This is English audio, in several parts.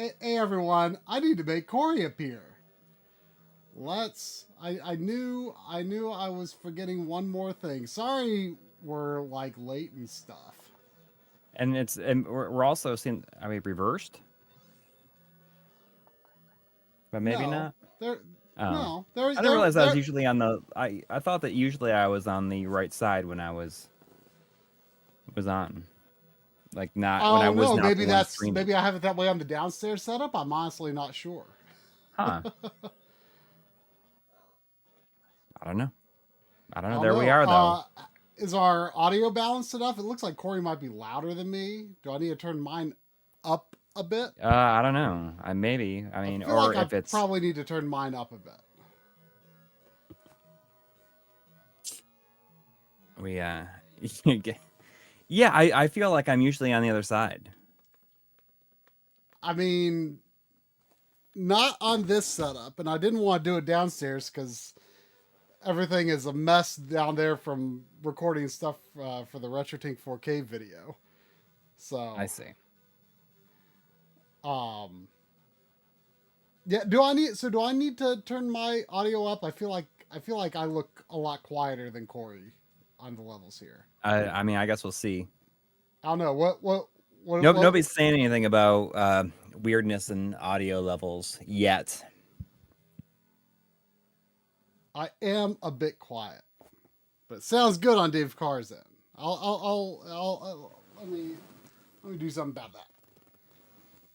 Hey everyone, I need to make Coury appear. I knew I was forgetting one more thing. Sorry we're like late and stuff. And we're also seeing, are we reversed? But maybe not. No, I didn't realize I was usually on the. I thought that usually I was on the right side when I was on, like not when I was not maybe the one streaming. maybe I have it that way on the downstairs setup. I'm honestly not sure. Huh? I don't know. There we are though. Is our audio balanced enough? It looks like Coury might be louder than me. Do I need to turn mine up a bit? I don't know. Maybe. I mean, or like if it's probably need to turn mine up a bit. Yeah, I feel like I'm usually on the other side. I mean, not on this setup, and I didn't want to do it downstairs because everything is a mess down there from recording stuff for the Retrode 4K video. So I see. Yeah, do I need to turn my audio up? I feel like I look a lot quieter than Coury on the levels here. I mean, I guess we'll see. I don't know what Nobody's saying anything about weirdness in audio levels yet. I am a bit quiet, but it sounds good on Dave Carr's end. I'll let me do something about that.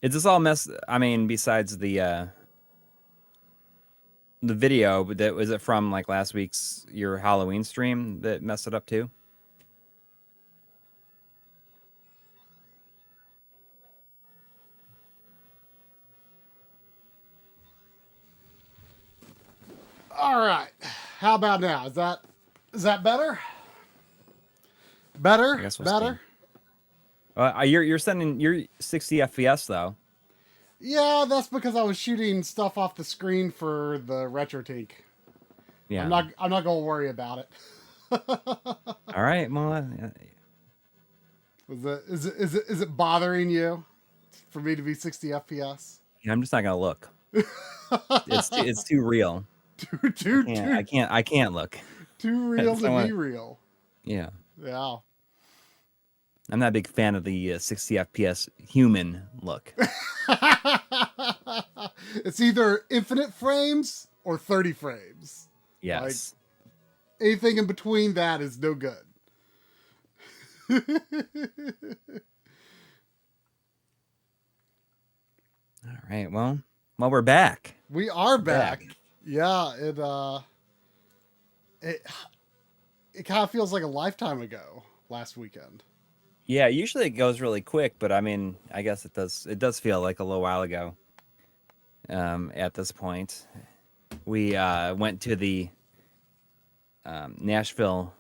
Is this all mess? I mean, besides the video, but was it from like last week's your Halloween stream that messed it up too? All right, how about now? Is that better? Better? I guess we'll better? You're sending your 60 FPS though. Yeah, that's because I was shooting stuff off the screen for the Retrode. Yeah, I'm not gonna worry about it. All right, well, is it bothering you for me to be 60 FPS? Yeah, I'm just not gonna look. It's too real. I can't look. Too real to be real. Yeah. Yeah. I'm not a big fan of the 60 FPS human look. It's either infinite frames or 30 frames. Yes. Like, anything in between that is no good. All right. Well, we're back. We are back. Yeah, it kind of feels like a lifetime ago last weekend. Yeah, usually it goes really quick, but I mean, I guess it does feel like a little while ago. At this point, we went to the Nashville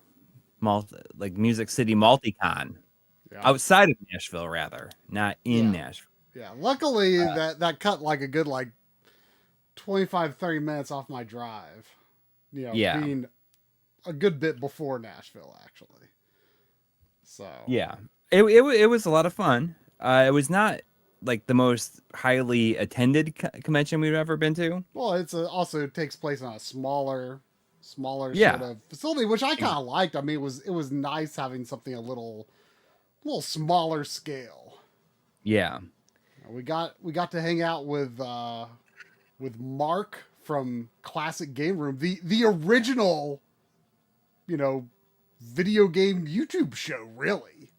Music City Multicon. Yeah. Outside of Nashville, rather, not in Nashville. Yeah, luckily that cut like a good 25-30 minutes off my drive. Being a good bit before Nashville, actually. So yeah, it was a lot of fun. It was not like the most highly attended convention we've ever been to. Well, it's also takes place on a smaller sort of facility, which I kind of liked. I mean, it was nice having something a little smaller scale. Yeah, we got to hang out with Marc from Classic Game Room, the original, video game YouTube show, really.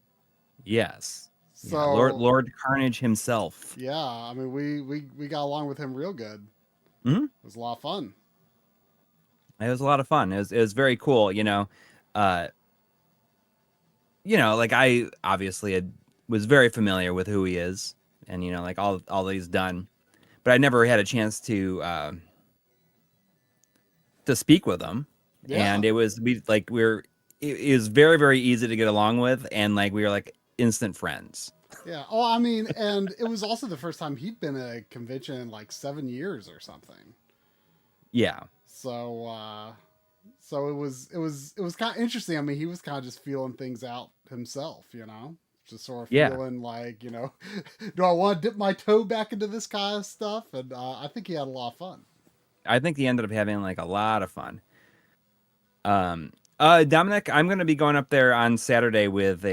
Yes. So Lord Carnage himself. Yeah, I mean we got along with him real good. Mm-hmm. It was a lot of fun. It was a lot of fun. It was very cool. I obviously was very familiar with who he is, and all that he's done, but I never had a chance to speak with him. Yeah. And it was it was very, very easy to get along with, and we were instant friends. Yeah. Oh, I mean, and it was also the first time he'd been at a convention in 7 years or something. Yeah. So it was kind of interesting. I mean, he was kind of just feeling things out himself, just sort of Yeah. feeling like, do I want to dip my toe back into this kind of stuff? And I think he had a lot of fun. I think he ended up having like a lot of fun. Dominic, I'm going to be going up there on Saturday with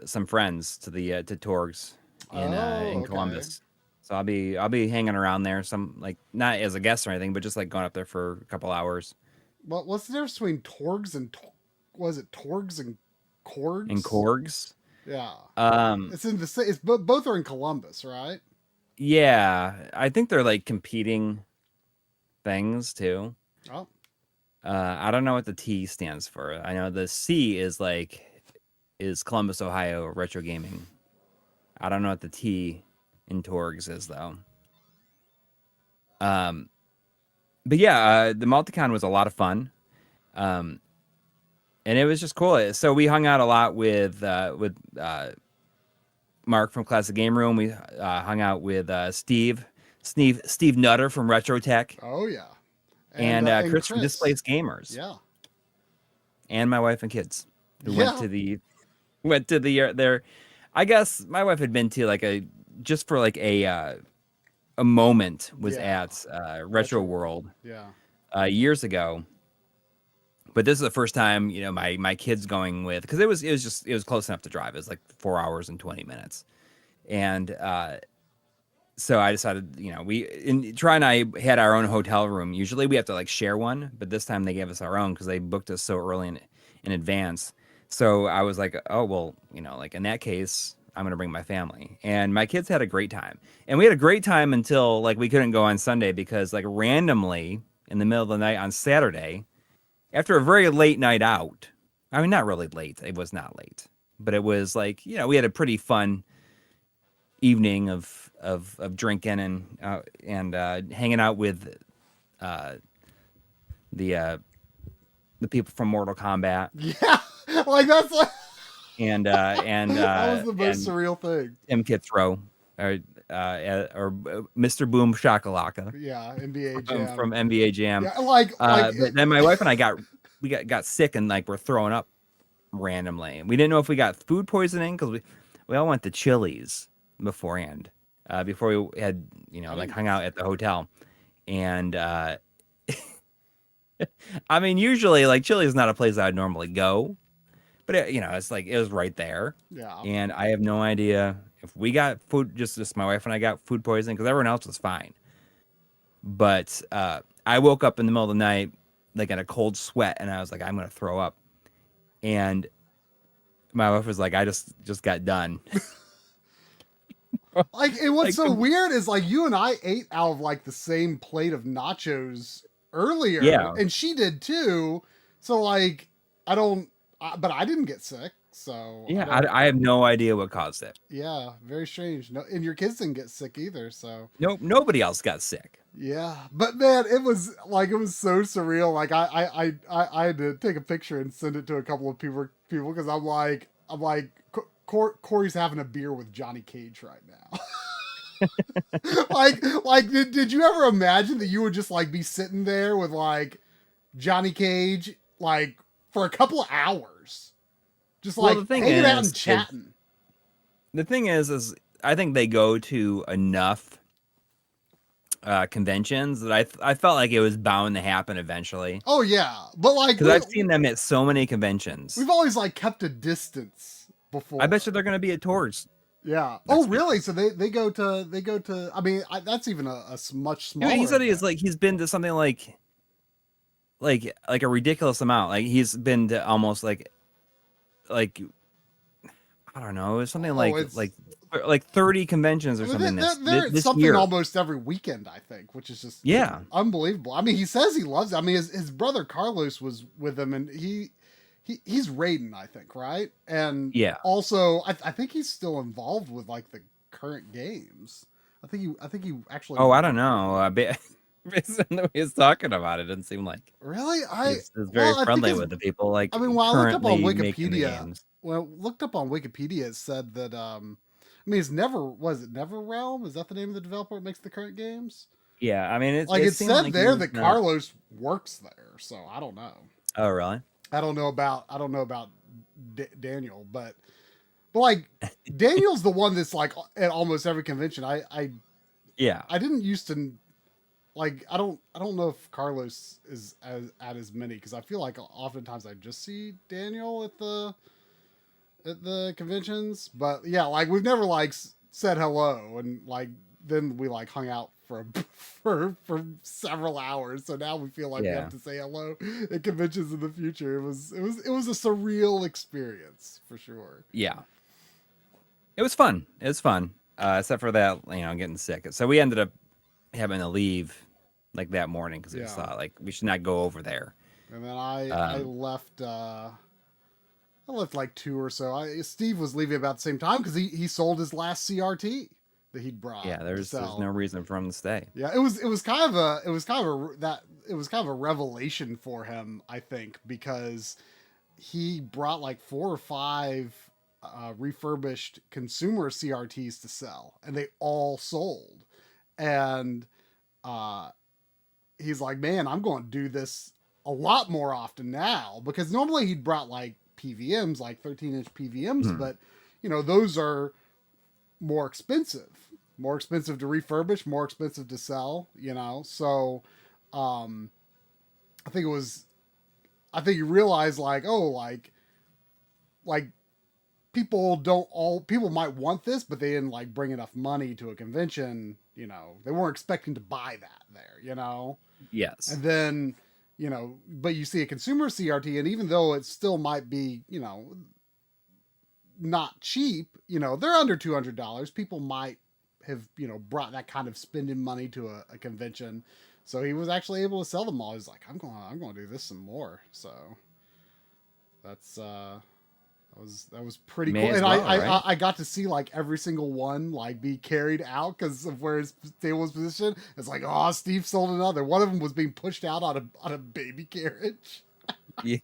some friends to the to Torgs in Okay. Columbus. So I'll be hanging around there, some like not as a guest or anything, but just like going up there for a couple hours. What's the difference between Torgs and was it Torgs and Korgs? And Korgs. Yeah. Um, It's in the it's both are in Columbus, right? yeah, I think they're like competing things too. Oh. I don't know what the T stands for. I know the C is Columbus, Ohio Retro Gaming. I don't know what the T in Torgs is though. But yeah, the Multicon was a lot of fun. And it was just cool. So we hung out a lot with Marc from Classic Game Room. We hung out with Steve Nutter from Retro Tech. Oh yeah. And Chris from Displaced Gamers. Yeah. And my wife and kids who went to their. I guess my wife had been to like a moment was at Retro World. Yeah. Years ago. But this is the first time, my kids going with, because it was close enough to drive. It was like 4 hours and 20 minutes. And so I decided, Troy and I had our own hotel room. Usually we have to like share one, but this time they gave us our own because they booked us so early in advance. So I was like, oh, well, like in that case, I'm going to bring my family. And my kids had a great time. And we had a great time until like we couldn't go on Sunday because like randomly in the middle of the night on Saturday, after a very late night out, I mean, not really late. It was not late, but it was like, we had a pretty fun evening of drinking and hanging out with the people from Mortal Kombat. Yeah, like that's like and that was the most surreal thing. Tim Kithrow or Mr. Boom Shakalaka. Yeah, NBA Jam from NBA Jam. Yeah, but then my wife and I got sick and like we're throwing up randomly. We didn't know if we got food poisoning because we all went to Chili's beforehand. Before we had like hung out at the hotel, and I mean usually like Chili's is not a place I'd normally go, but it's like it was right there. Yeah. And I have no idea if we got food. Just my wife and I got food poisoning because everyone else was fine. But I woke up in the middle of the night like in a cold sweat, and I was like, I'm gonna throw up. And my wife was like, I just got done. Like, and what's so weird is like you and I ate out of like the same plate of nachos earlier, and she did too. So like, but I didn't get sick. So yeah, I have no idea what caused it. Yeah, very strange. No, and your kids didn't get sick either. So nope, nobody else got sick. Yeah, but man, it was so surreal. Like I had to take a picture and send it to a couple of people because I'm like Corey's having a beer with Johnny Cage right now. like did you ever imagine that you would just like be sitting there with like Johnny Cage like for a couple of hours, just like hanging out and chatting? The thing is I think they go to enough conventions that I felt like it was bound to happen eventually. Oh yeah, but like because I've seen them at so many conventions. We've always like kept a distance before. I bet you they're going to be at Tours. Yeah. Oh really? So they go to. I mean, that's even a much smaller. Dude, he said he's been to something like a ridiculous amount. Like he's been to almost like I don't know, it was something like 30 conventions or something this something year. Almost every weekend, I think, which is just unbelievable. I mean, he says he loves it. I mean, his brother Carlos was with him, and he's Raiden, I think, right? And also I think he's still involved with like the current games. I think he actually. Oh, I don't know. Based on the way he's talking about it, doesn't seem like really. He's very friendly with the people. Like, I mean, when I looked up on Wikipedia, it said that I mean, it's NetherRealm? Is that the name of the developer that makes the current games? Yeah, I mean, it said there that Carlos works there, so I don't know. Oh, really? I don't know about Daniel, but But like Daniel's the one that's like at almost every convention. Yeah. I didn't used to like. I don't know if Carlos is at as many because I feel like oftentimes I just see Daniel at the conventions. But yeah, like we've never like said hello and like then we like hung out for for several hours. So now we feel like we have to say hello at conventions in the future. It was a surreal experience for sure. Yeah. It was fun. It was fun. Except for that, you know, getting sick. So we ended up having to leave like that morning because we just thought like we should not go over there. And then I left. I left like 2 or so. Steve was leaving about the same time because he sold his last CRT that he'd brought. Yeah, there's no reason for him to stay. Yeah, it was kind of a revelation for him, I think, because he brought like 4 or 5 refurbished consumer CRTs to sell, and they all sold. And he's like, man, I'm going to do this a lot more often now, because normally he'd brought like PVMs, like 13-inch PVMs, but you know, those are more expensive to refurbish, more expensive to sell, you know? So, I think you realize like, oh, like people might want this, but they didn't like bring enough money to a convention, you know, they weren't expecting to buy that there, you know? Yes. And then, you know, but you see a consumer CRT, and even though it still might be, you know, not cheap, you know, they're under $200. People might have, you know, brought that kind of spending money to a convention. So he was actually able to sell them all. He's like, I'm going to do this some more. So that's, that was pretty cool. And right? I got to see like every single one like be carried out because of where his table was positioned. It's like, oh, Steve sold another. One of them was being pushed out on a baby carriage. Yeah.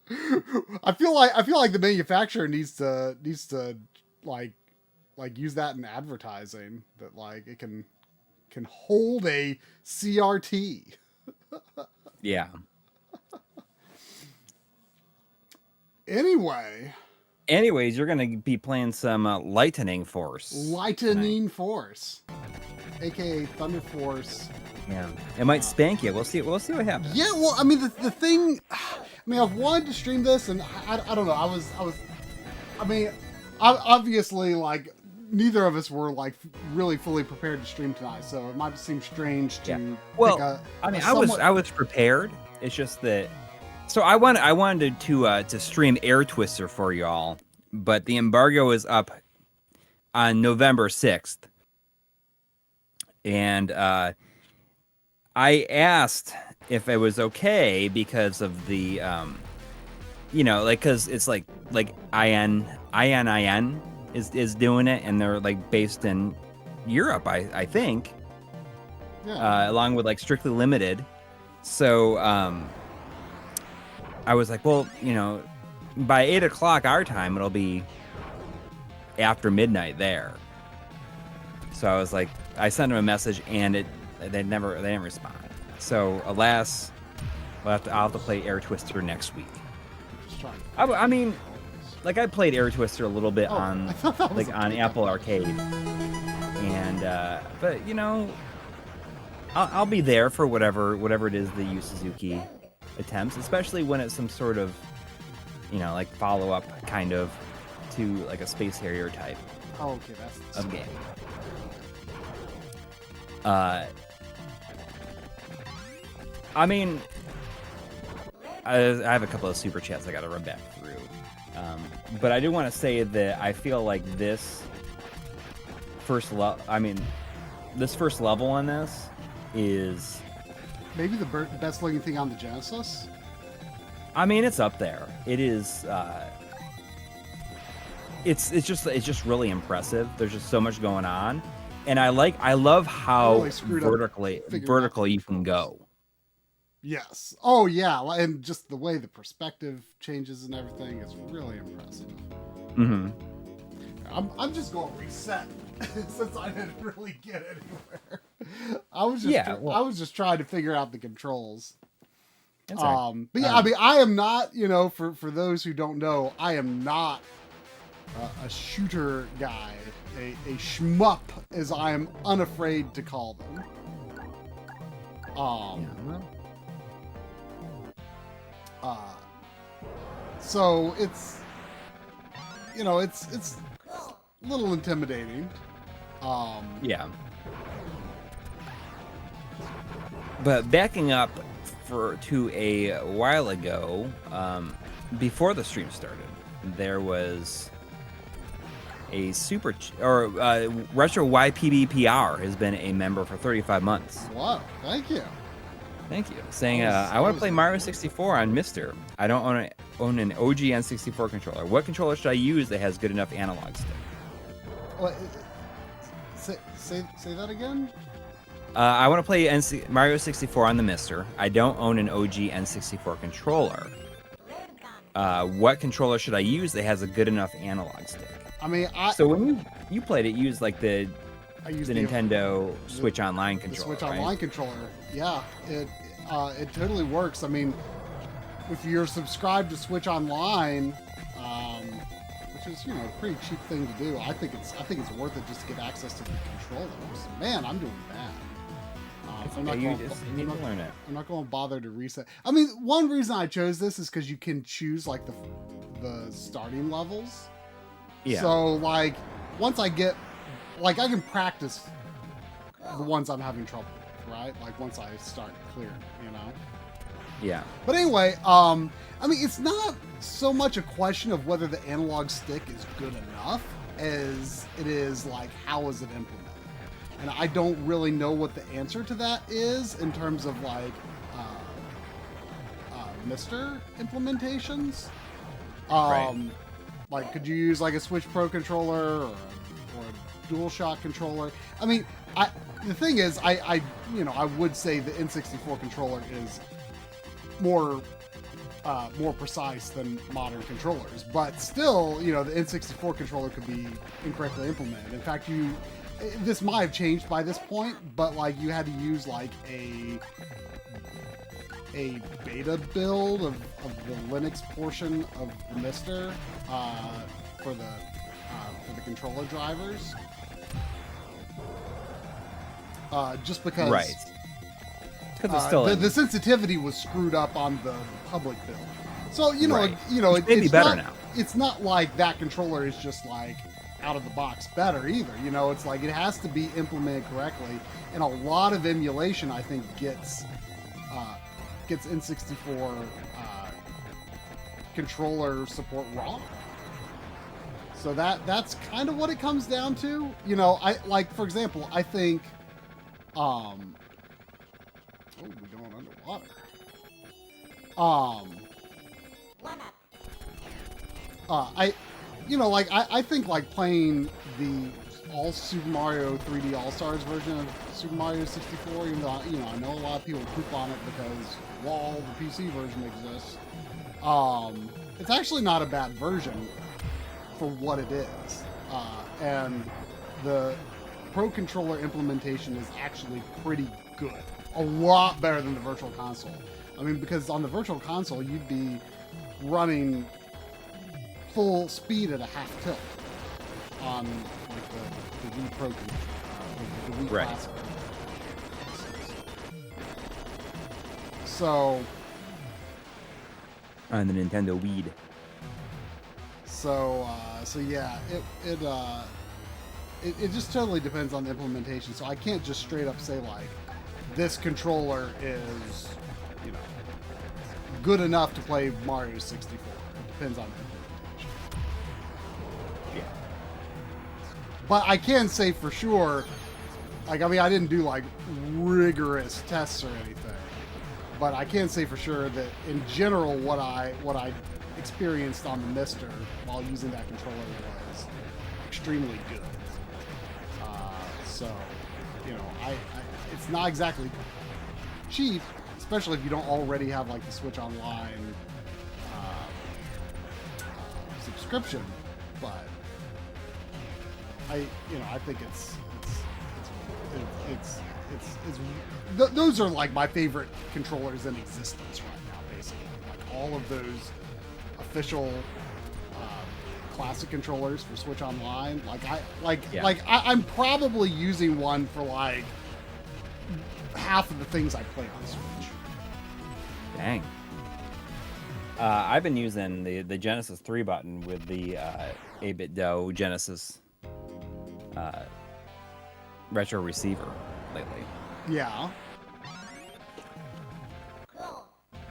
I feel like the manufacturer needs to like use that in advertising, that like it can hold a CRT. Yeah. Anyways, you're gonna be playing some Lightening Force. Lightening Force, aka Thunder Force. Yeah, it might spank you. We'll see what happens. Yeah, well, I mean the thing. I mean, I've wanted to stream this, and I don't know. I mean, obviously, like neither of us were like really fully prepared to stream tonight, so it might seem strange to. Yeah. Well, I was prepared. It's just that. So I wanted to stream Air Twister for y'all, but the embargo is up on November 6th, and I asked if it was okay because of the you know, like, because it's like IN is doing it, and they're like based in Europe, I think, along with like Strictly Limited. So I was like, well, you know, by 8 o'clock our time, it'll be after midnight there. So I was like, I sent them a message, and they didn't respond. So alas, I'll have to play Air Twister next week. I mean, like I played Air Twister a little bit on Apple Arcade, and but you know, I'll be there for whatever it is the Yu Suzuki attempts, especially when it's some sort of, you know, like follow-up kind of to like a Space Harrier type of game. I mean, I have a couple of super chats I got to run back through, but I do want to say that I feel like this first level on this is maybe the best looking thing on the Genesis. I mean, it's up there. It is. It's just really impressive. There's just so much going on, and I love how vertical you can go. Yes. Oh yeah, and just the way the perspective changes and everything is really impressive. Mm-hmm. I'm just going to reset since I didn't really get anywhere. I was just trying to figure out the controls. Right. But yeah, I mean, I am not, you know, for those who don't know, I am not a shooter guy, a shmup, as I am unafraid to call them. So it's, you know, it's a little intimidating. Yeah. But backing up to a while ago, before the stream started, there was a Retro YPBPR has been a member for 35 months. Wow, thank you. Thank you. Saying, I want to play Mario 64 on Mister. I don't own an OG N64 controller. What controller should I use that has good enough analog stick? What? Say that again? I want to play Mario 64 on the Mister. I don't own an OG N64 controller. What controller should I use that has a good enough analog stick? I mean, so when you played it, you used like the Nintendo Switch Online controller. The Switch Online controller, yeah, it totally works. I mean, if you're subscribed to Switch Online, which is, you know, a pretty cheap thing to do, I think it's worth it just to get access to the controllers. Man, I'm doing bad. I'm not going to bother to reset. I mean, one reason I chose this is because you can choose like the starting levels. Yeah. So like once I get, like, I can practice the ones I'm having trouble with, right? Like once I start clearing, you know. Yeah. But anyway, I mean, it's not so much a question of whether the analog stick is good enough as it is like how is it implemented. And I don't really know what the answer to that is in terms of like Mister implementations. Right. Like, could you use like a Switch Pro controller or a DualShock controller? I mean, the thing is, I would say the N64 controller is more precise than modern controllers, but still, you know, the N64 controller could be incorrectly implemented. In fact, this might have changed by this point, but like you had to use like a beta build of the Linux portion of the Mister for the controller drivers, just because, right? Because it's still the sensitivity was screwed up on the public build. So you know, right. It's maybe better not, now. It's not like that controller is just like out of the box better either. You know, it's like it has to be implemented correctly, and a lot of emulation I think gets N64 controller support wrong. So that's kind of what it comes down to. You know, I like, for example, I think oh, we're going underwater. I think like playing the all Super Mario 3D All-Stars version of Super Mario 64, even though, you know, I know a lot of people poop on it because, well, the PC version exists. It's actually not a bad version for what it is. And the Pro Controller implementation is actually pretty good. A lot better than the Virtual Console. I mean, because on the Virtual Console, you'd be running full speed at a half tilt on like the Wii Pro controller, the Wii right. Classic. So on the Nintendo Wii. So yeah, it just totally depends on the implementation. So I can't just straight up say like this controller is, you know, good enough to play Mario 64. It depends on the implementation. Yeah. But I can say for sure, like, I mean, I didn't do like rigorous tests or anything, but I can say for sure that in general, what I experienced on the Mister while using that controller was extremely good. So, you know, it's not exactly cheap, especially if you don't already have like the Switch Online subscription. But I think those are like my favorite controllers in existence right now. Basically, like all of those official classic controllers for Switch Online. Yeah. I'm probably using one for like half of the things I play on Switch. Dang. I've been using the Genesis 3 button with the 8BitDo Genesis retro receiver lately. Yeah.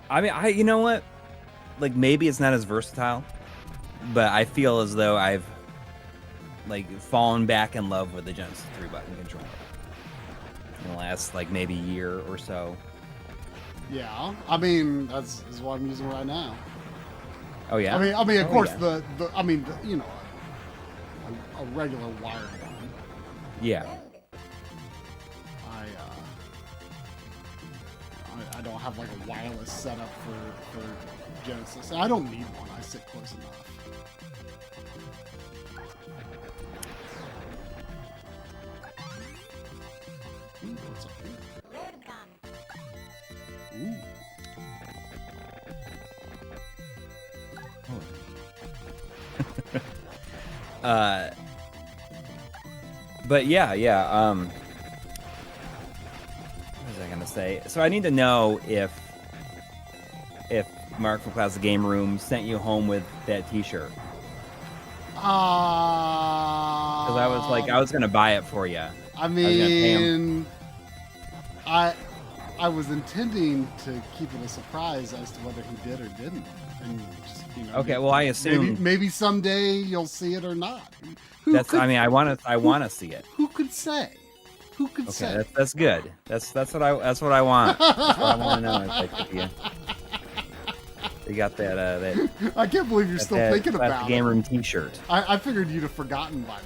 I mean, you know what? Like, maybe it's not as versatile, but I feel as though I've like fallen back in love with the Genesis 3 button controller in the last like maybe year or so. Yeah. I mean, that's what I'm using right now. Oh yeah. I mean, of course, yeah. you know, a regular wired one. Yeah. I don't have like a wireless setup for Genesis. I don't need one. I sit close enough. Ooh, what's up here? Ooh. But yeah. What was I gonna say? So I need to know if Marc from Classic Game Room sent you home with that T-shirt. Because I was gonna buy it for you. I mean, I was intending to keep it a surprise as to whether he did or didn't. And just, you know, okay, well I assume maybe someday you'll see it or not. I mean, I want to see it. Who could say? Who could say? Okay, that's good. That's what I want. That's what I want to know. It's like, you got that. I can't believe you're still thinking about Game it. Room T-shirt. I figured you'd have forgotten by now.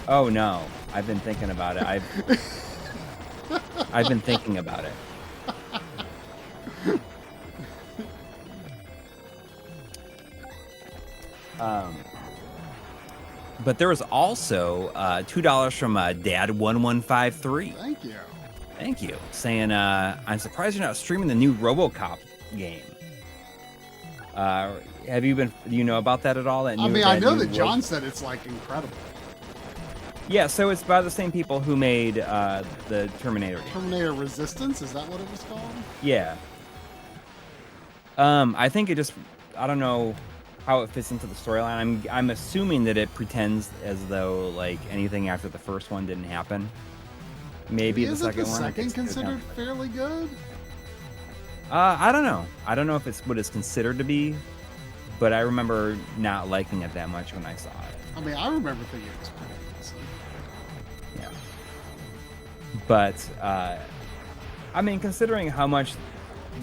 Oh no, I've been thinking about it. I've been thinking about it. But there was also $2 from Dad1153. Thank you. Thank you. Saying, I'm surprised you're not streaming the new RoboCop game. Have you been? Do you know about that at all? I know that John said it's like incredible. Yeah, so it's by the same people who made the Terminator game. Terminator Resistance, is that what it was called? Yeah. I think it just, I don't know how it fits into the storyline. I'm assuming that it pretends as though like anything after the first one didn't happen. Maybe the second one. Isn't the second considered fairly good? I don't know. I don't know if it's what it's considered to be, but I remember not liking it that much when I saw it. I mean, I remember thinking it was pretty decent. Yeah. But I mean, considering how much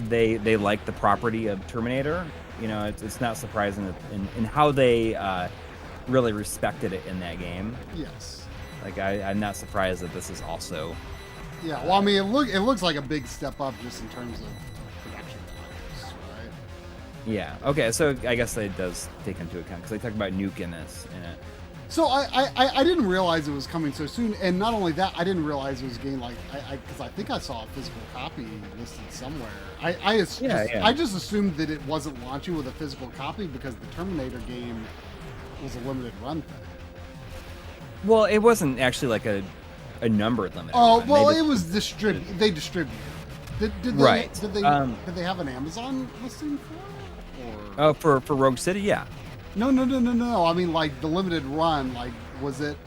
they like the property of Terminator, you know, it's not surprising that in how they really respected it in that game. Yes. Like I'm not surprised that this is also. Yeah. Well, I mean, it looks like a big step up just in terms of production values, right? Yeah. Okay. So I guess it does take into account because they talk about Nuke in it. So I didn't realize it was coming so soon, and not only that, I didn't realize it was getting like because I think I saw a physical copy listed somewhere. I just assumed that it wasn't launching with a physical copy because the Terminator game was a limited run thing. Well, it wasn't actually like a numbered limit. Oh well, it was distributed. They distributed. Did they, right? Did they have an Amazon listing for it? Or? Oh, for Rogue City, yeah. No. I mean, like the limited run. Like, was it?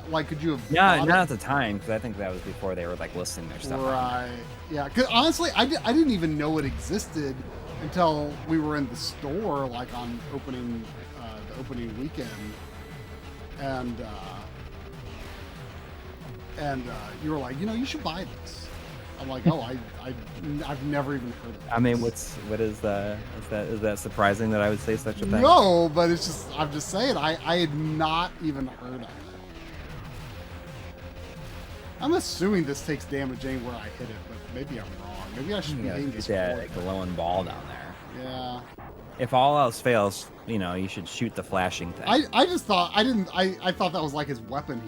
Like, could you have? Not at the time, because I think that was before they were like listing their stuff. Right. Yeah. Because honestly, I didn't even know it existed until we were in the store, like on the opening weekend, and you were like, you should buy this. I'm like, oh, I've never even heard of it. I mean, is that surprising that I would say such a thing? No, but it's just, I'm just saying, I had not even heard of it. I'm assuming this takes damage anywhere I hit it, but maybe I'm wrong. Maybe I should be aiming just that glowing ball down there. Yeah. If all else fails, you should shoot the flashing thing. I just thought I thought that was like his weapon.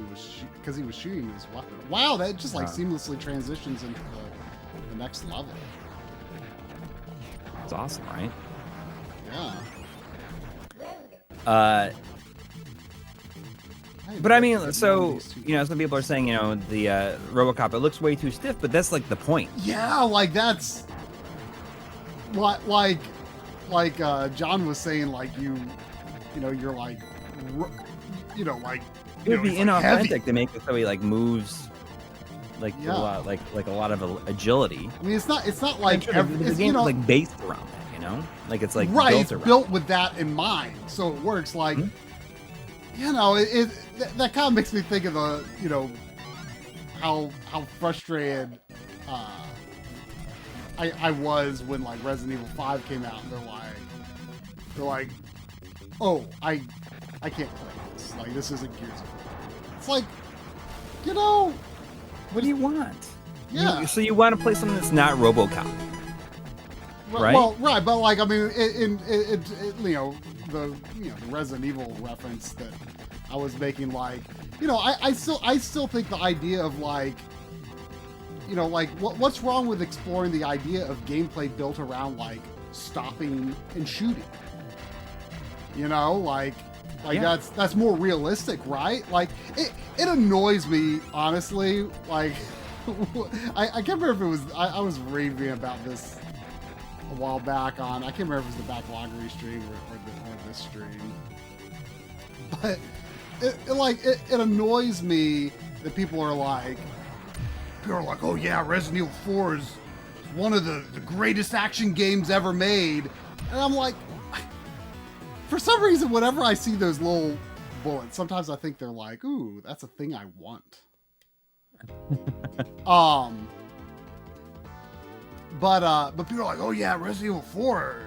Because he was shooting his weapon. Wow, that just like seamlessly transitions into the next level. It's awesome, right? Yeah. But I mean, so some people are saying, the RoboCop, it looks way too stiff, but that's like the point. Yeah, like that's like John was saying, like you're like It would be inauthentic to make it so he like moves like a lot of agility. I mean, it's not like the game is like based around that, like it's like built with that in mind, so it works. Like that kind of makes me think of the how frustrated I was when like Resident Evil 5 came out, and they're like, oh, I can't play this. Like, this isn't Gears of War. It's like, what do you want? Yeah. So you want to play something that's not RoboCop, right? Well, right, but like, I mean, the Resident Evil reference that I was making, like, I still think the idea of like, like what's wrong with exploring the idea of gameplay built around like stopping and shooting? That's more realistic, right? Like it annoys me, honestly. Like I can't remember if it was I was raving about this a while back on, I can't remember if it was the Backloggery stream or this stream, but it annoys me that people are like, oh yeah, Resident Evil 4 is one of the greatest action games ever made. And I'm like, for some reason, whenever I see those little bullets, sometimes I think they're like, ooh, that's a thing I want. But people are like, oh yeah, Resident Evil 4,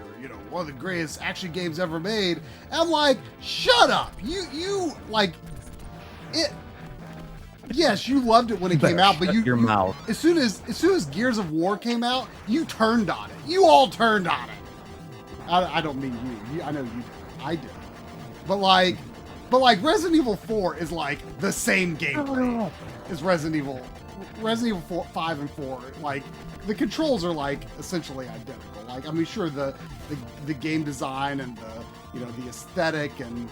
one of the greatest action games ever made. And I'm like, shut up. You like it. Yes, you loved it when it came out, but your mouth. As soon as Gears of War came out, you turned on it. You all turned on it. I don't mean you. I know you did. I did. But like Resident Evil 4 is like the same gameplay as Resident Evil 4, 5 and 4. Like the controls are like essentially identical. Like, I mean, sure, the game design and the aesthetic and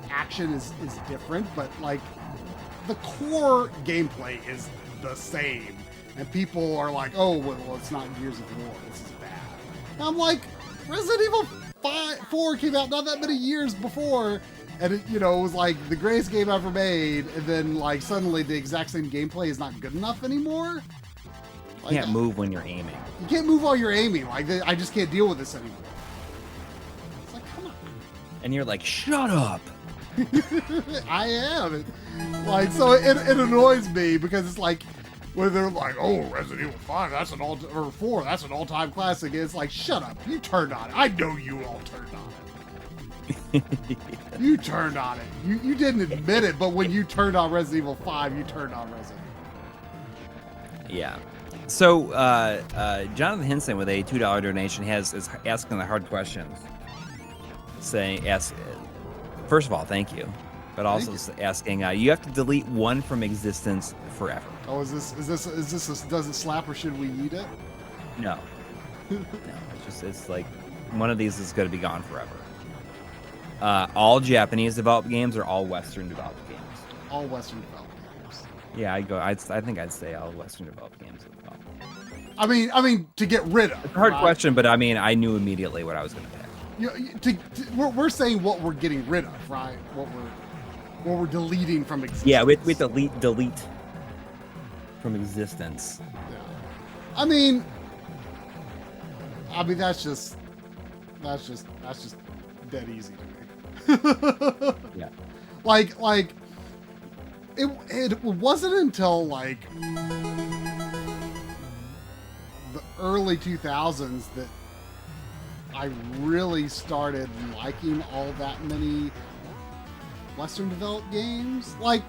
action is different, but like the core gameplay is the same. And people are like, oh, well, it's not Gears of War. This is bad. And I'm like, Resident Evil 4 came out not that many years before, and it was like the greatest game ever made, and then like suddenly the exact same gameplay is not good enough anymore. Like, you can't move when you're aiming. You can't move while you're aiming. Like, I just can't deal with this anymore. It's like, come on. And you're like, shut up. I am. Like, so it annoys me because it's like, when they're like, oh, Resident Evil 5, that's or 4, that's an all-time classic. It's like, shut up. You turned on it. I know you all turned on it. You turned on it. You didn't admit it, but when you turned on Resident Evil 5, you turned on Resident Evil. Yeah. So, Jonathan Henson with a $2 donation is asking the hard questions. First of all, thank you. But also asking, you have to delete one from existence forever. Oh, is this does it slap or should we eat it? No. No, it's like one of these is going to be gone forever. All Japanese developed games or all Western developed games? All Western developed games. Yeah, I think I'd say all Western developed games as well. I mean, to get rid of. It's a hard question, but I mean, I knew immediately what I was going to pick. We're saying what we're getting rid of, right? What we're deleting from existence. Yeah, we delete from existence. Yeah. I mean that's just dead easy to me. Yeah. Like it wasn't until like the early 2000s that I really started liking all that many Western developed games. Like,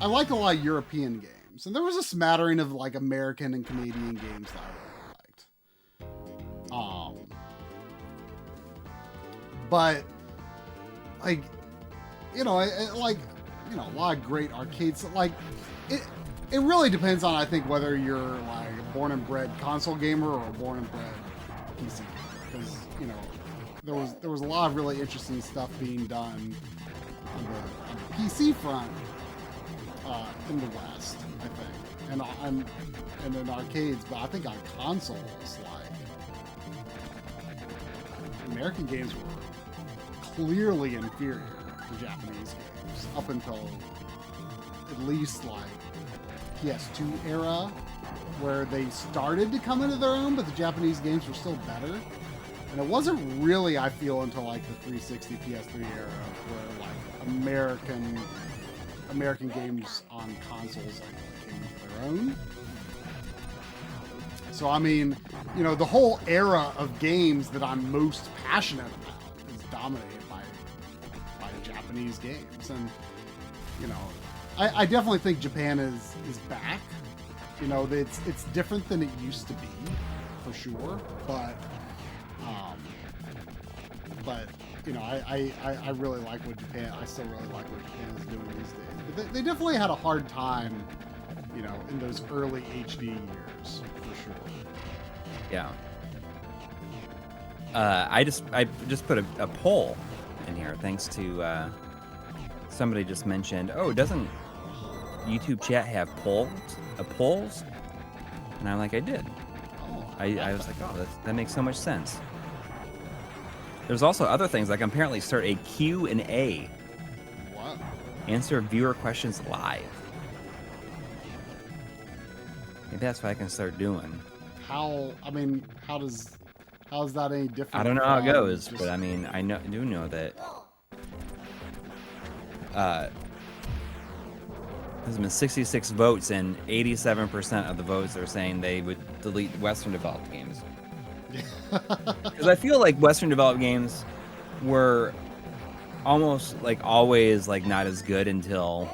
I liked a lot of European games, and there was a smattering of like American and Canadian games that I really liked. But like, a lot of great arcades. Like, it really depends on, I think, whether you're like a born and bred console gamer or a born and bred PC gamer, because there was a lot of really interesting stuff being done PC front in the West, I think, and in arcades, but I think on consoles, like American games were clearly inferior to Japanese games up until at least like PS2 era, where they started to come into their own, but the Japanese games were still better. And it wasn't really, I feel, until like the 360 PS3 era where like American games on consoles like came into their own. So I mean, you know, the whole era of games that I'm most passionate about is dominated by Japanese games. And you know, I definitely think Japan is back. You know, it's different than it used to be, for sure. But you know, I really like what Japan. I still really like what Japan is doing these days. But they definitely had a hard time, you know, in those early HD years, for sure. Yeah. I just put a poll in here thanks to somebody just mentioned. Oh, doesn't YouTube chat have polls? And I'm like, I did. I was like, oh, that makes so much sense. There's also other things, like apparently start a Q&A. What? Answer viewer questions live. Maybe that's what I can start doing. How is that any different? I don't know how it goes, but I mean, do know that there's been 66 votes, and 87% of the votes are saying they would delete Western developed games. Because I feel like Western developed games were almost like always like not as good until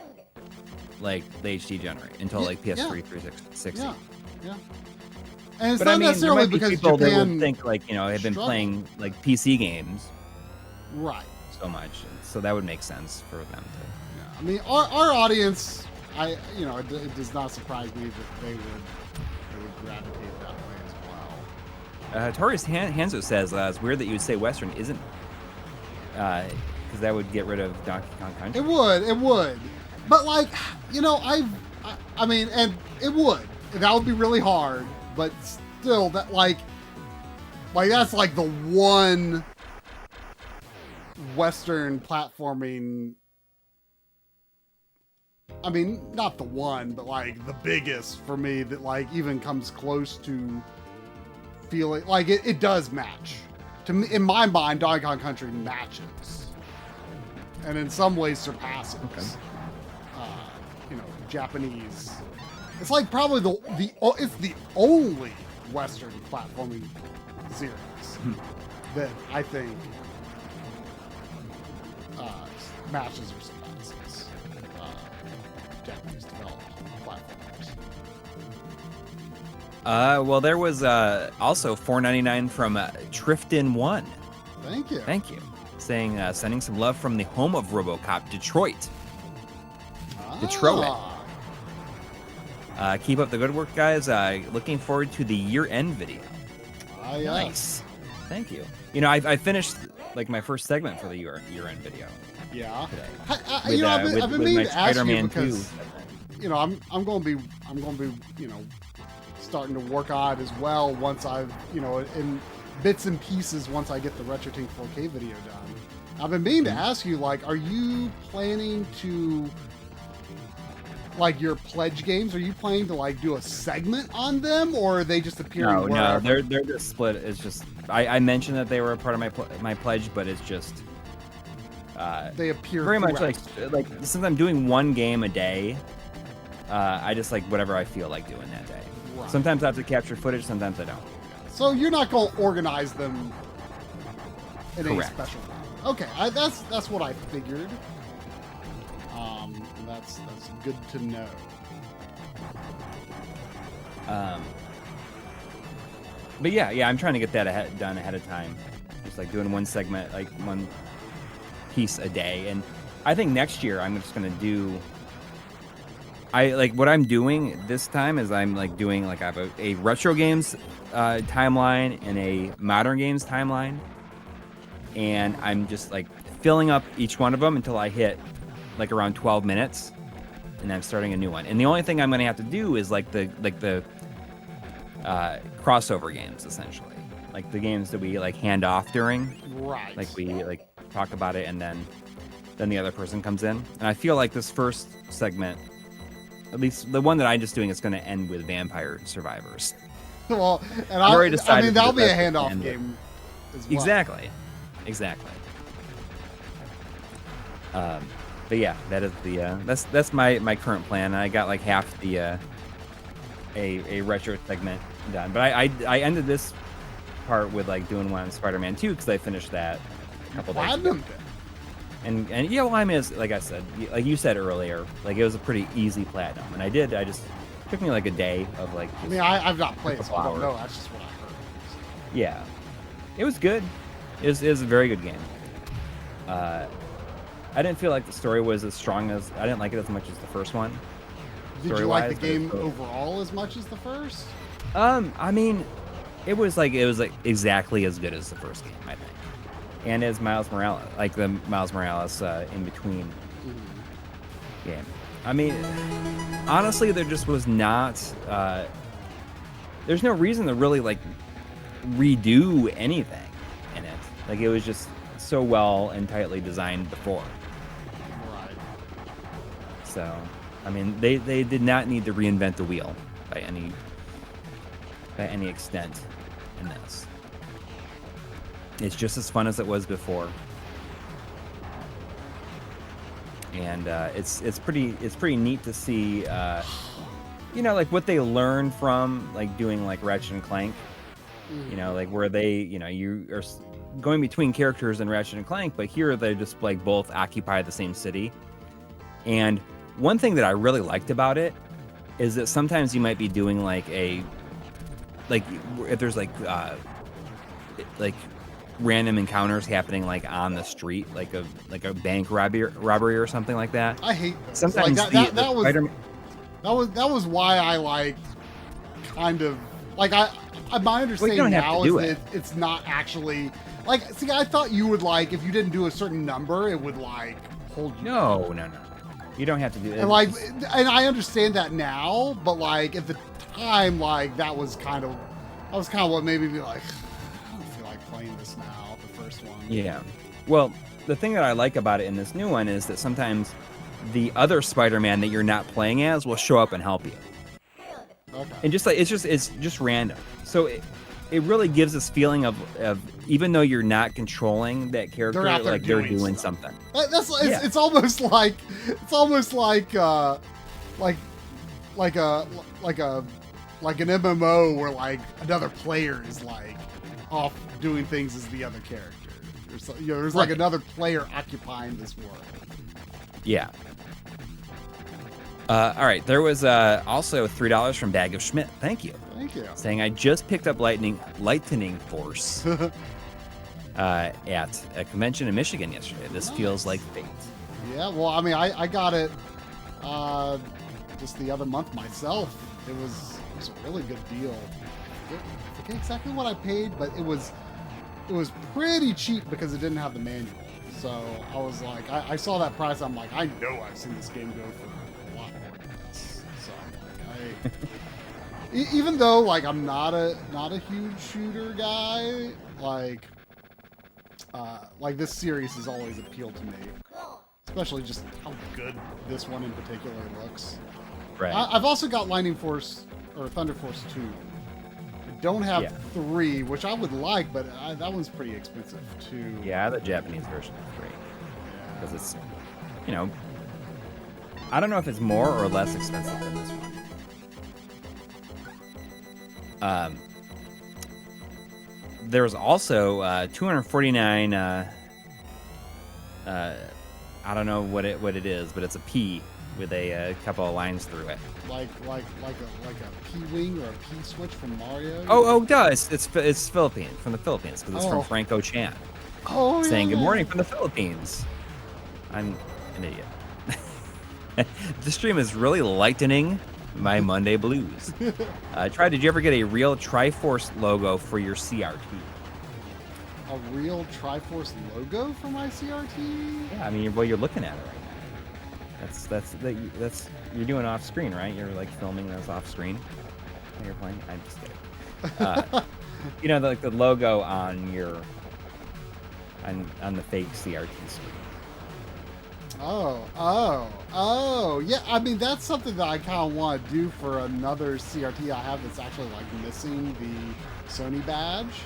like the HD generate, until like PS3 360. Yeah. And it's but not I mean, necessarily there might be because people Japan that would think like, you know, have been playing like PC games right so much, so that would make sense for them to. Yeah. I mean, our audience, it does not surprise me that they would gravitate that way as well. Tori's Hanzo says it's weird that you would say Western isn't, because that would get rid of Donkey Kong Country. It would, but like, you know, I mean, and it would. That would be really hard, but still, that like that's like the one Western platforming. I mean, not the one, but like the biggest for me that like even comes close to feeling like it does match. To me, in my mind, Donkey Kong Country matches, and in some ways surpasses. Okay. You know, Japanese. It's like probably it's the only Western platforming series that I think matches or surpasses Japanese developed platformers. Well, there was also $4.99 from Trifton1. Thank you. Saying sending some love from the home of RoboCop, Detroit. Detroit. Keep up the good work, guys. Looking forward to the year-end video. Yes. Nice. Thank you. You know, I finished like my first segment for the year-end video. Yeah. Today. I've been meaning to ask you because, you know, I'm going to be, you know, starting to work on it as well once I've, you know, in bits and pieces once I get the Retrode 4K video done. I've been meaning to ask you, like, are you planning to, like, your pledge games, are you planning to like do a segment on them, or are they just appearing? No, they're just split. It's just I mentioned that they were a part of my pledge, but it's just they appear very much throughout. like since I'm doing one game a day, I just like whatever I feel like doing that day. Right. Sometimes I have to capture footage, sometimes I don't. So you're not going to organize them in Correct. a special way. Okay, that's what I figured. That's good to know. But yeah, I'm trying to get that done ahead of time. Just like doing one segment, like one piece a day. And I think next year I'm just gonna do. What I'm doing this time is I'm like doing like I have a retro games timeline and a modern games timeline, and I'm just like filling up each one of them until I hit like around 12 minutes, and I'm starting a new one. And the only thing I'm going to have to do is like the crossover games, essentially, like the games that we like hand off during, Right. like we like talk about it, and then the other person comes in. And I feel like this first segment, at least the one that I'm just doing, is going to end with Vampire Survivors. Well, and I've already I decided mean, that'll that be a that's the handoff end. game as well. Exactly. But yeah, that is the that's my current plan. I got like half the a retro segment done, but I ended this part with like doing one on Spider-Man 2 because I finished that a couple days ago. Platinum. And yeah, well, I mean, it's, like I said, like you said earlier, like it was a pretty easy platinum, and I just took me like a day of like. I mean, I've not played, couple so I don't hours. know. That's just what I heard. Yeah, it was good. It was a very good game. I didn't feel like the story was as strong as I didn't like it as much as the first one. Did you like the story-wise, game but it's overall as much as the first? I mean, it was like exactly as good as the first game, I think, and as Miles Morales, like the Miles Morales in between game. I mean, honestly, there just was not. There's no reason to really like redo anything in it. Like it was just so well and tightly designed before. Right. So, I mean, they did not need to reinvent the wheel by any extent in this. It's just as fun as it was before, and it's pretty neat to see, you know, like what they learned from like doing like Ratchet and Clank, you know, like where they, you know, you are going between characters in Ratchet and Clank, but here they just like both occupy the same city. And one thing that I really liked about it is that sometimes you might be doing like if there's like random encounters happening like on the street, like a bank robbery or something like that. I hate this. Sometimes like that was why I like kind of like my understanding now is that it's not actually like, see, I thought you would like, if you didn't do a certain number, it would like hold you. No. You don't have to do it. And like, and I understand that now, but like at the time, like that was kind of what made me be like, I don't feel like playing this now. The first one. Yeah. Well, the thing that I like about it in this new one is that sometimes the other Spider-Man that you're not playing as will show up and help you. Okay. And just like it's just random. So it really gives this feeling of even though you're not controlling that character, like they're doing something. It's almost like an MMO where like another player is like off doing things as the other character. There's like another player occupying this world. Yeah. All right. There was also $3 from Bag of Schmidt. Thank you. Thank you. Saying I just picked up Lightning Force at a convention in Michigan yesterday. This feels like fate. Yeah. Well, I mean, I got it just the other month myself. It was a really good deal. I forget exactly what I paid, but it was pretty cheap because it didn't have the manual. So I was like, I saw that price. I'm like, I know I've seen this game go for a lot more than this. So I'm like, even though like I'm not a huge shooter guy, like this series has always appealed to me, especially just how good this one in particular looks. Right. I've also got Lightning Force or Thunder Force 2. I don't have 3, which I would like, but that one's pretty expensive too. Yeah, the Japanese version is great because it's, you know, I don't know if it's more or less expensive than this one. There's also 249. I don't know what it is, but it's a P with a couple of lines through it. Like a P-wing or a P-switch from Mario. Oh, duh! It's Philippines, from the Philippines, because it's from Franco Chan. Oh, saying good morning from the Philippines. I'm an idiot. The stream is really lightening my Monday blues. Did you ever get a real Triforce logo for your CRT? a real Triforce logo for my CRT? Yeah, I mean, well, you're looking at it right now. That's you're doing off screen, right? You're like filming this off screen when you're playing. I'm just kidding. You know, like the logo on your on the fake CRT screen. Oh, yeah. I mean, that's something that I kind of want to do for another CRT I have that's actually like missing the Sony badge.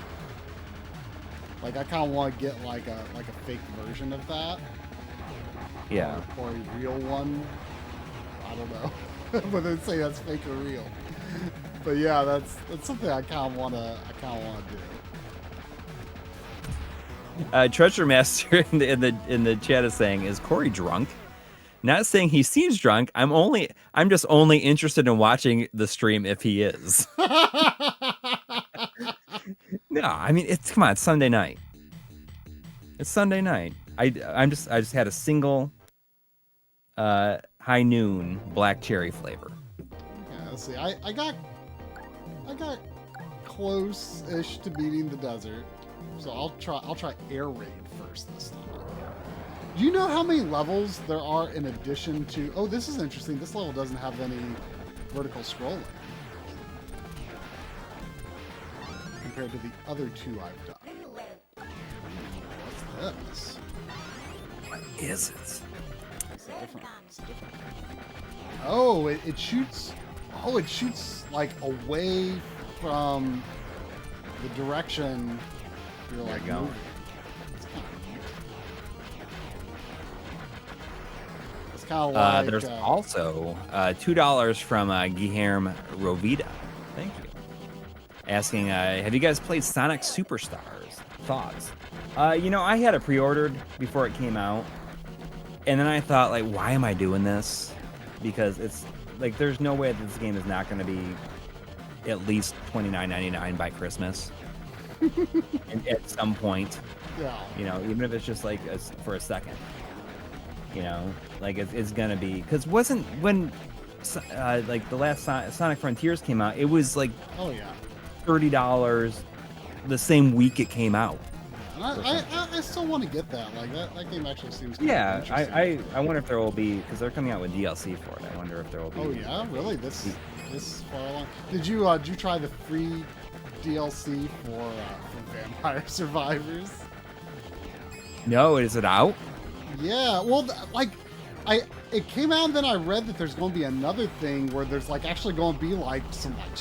Like, I kind of want to get like a fake version of that. Yeah. Or a real one. I don't know whether to say that's fake or real. But yeah, that's something I kind of want to do. Treasure Master in the chat is saying, "Is Coury drunk?" Not saying he seems drunk. I'm just only interested in watching the stream if he is. No, I mean it's Sunday night. It's Sunday night. I just had a single high noon black cherry flavor. Yeah, let's see. I got close-ish to beating the desert. So I'll try Air Raid first this time. Do you know how many levels there are in addition to... Oh, this is interesting. This level doesn't have any vertical scrolling compared to the other two I've done. What's this? What is it? It's a different. Oh, it shoots... Oh, it shoots, like, away from the direction you're, like, moving. It's kind of like... there's also $2 from Guilherme Rovida. Thank you. Asking, have you guys played Sonic Superstars? Thoughts? You know, I had it pre-ordered before it came out. And then I thought, like, why am I doing this? Because it's, like, there's no way that this game is not going to be at least $29.99 by Christmas. And at some point. Yeah. You know, even if it's just, like, for a second. You know, like, it's going to be... Because when, like, the last Sonic Frontiers came out, it was, like... Oh, yeah. $30 the same week it came out. I still want to get that. Like that game actually seems kind of interesting. I wonder if there will be, because they're coming out with DLC for it. I wonder if there will be. Oh yeah, really? This far along? Did you try the free DLC for Vampire Survivors? No, is it out? Yeah. Well, it came out and then I read that there's going to be another thing where there's like actually going to be like some like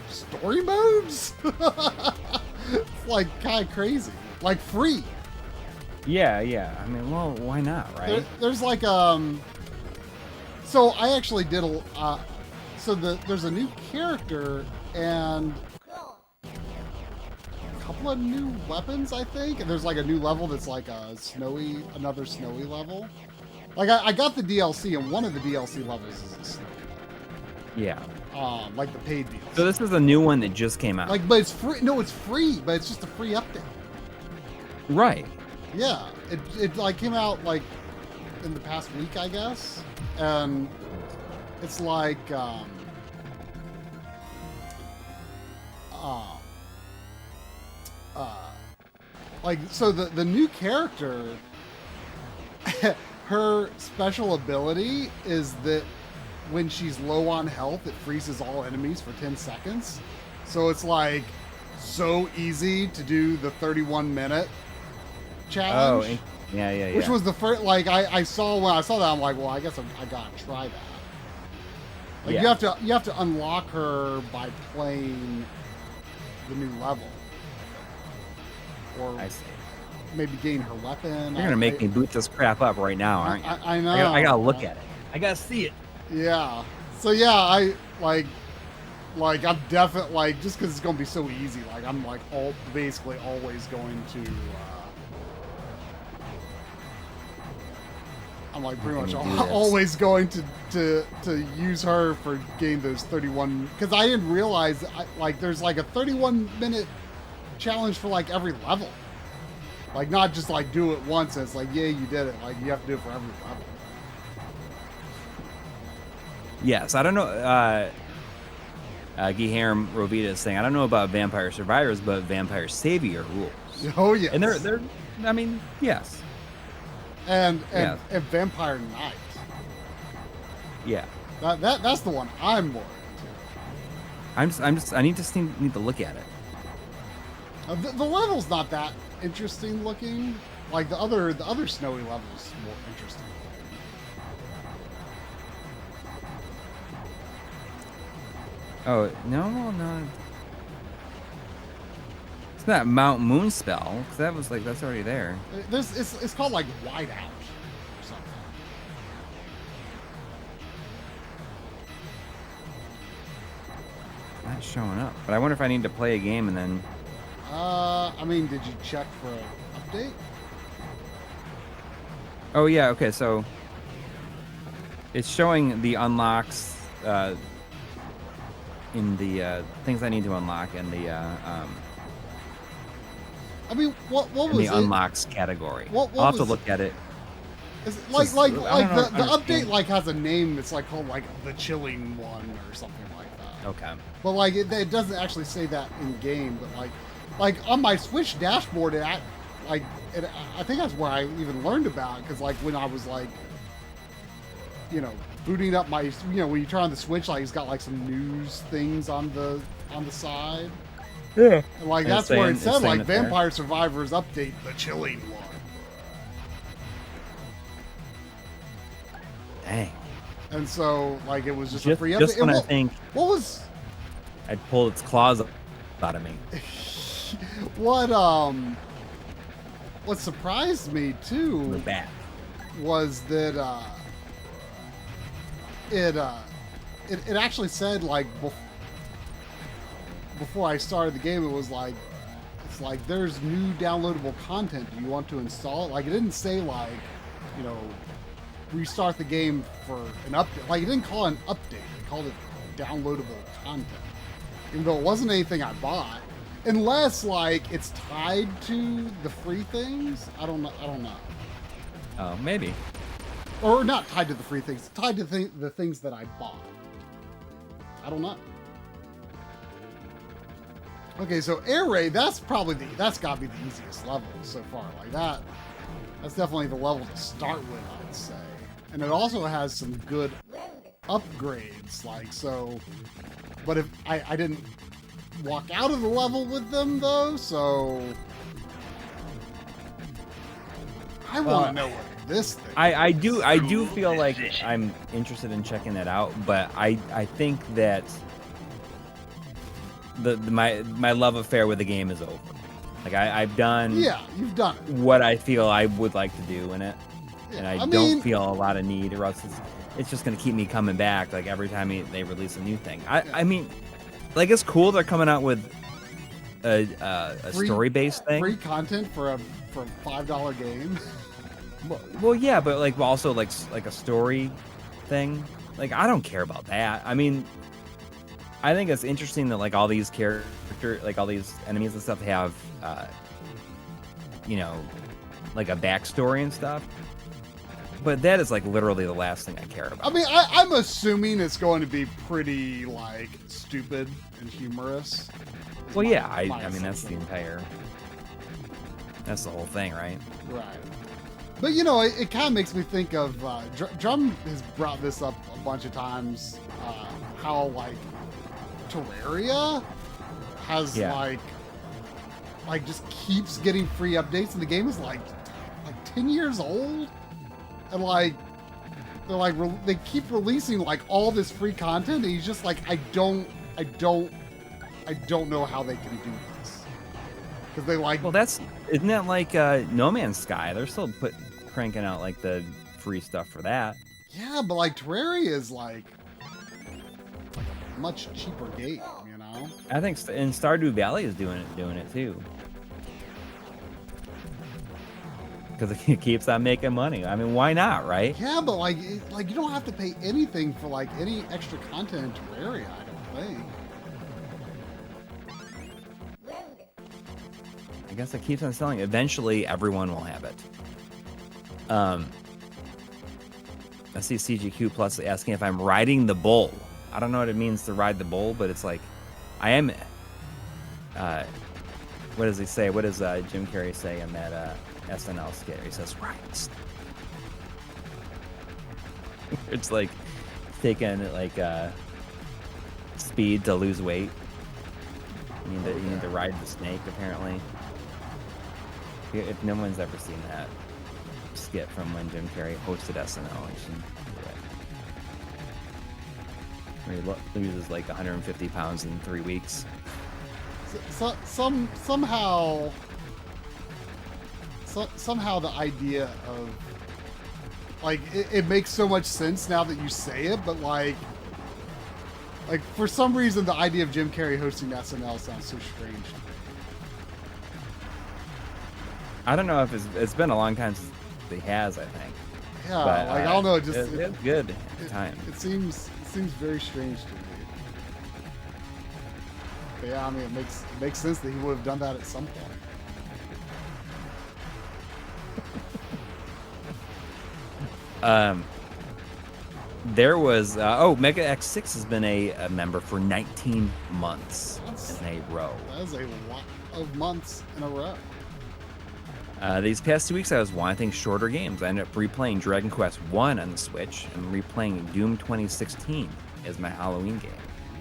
story modes. It's like kind of crazy. Like free. Yeah. I mean, well, why not, right? There's like so I actually did there's a new character and a couple of new weapons, I think. And there's like a new level that's like another snowy level. Like I got the DLC and one of the DLC levels is a snowy level. Yeah. Like the paid DLC. So this is a new one that just came out. Like, but it's free. No, it's free, but it's just a free update. Right. Yeah, it like came out like in the past week, I guess, and it's like like so the new character, her special ability is that when she's low on health, it freezes all enemies for 10 seconds. So it's like so easy to do the 31-minute challenge. Oh, yeah. Which was the first, like, I saw when I saw that, I'm like, well, I guess I gotta try that. Like, yeah. you have to unlock her by playing the new level. Or I see. maybe gain her weapon. You're gonna make me boot this crap up right now, aren't you? I know. I gotta look at it. I gotta see it. Yeah. So yeah, I like I'm definitely like just because it's gonna be so easy. Like I'm like basically always going to. I'm like pretty much always going to use her for getting those 31 because I didn't realize like there's like a 31-minute challenge for like every level. Like not just like do it once and it's like yeah you did it. Like you have to do it for every level. Yes, I don't know. Guilherme Rovita is saying, I don't know about Vampire Survivors, but Vampire Savior rules. Oh yes. And they're I mean, yes. And Yeah. and Vampire Knight. Yeah. That's the one I'm more into. I need to look at it. The level's not that interesting looking. Like the other snowy levels more interesting looking. Oh no. It's not Mount Moonspell, because that's already there. It's called like Whiteout or something. Not showing up. But I wonder if I need to play a game and then. I mean, did you check for an update? Oh yeah, okay, so it's showing the unlocks in the things I need to unlock in the I mean, what was the it? unlocks category. What I'll have to was look at it. It's Just- like I the don't update understand. like has a name. It's like called like the Chilling One or something like that. Okay. But like it doesn't actually say that in game. But like on my Switch dashboard, I think that's where I even learned about it, because like when I was like, booting up my, when you turn on the Switch, like it's got like some news things on the side. Yeah. And like And that's where it it's said saying like it there. Vampire Survivors update the Chilling One. Dang. And so like it was just a free update. Just when And I think what was I'd pull its claws out of me. what surprised me too The back. was that it actually said like before I started the game, it was like, it's like there's new downloadable content. Do you want to install it? Like it didn't say like, restart the game for an update. Like it didn't call it an update. It called it downloadable content. Even though it wasn't anything I bought. Unless like it's tied to the free things. I don't know. Oh, maybe. Or not tied to the free things. Tied to the things that I bought. I don't know. Okay, so Air Raid, that's got to be the easiest level so far. Like that's definitely the level to start with, I'd say. And it also has some good upgrades, like so. But if I didn't walk out of the level with them though, so I want to know what this thing. I do feel like I'm interested in checking that out, but I think that my love affair with the game is over. Like I've done you've done it. what I feel I would like to do in it, and I mean, don't feel a lot of need, or else it's just gonna keep me coming back. Like every time they release a new thing. I mean, like it's cool they're coming out with a story-based thing. Free content for a $5 game. Well, yeah, but like also like a story thing. Like I don't care about that. I mean, I think it's interesting that like all these like all these enemies and stuff have, like a backstory and stuff. But that is like literally the last thing I care about. I mean, I'm assuming it's going to be pretty like stupid and humorous. Well, yeah, I mean that's that's the whole thing, right? Right. But it kind of makes me think of Drum has brought this up a bunch of times. How like Terraria has like just keeps getting free updates, and the game is like 10 years old, and like they keep releasing like all this free content, and he's just like, I don't know how they can do this, because they like. Well, isn't that like No Man's Sky? They're still cranking out like the free stuff for that. Yeah, but like Terraria is like a much cheaper game, I think and Stardew Valley is doing it too, because it keeps on making money. I mean, why not, right? Yeah, but like you don't have to pay anything for like any extra content in Terraria, I don't think. I guess it keeps on selling. Eventually, everyone will have it. I see CGQ Plus asking if I'm riding the bull. I don't know what it means to ride the bull, but it's like, I am. What does he say? What does Jim Carrey say in that SNL skit? He says, "Ride the snake." It's like taking like speed to lose weight. You need to ride the snake, apparently. If no one's ever seen that skit from when Jim Carrey hosted SNL, you should do it. Where he loses like 150 pounds in 3 weeks. Somehow the idea of like it makes so much sense now that you say it, but like for some reason the idea of Jim Carrey hosting SNL sounds so strange to me. I don't know if it's been a long time since he has, I think. Yeah, but, like I don't know, it's good at the time. It seems very strange to me. But yeah, I mean, it makes sense that he would have done that at some point. There was Mega X6 has been a member for 19 months in a row. That is a lot of months in a row. These past 2 weeks, I was wanting shorter games. I ended up replaying Dragon Quest 1 on the Switch and replaying Doom 2016 as my Halloween game.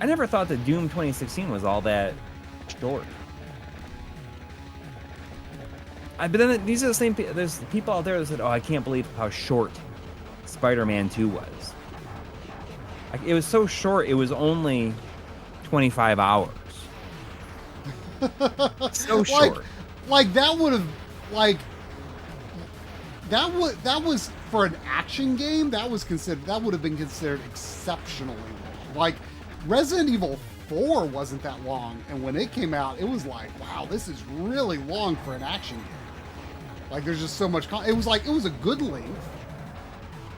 I never thought that Doom 2016 was all that short. But then these are the same people. There's people out there that said, "Oh, I can't believe how short Spider-Man 2 was." Like, it was so short. It was only 25 hours. So short. Like that would have that was for an action game. That would have been considered exceptionally long. Like Resident Evil 4 wasn't that long, and when it came out, it was like, wow, this is really long for an action game. Like there's just so much. It was a good length,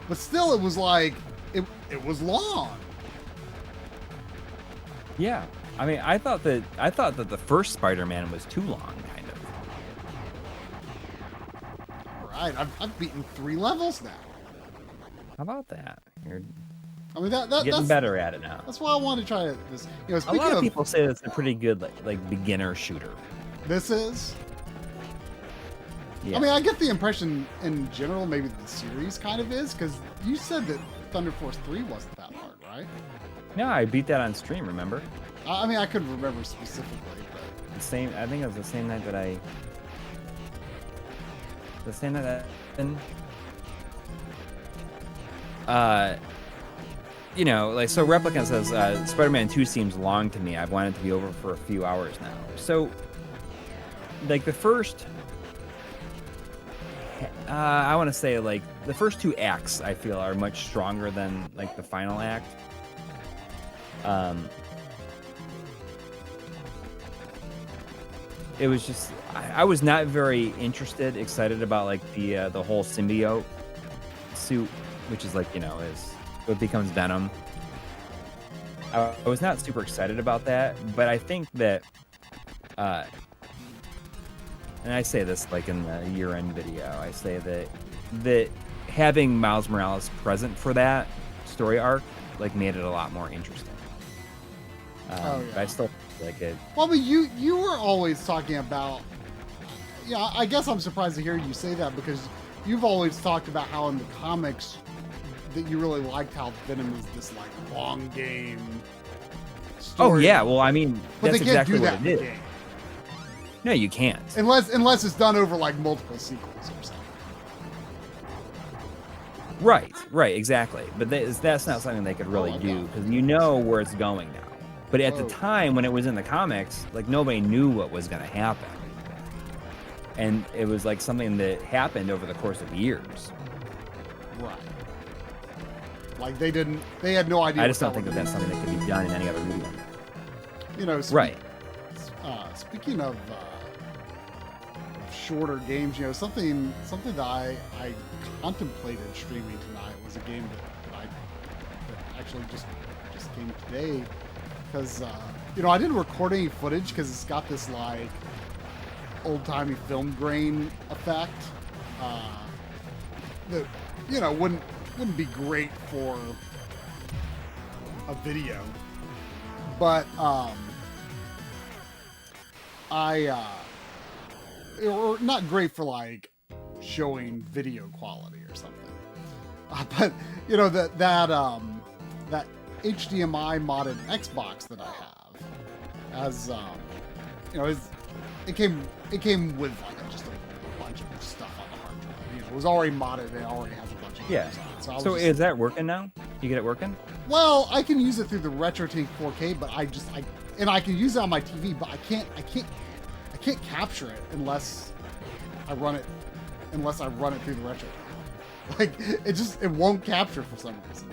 but still, it was like it was long. Yeah, I mean, I thought that the first Spider-Man was too long, kind of. All right, I've beaten 3 levels now. How about that? You're that's getting better at it now. That's why I want to try this. You know, a lot of people say it's a pretty good like beginner shooter. This is. Yeah. I mean, I get the impression in general, maybe the series kind of is, because you said that Thunder Force 3 wasn't that hard, right? No, I beat that on stream. Remember? I mean, I couldn't remember specifically, but I think it was the same night that you know, like, so Replicant says, Spider-Man 2 seems long to me. I've wanted it to be over for a few hours now. So, like, the first, I want to say, like, the first 2 acts, I feel, are much stronger than, like, the final act. It was just, I was not very excited about, like, the whole symbiote suit, which is, like, you know, is what becomes Venom. I was not super excited about that, but I think that, and I say this, like, in the year-end video, I say that having Miles Morales present for that story arc, like, made it a lot more interesting. yeah. But I still like it. Well, but you were always talking about. Yeah, I guess I'm surprised to hear you say that, because you've always talked about how in the comics that you really liked how Venom is this like long game story. Oh yeah, well I mean but that's they can't exactly do that what it in is. the game. No, you can't. Unless it's done over like multiple sequels or something. Right, exactly. But that's not something they could really do, because you know where it's going now. But at the time when it was in the comics, like, nobody knew what was going to happen. And it was like something that happened over the course of years. Right. Like they had no idea. I just don't think that's something that could be done in any other medium. You know, right. Speaking of shorter games, you know, something that I contemplated streaming tonight was a game that actually just came today, because you know, I didn't record any footage because it's got this like old-timey film grain effect that, you know, wouldn't be great for a video. But or not great for like showing video quality or something. But you know that HDMI modded Xbox that I have, as you know, it came with like just a bunch of stuff on the hard drive. You know, it was already modded. It already has a bunch of games on it. So is that working now? You get it working? Well, I can use it through the Retrode 4K, but I can use it on my TV, but I can't capture it unless I run it through the Retrode. Like it won't capture for some reason.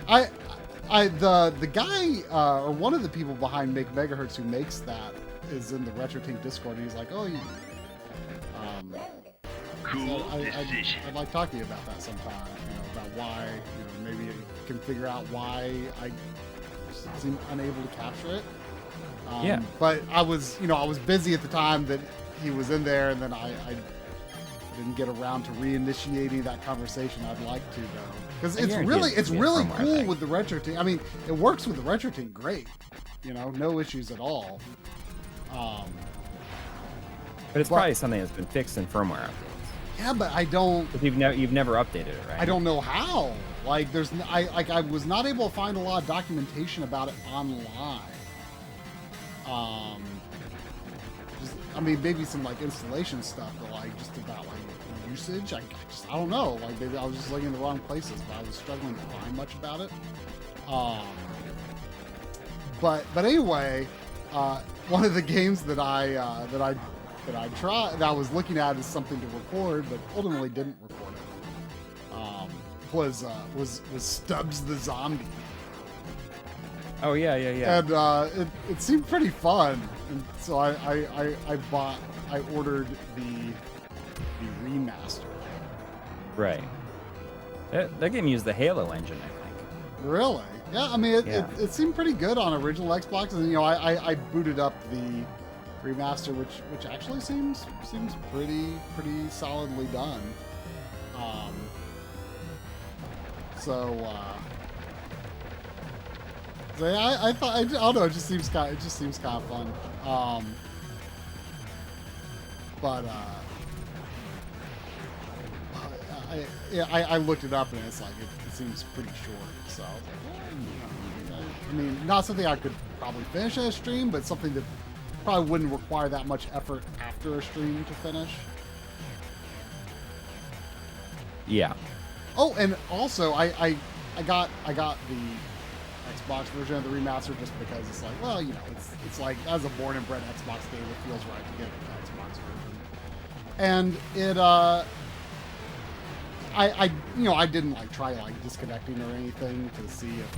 The guy or one of the people behind Make Megahertz who makes that is in the Retrode Discord, and he's like, "Oh, Cool decision. I'd like to talk to you about that sometime. You know, about why, maybe you can figure out why I seem unable to capture it." Yeah. But I was busy at the time that he was in there, and then I didn't get around to reinitiating that conversation. I'd like to though, because it's really cool with the Retrode. I mean, it works with the Retrode great. No issues at all. But it's probably something that's been fixed in firmware updates. Yeah, but I don't. Because you've never updated it, right? I don't know how. Like, I was not able to find a lot of documentation about it online. Maybe some like installation stuff, but like just about like usage. I don't know. Like maybe I was just looking in the wrong places, but I was struggling to find much about it. But anyway, one of the games that I tried, that I was looking at as something to record, but ultimately didn't record it. Was Stubbs the Zombie. Oh yeah. And it seemed pretty fun, and so I ordered the remaster. Right. That game used the Halo engine, I think. Really? Yeah. I mean, it seemed pretty good on original Xbox, and I booted up the remaster, which actually seems pretty solidly done. I thought, I don't know, it just seems kind of fun. I looked it up and it's like it seems pretty short. So I was like, I mean, not something I could probably finish in a stream, but something that probably wouldn't require that much effort after a stream to finish. Yeah. Oh, and also I got the Xbox version of the remaster just because it's like, well, it's like, as a born and bred Xbox game, it feels right to get the Xbox version. And it I didn't like try like disconnecting or anything to see if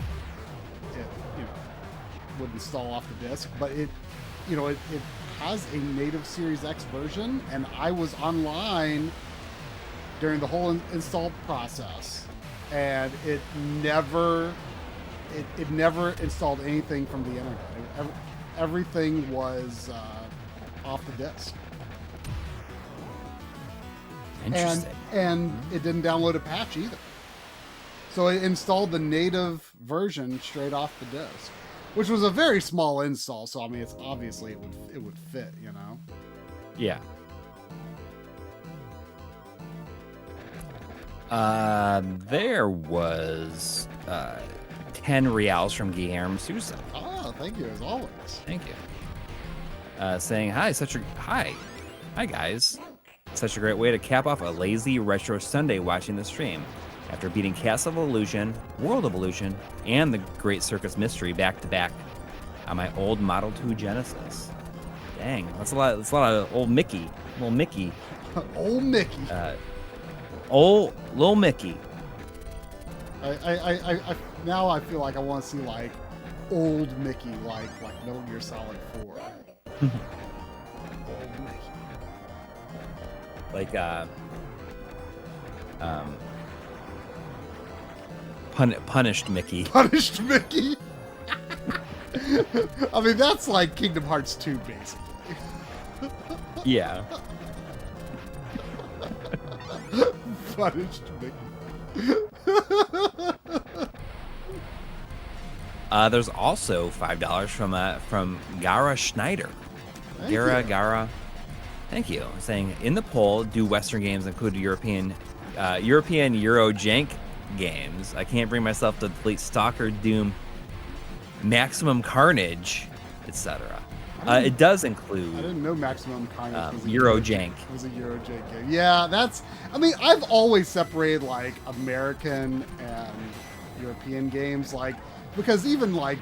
it would install off the disc, but it has a native Series X version, and I was online during the whole install process, and it never installed anything from the internet. Everything was off the disc. Interesting. And it didn't download a patch either. So it installed the native version straight off the disc, which was a very small install. So I mean, it's obviously it would fit, Yeah. There was 10 reals from Guilherme Sousa. Oh, thank you as always. Thank you. Saying hi guys. Such a great way to cap off a lazy retro Sunday watching the stream. After beating Castle of Illusion, World of Illusion, and the Great Circus Mystery back to back on my old Model 2 Genesis. Dang, that's a lot of old Mickey. Little Mickey. Old Mickey. Lil Mickey. I now I feel like I want to see like old Mickey, like Metal Gear Solid 4. Old Mickey. Like punished Mickey. Punished Mickey. I mean, that's like Kingdom Hearts 2, basically. Yeah. Punished Mickey. There's also $5 from Gara Schneider. Gara. Thank you. Saying in the poll, do Western games include European Eurojank games? I can't bring myself to delete Stalker, Doom, Maximum Carnage, etc. It does include. I didn't know Maximum Carnage was Eurojank. Was a Eurojank game. Yeah, that's. I mean, I've always separated like American and European games, like because even like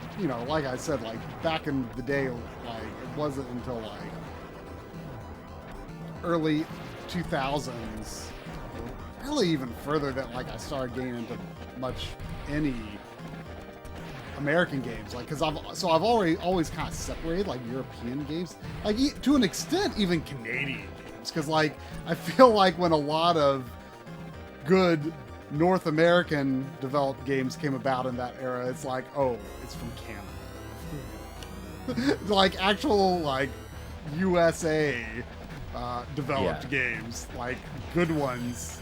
like I said, like back in the day, like it wasn't until like early 2000s, really even further that like I started getting into any American games, like because I've always kind of separated like European games, like to an extent even Canadian games, because like I feel like when a lot of good North American developed games came about in that era, it's like, oh, it's from Canada. Like actual like USA developed games, like good ones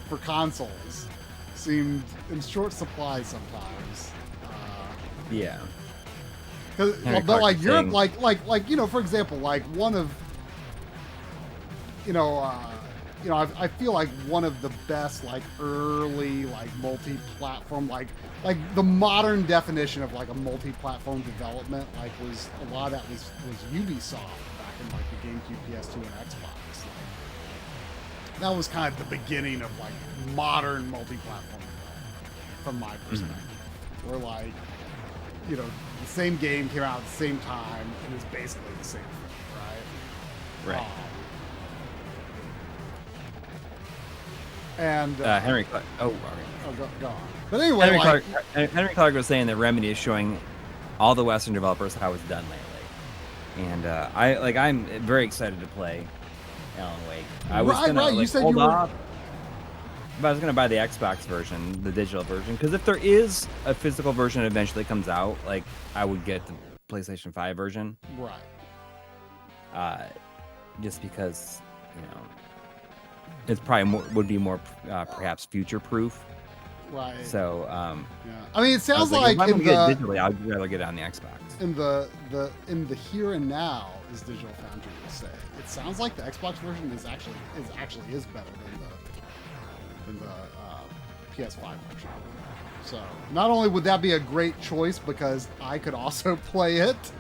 for consoles, seemed in short supply sometimes. Yeah. But like Europe, like for example, like one of I feel like one of the best like early like multi-platform like the modern definition of like a multi-platform development like was a lot of that was Ubisoft back in like the GameCube, PS2, and Xbox. Like, that was kind of the beginning of like modern multi-platform development from my perspective, where like the same game came out at the same time and is basically the same thing, right? Right. And Henry Clark. Oh, all right. Oh, go on. But anyway, Henry Clark was saying that Remedy is showing all the Western developers how it's done lately, and I'm very excited to play Alan Wake. I was gonna you said hold you were... off, but I was gonna buy the Xbox version, the digital version, because if there is a physical version that eventually comes out, like I would get the PlayStation 5 version, right? Just because it's probably would be more perhaps future proof. Right. So yeah. I mean, it sounds like if I'm gonna get it digitally, I'd rather get it on the Xbox. In the here and now, as Digital Foundry will say, it sounds like the Xbox version is actually better than the PS5 version. So not only would that be a great choice because I could also play it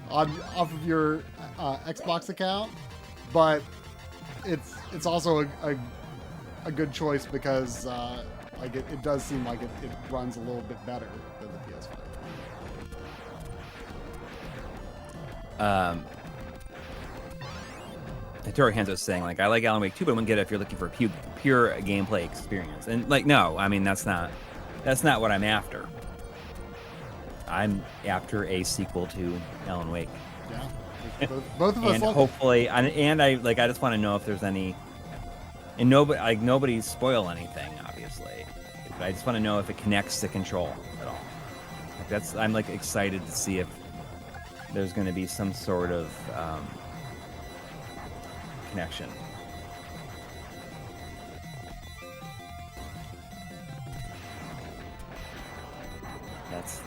off of your Xbox account, but it's also a good choice because like it does seem like it runs a little bit better than the PS5. Tori Hanzo's saying like I like Alan Wake 2, but I wouldn't get it if you're looking for a pure gameplay experience. And like no, I mean that's not what I'm after. I'm after a sequel to Alan Wake. Yeah, both of us. And hopefully, I just want to know if there's any, and nobody spoil anything, obviously. But I just want to know if it connects to Control at all. Like I'm like excited to see if there's going to be some sort of connection.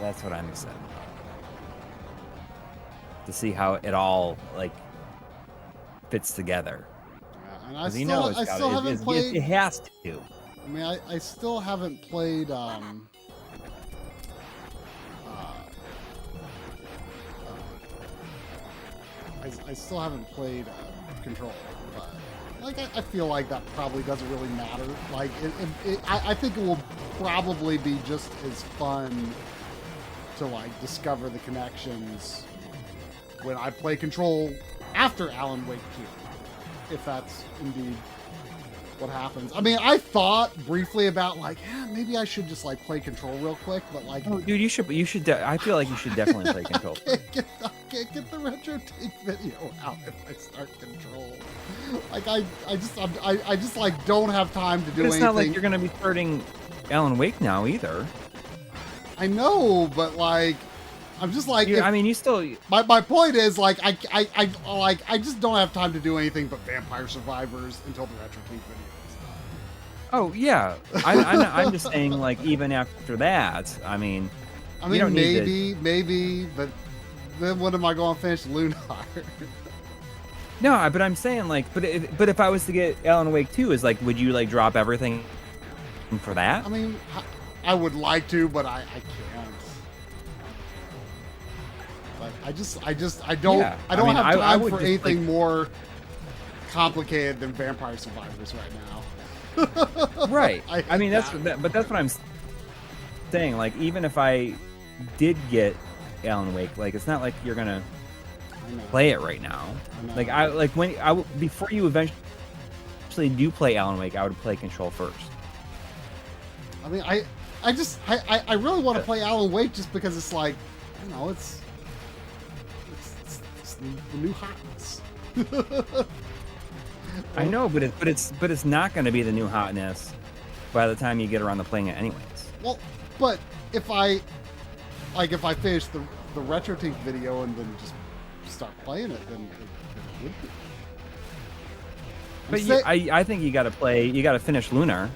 That's what I'm excited about. To see how it all like fits together. Yeah, and I still haven't played. It has to. I mean, I still haven't played. I still haven't played Control, but like I feel like that probably doesn't really matter. Like I think it will probably be just as fun to like discover the connections when I play Control after Alan Wake 2, if that's indeed what happens. I mean, I thought briefly about like, maybe I should just like play Control real quick, but like, oh, dude, you should. I feel like you should definitely play Control. I can't get the retro tape video out if I start Control. Like, I just like don't have time to do anything. It's not like you're gonna be starting Alan Wake now either. I know, but like, I'm just like, you still. My point is like, I just don't have time to do anything but Vampire Survivors until the retro tape video is done. Oh yeah, I'm just saying like even after that, I mean, I you mean, don't need maybe, but then what am I going to finish Lunar? No, but I'm saying like, but if I was to get Alan Wake 2, is like, would you like drop everything for that? I mean, I would like to, but I can't. Like, I don't Yeah. I don't mean, have I time would for just, anything like, more complicated than Vampire Survivors right now. right. I mean, that. but that's what I'm saying. Like, even if I did get Alan Wake, like, it's not like you're gonna play it right now. Like, before you eventually do play Alan Wake, I would play Control first. I mean, I really want to play Alan Wake just because it's like, you know, it's the new hotness. I know, but it's not going to be the new hotness by the time you get around to playing it, anyways. Well, but if I finish the Retrode video and then just start playing it, then it would be. But I think you got to finish Lunar.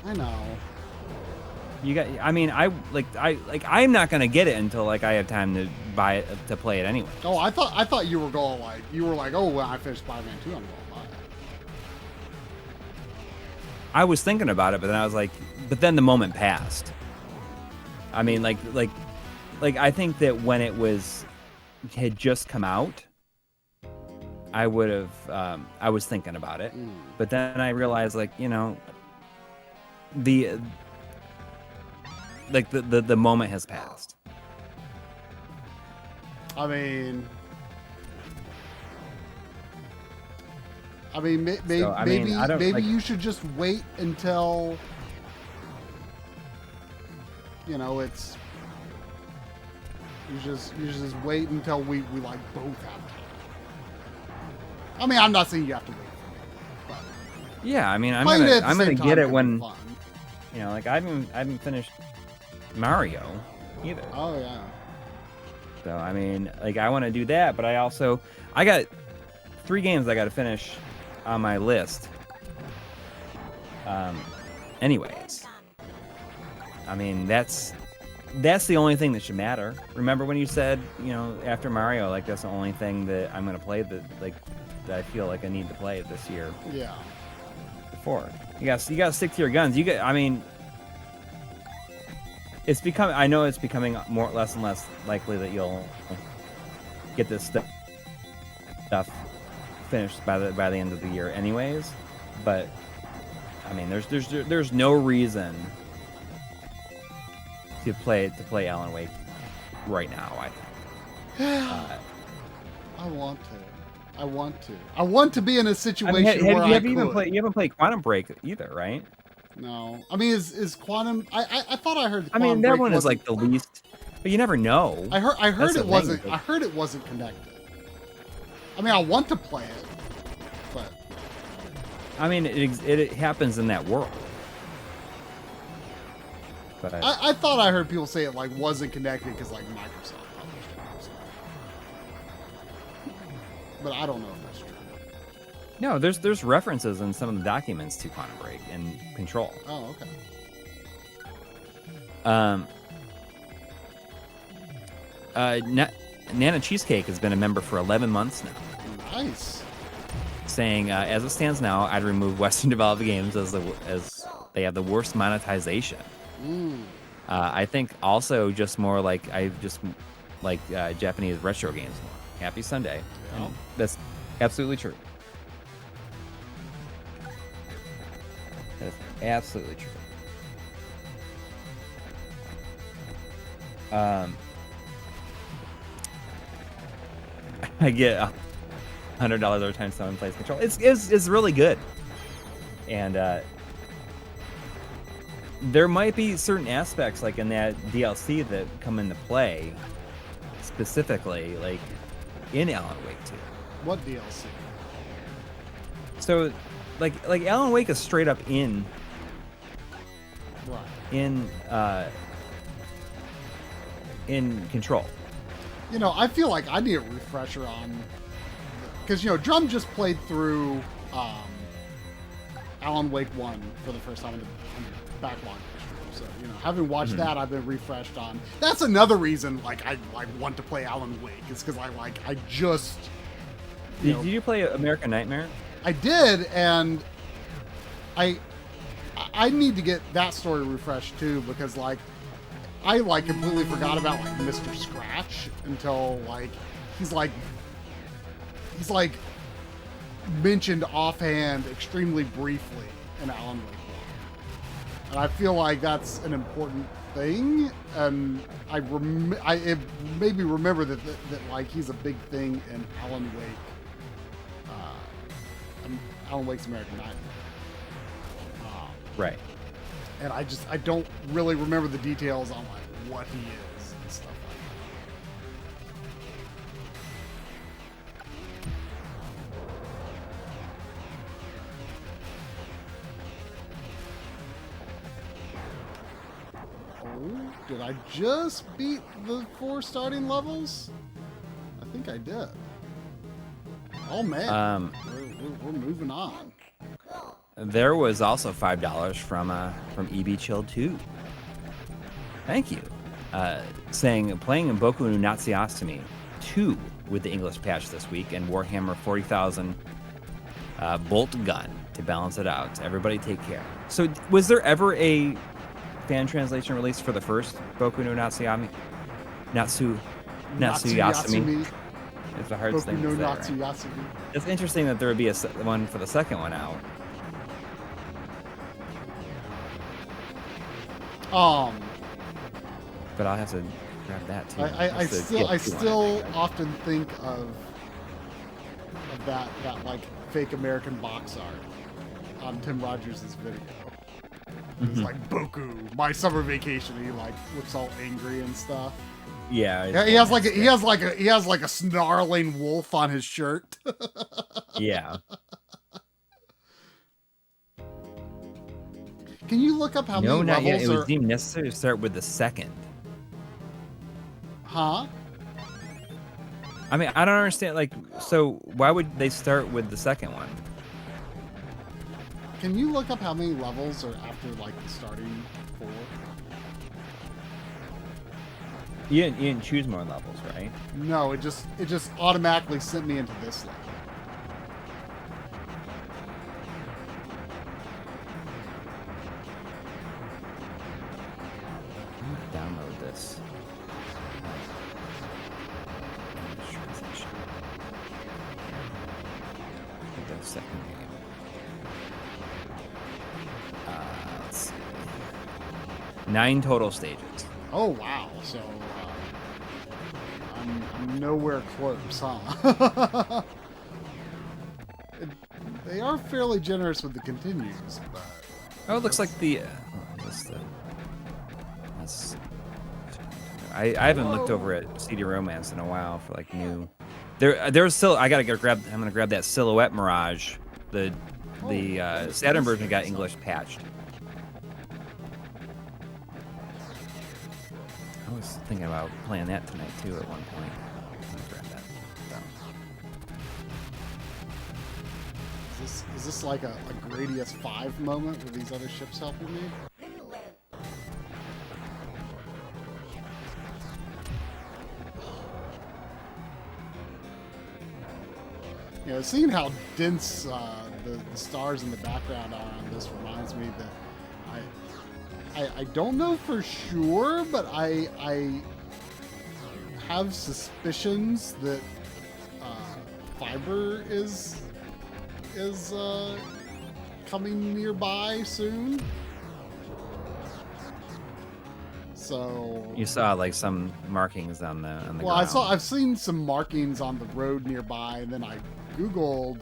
I know. I'm not gonna get it until like I have time to buy it to play it anyway. Oh, I thought you were going like, oh, when I finish Spider-Man 2, I'm going to buy it. I was thinking about it, but then I was like, but then the moment passed. I mean, like I think that when it had just come out, I would have I was thinking about it, but then I realized, like, you know, the moment has passed. I mean, maybe you should just wait until, you know, you just wait until we like both have time. I mean, I'm not saying you have to wait for me, but yeah, I mean, I'm gonna get it when, you know, like I haven't finished Mario either. Oh yeah. So I mean, like, I want to do that, but I got 3 games I got to finish on my list. Anyways, I mean, that's the only thing that should matter. Remember when you said, you know, after Mario, like, that's the only thing that I'm gonna play that I feel like I need to play this year. Yeah. Before you got to stick to your guns. I mean, I know it's becoming less and less likely that you'll get this stuff finished by the end of the year, anyways. But I mean, there's no reason to play Alan Wake right now. I think. I want to be in a situation where I could. You haven't played Quantum Break either, right? No, I mean, is Quantum? I thought I heard. I mean, that one is like the least, but you never know. I heard it wasn't. I heard it wasn't connected. I mean, I want to play it, but I mean, it happens in that world. But I thought I heard people say it like wasn't connected because like Microsoft published it. But I don't know if that's true. No, there's references in some of the documents to Quantum Break and Control. Oh, okay. Nana Cheesecake has been a member for 11 months now. Nice. Saying, as it stands now, I'd remove Western developed games as they have the worst monetization. I think also just more like Japanese retro games more. Happy Sunday. Yeah. That's absolutely true. That is absolutely true. I get $100 every time someone plays Control. It's really good, and there might be certain aspects like in that DLC that come into play, specifically like in Alan Wake 2. What DLC? So, like Alan Wake is straight up in. Right. In Control. You know, I feel like I need a refresher on, because, you know, Drum just played through Alan Wake 1 for the first time in the backlog history. So, having watched that, I've been refreshed on. That's another reason, I want to play Alan Wake. It's because I just. Did you play American Nightmare? I did, and I need to get that story refreshed too, because I completely forgot about Mr. Scratch until he's mentioned offhand extremely briefly in Alan Wake 1. And I feel like that's an important thing, and it made me remember that he's a big thing in Alan Wake. Alan Wake's American Nightmare. Right. And I don't really remember the details on what he is and stuff like that. Oh, did I just beat the 4 starting levels? I think I did. Oh man, we're moving on. There was also $5 from EB Chill 2. Thank you. Saying playing Boku no Natsuostomi 2 with the English patch this week and Warhammer 40,000 Bolt Gun to balance it out. Everybody take care. So was there ever a fan translation release for the first Boku no Natsuostomi? Natsuostomi. It's the hardest thing to say, right? It's interesting that there would be one for the second one out. But I'll have to grab that too. I still often think of that fake American box art on Tim Rogers' video. It's Boku, my summer vacation. He looks all angry and stuff. Yeah, he has a snarling wolf on his shirt. Yeah. Can you look up how many levels? No, not yet. It was deemed necessary to start with the second. Huh? I mean, I don't understand. So why would they start with the second one? Can you look up how many levels are after the starting 4? You didn't choose more levels, right? No, it just automatically sent me into this level. I'm gonna download this. The second game. Let's see. 9 total stages. Oh wow! So I'm nowhere close, huh? They are fairly generous with the continues, but it looks like I haven't looked over at CD Romance in a while for new. There's still I'm gonna grab that Silhouette Mirage. The Saturn version got English patched. I was thinking about playing that tonight too at one point. I'm gonna grab that. Is this like a Gradius 5 moment with these other ships helping me? Seeing how dense the stars in the background are on this reminds me that I don't know for sure, but I have suspicions that fiber is coming nearby soon. So you saw some markings on the ground. I've seen some markings on the road nearby, and then I Googled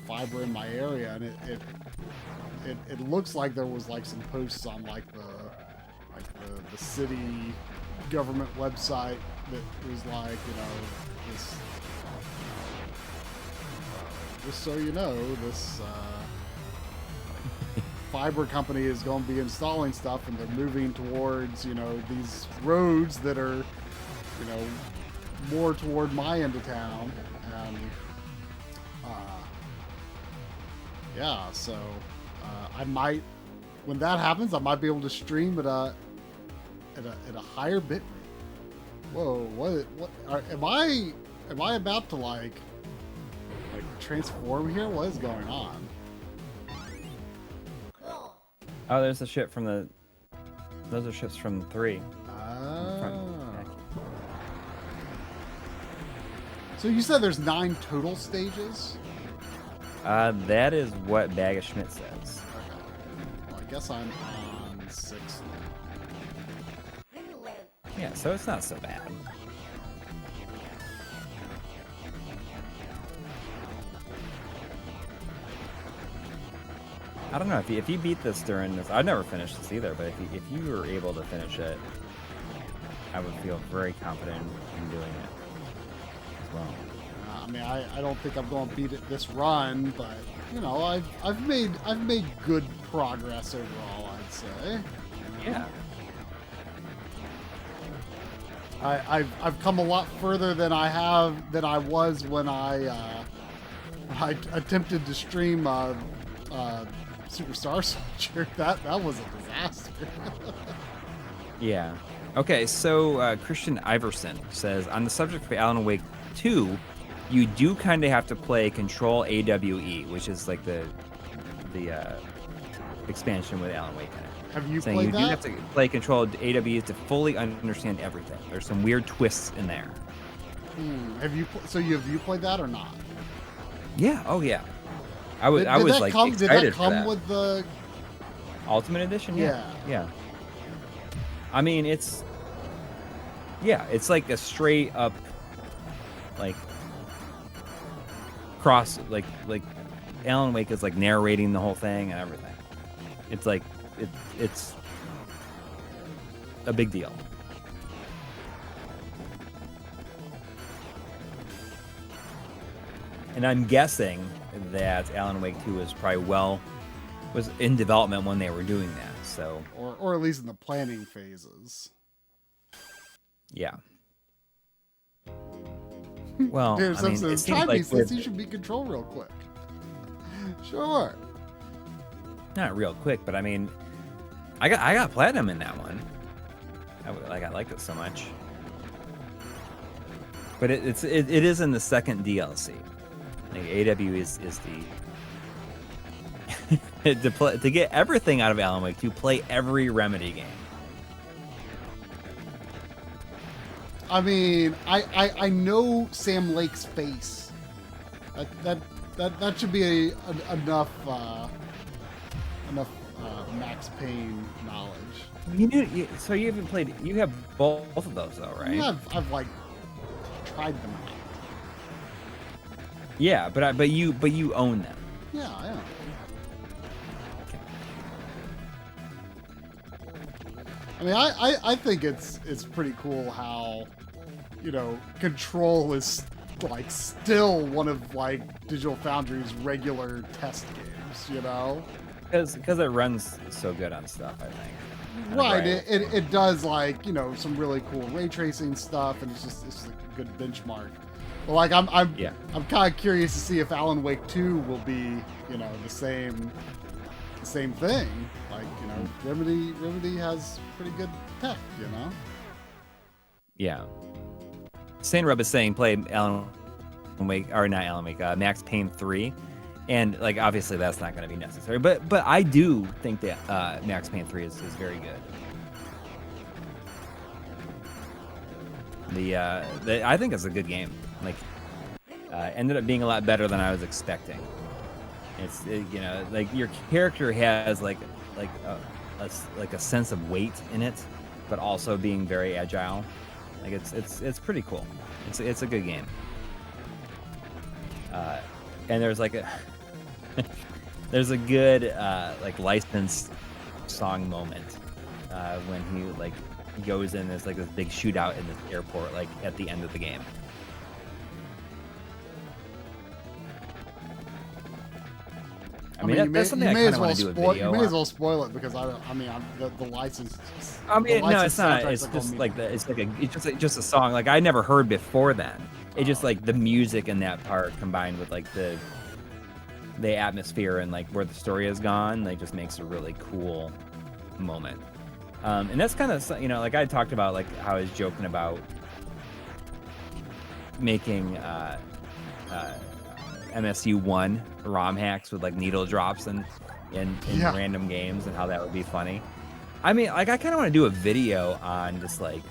fiber in my area, and it looks like there was some posts on the city government website that was this just so you know, this fiber company is going to be installing stuff, and they're moving towards these roads that are more toward my end of town, and so I might when that happens, I might be able to stream at a higher bit rate. Whoa, am I about to like transform here? What is going on? Oh, there's the ship from the. Those are ships from 3. So you said there's 9 total stages? That is what Bag of Schmidt says. Okay. Well, I guess I'm on 6 now. Yeah, so it's not so bad. I don't know if you beat this during this. I've never finished this either, but if you were able to finish it, I would feel very confident in doing it as well. I mean, I don't think I'm going to beat it this run, but you know, I've made good progress overall, I'd say. Yeah. I've come a lot further than I was when I attempted to stream Superstar Soldier. That was a disaster. Yeah. Okay, so Christian Iverson says, on the subject of Alan Wake 2, you do kind of have to play Control AWE, which is like the expansion with Alan Wake in it. Have you saying played you that? do have to play Control AWE to fully understand everything. There's some weird twists in there. Have you played that or not? Yeah. Oh yeah. I was like excited did that for come that. with the Ultimate Edition? Yeah. I mean, it's like a straight up, like cross, like Alan Wake is like narrating the whole thing and everything. It's like it's a big deal. And I'm guessing that Alan Wake 2 was in development when they were doing that. So, or at least in the planning phases. Yeah. Well, Dude, I mean, Simpson, it it's seems time like he says he should be Control real quick. Sure. Not real quick, but I mean, I got platinum in that one. I liked it so much. But it is in the second DLC. Like AW is the to get everything out of Alan Wake 2, play every Remedy game. I mean, I know Sam Lake's face. That should be enough Max Payne knowledge. So you haven't played. You have both of those though, right? Yeah, I've like tried them out. Yeah, but you own them. Yeah, I am. Okay. I mean, I think it's pretty cool how, you know, Control is like still one of like Digital Foundry's regular test games, you know? Because it runs so good on stuff, I think. Right. It does like, you know, some really cool ray tracing stuff, and it's like a good benchmark. But like I'm kind of curious to see if Alan Wake 2 will be, you know, the same thing. Like, you know, Remedy has pretty good tech, you know? Yeah. Sane Rub is saying play Alan Wake, or not Alan Wake, Max Payne 3. And like obviously that's not going to be necessary, but I do think that Max Payne 3 is very good. I think it's a good game. Like ended up being a lot better than I was expecting. You know, like your character has like a sense of weight in it, but also being very agile. Like it's pretty cool. It's a good game. And there's like there's a good like licensed song moment when he like goes in. There's like this big shootout in this airport, like at the end of the game. I mean, that's something I kind of want to do a video. You may as well spoil it because the license. I mean, no, it's not. It's just like it's just a song like I never heard before then. It's just like the music in that part combined with like the the atmosphere and like where the story has gone, like just makes a really cool moment. And that's kind of, you know, like I talked about, like how I was joking about making MSU1 ROM hacks with like needle drops and in random games, and how that would be funny. I mean, like I kind of want to do a video on just like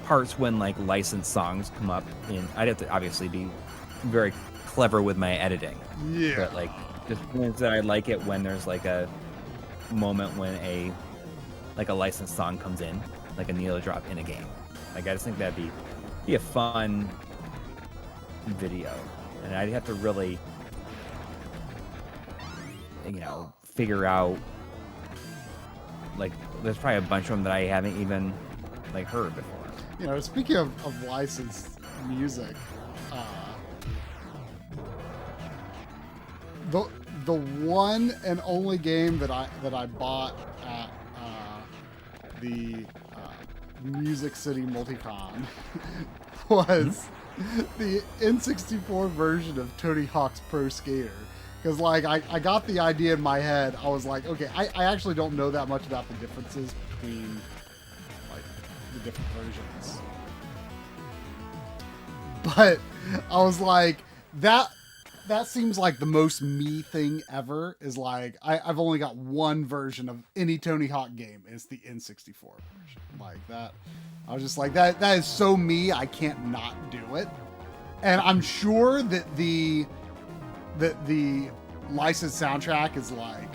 parts when like licensed songs come up in. I'd have to obviously be very clever with my editing. Yeah. But like just things that I like it when there's like a moment when a licensed song comes in, like a needle drop in a game. Like I just think that'd be a fun video, and I'd have to really, you know, figure out, like there's probably a bunch of them that I haven't even like heard before. You know, speaking of licensed music, the one and only game that I bought at the Music City Multicon was the N64 version of Tony Hawk's Pro Skater. Because, like, I got the idea in my head. I was like, okay, I actually don't know that much about the differences between, like, the different versions. But I was like, that seems like the most me thing ever, is like, I've only got one version of any Tony Hawk game. It's the N64 version. Like, that, I was just like, that is so me, I can't not do it. And I'm sure that the licensed soundtrack is like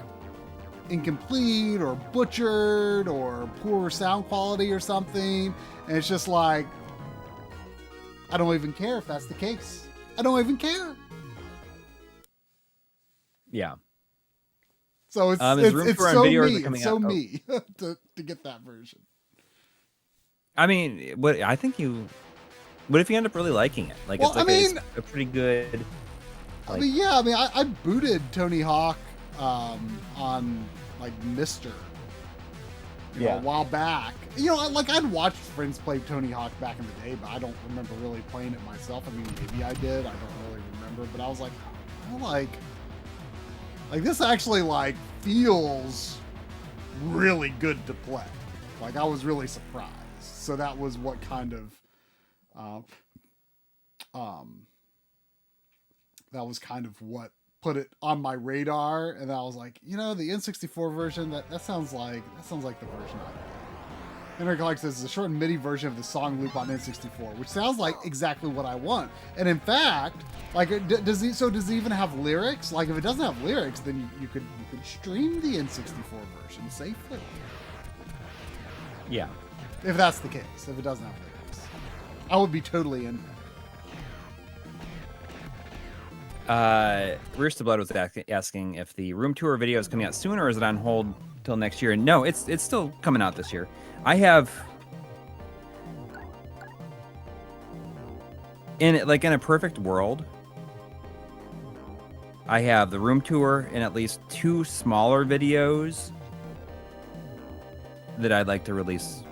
incomplete or butchered or poor sound quality or something. And it's just like, I don't even care if that's the case. I don't even care. Yeah. So it's so me. It's so me to get that version. I mean, what if you end up really liking it? Like, well, it's a pretty good. Like, I booted Tony Hawk on like Mister, a while back. You know, like I'd watched friends play Tony Hawk back in the day, but I don't remember really playing it myself. I mean, maybe I did. I don't really remember. But I was like, like this actually like feels really good to play. Like I was really surprised. So that was what kind of that was kind of what put it on my radar, and I was like, the N64 version, that sounds like the version I play. Henrik Clark says it's a shortened MIDI version of the song loop on N64, which sounds like exactly what I want. And in fact, like, does he even have lyrics? Like, if it doesn't have lyrics, then you could stream the N64 version safely. Yeah. If that's the case, if it doesn't have lyrics, I would be totally in there. Rooster Blood was asking if the room tour video is coming out soon, or is it on hold till next year? No, it's still coming out this year. I have, in a perfect world, I have the room tour and at least 2 smaller videos that I'd like to release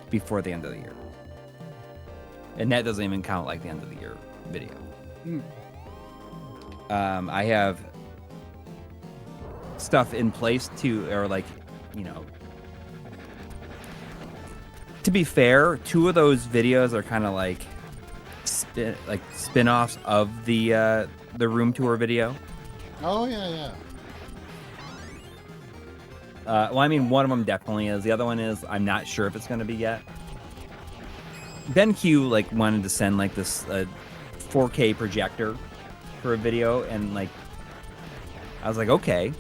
before the end of the year. And that doesn't even count like the end of the year video. I have stuff in place to be fair, 2 of those videos are kind of like spin-offs of the room tour video. Oh yeah. Well, I mean, one of them definitely is. The other one is, I'm not sure if it's going to be yet. Ben Q wanted to send this 4K projector for a video, and I was like, okay,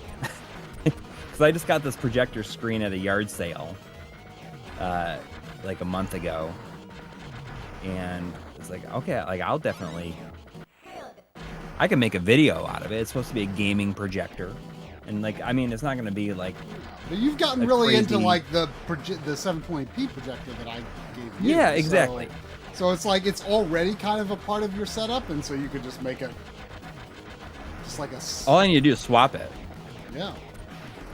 because I just got this projector screen at a yard sale a month ago, and it's like, okay, I'll definitely, I can make a video out of it. It's supposed to be a gaming projector, and I mean, it's not going to be But you've gotten really into the 720p projector that I gave you. Yeah, exactly. So it's it's already kind of a part of your setup, and so you could just make it all I need to do is swap it. Yeah.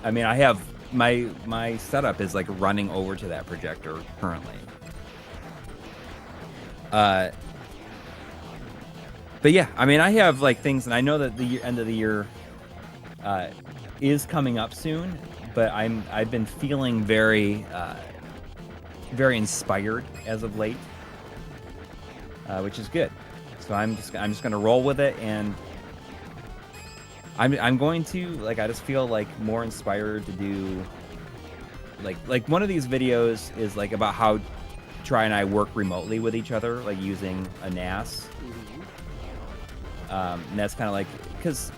I mean, I have my setup is running over to that projector currently. But yeah, I mean, I have like things, and I know that the end of the year is coming up soon. But I've been feeling very very inspired as of late, which is good. So I'm just gonna roll with it, and I'm going to, like, I just feel like more inspired to do like one of these videos is like about how Try and I work remotely with each other, like using a NAS. And that's kind of like, because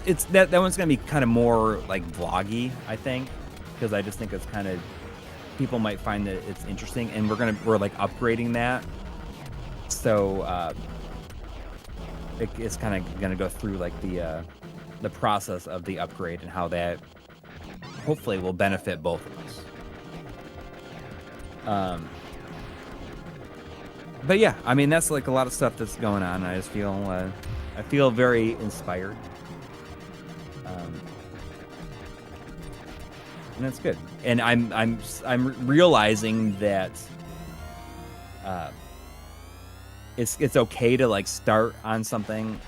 it's that one's gonna be kind of more like vloggy, I think, because I just think it's kind of, people might find that it's interesting, and we're like upgrading that, so it's kind of gonna go through like the process of the upgrade and how that hopefully will benefit both of us. But yeah, I mean, that's like a lot of stuff that's going on. I just feel I feel very inspired, and that's good. And I'm realizing that it's okay to like start on something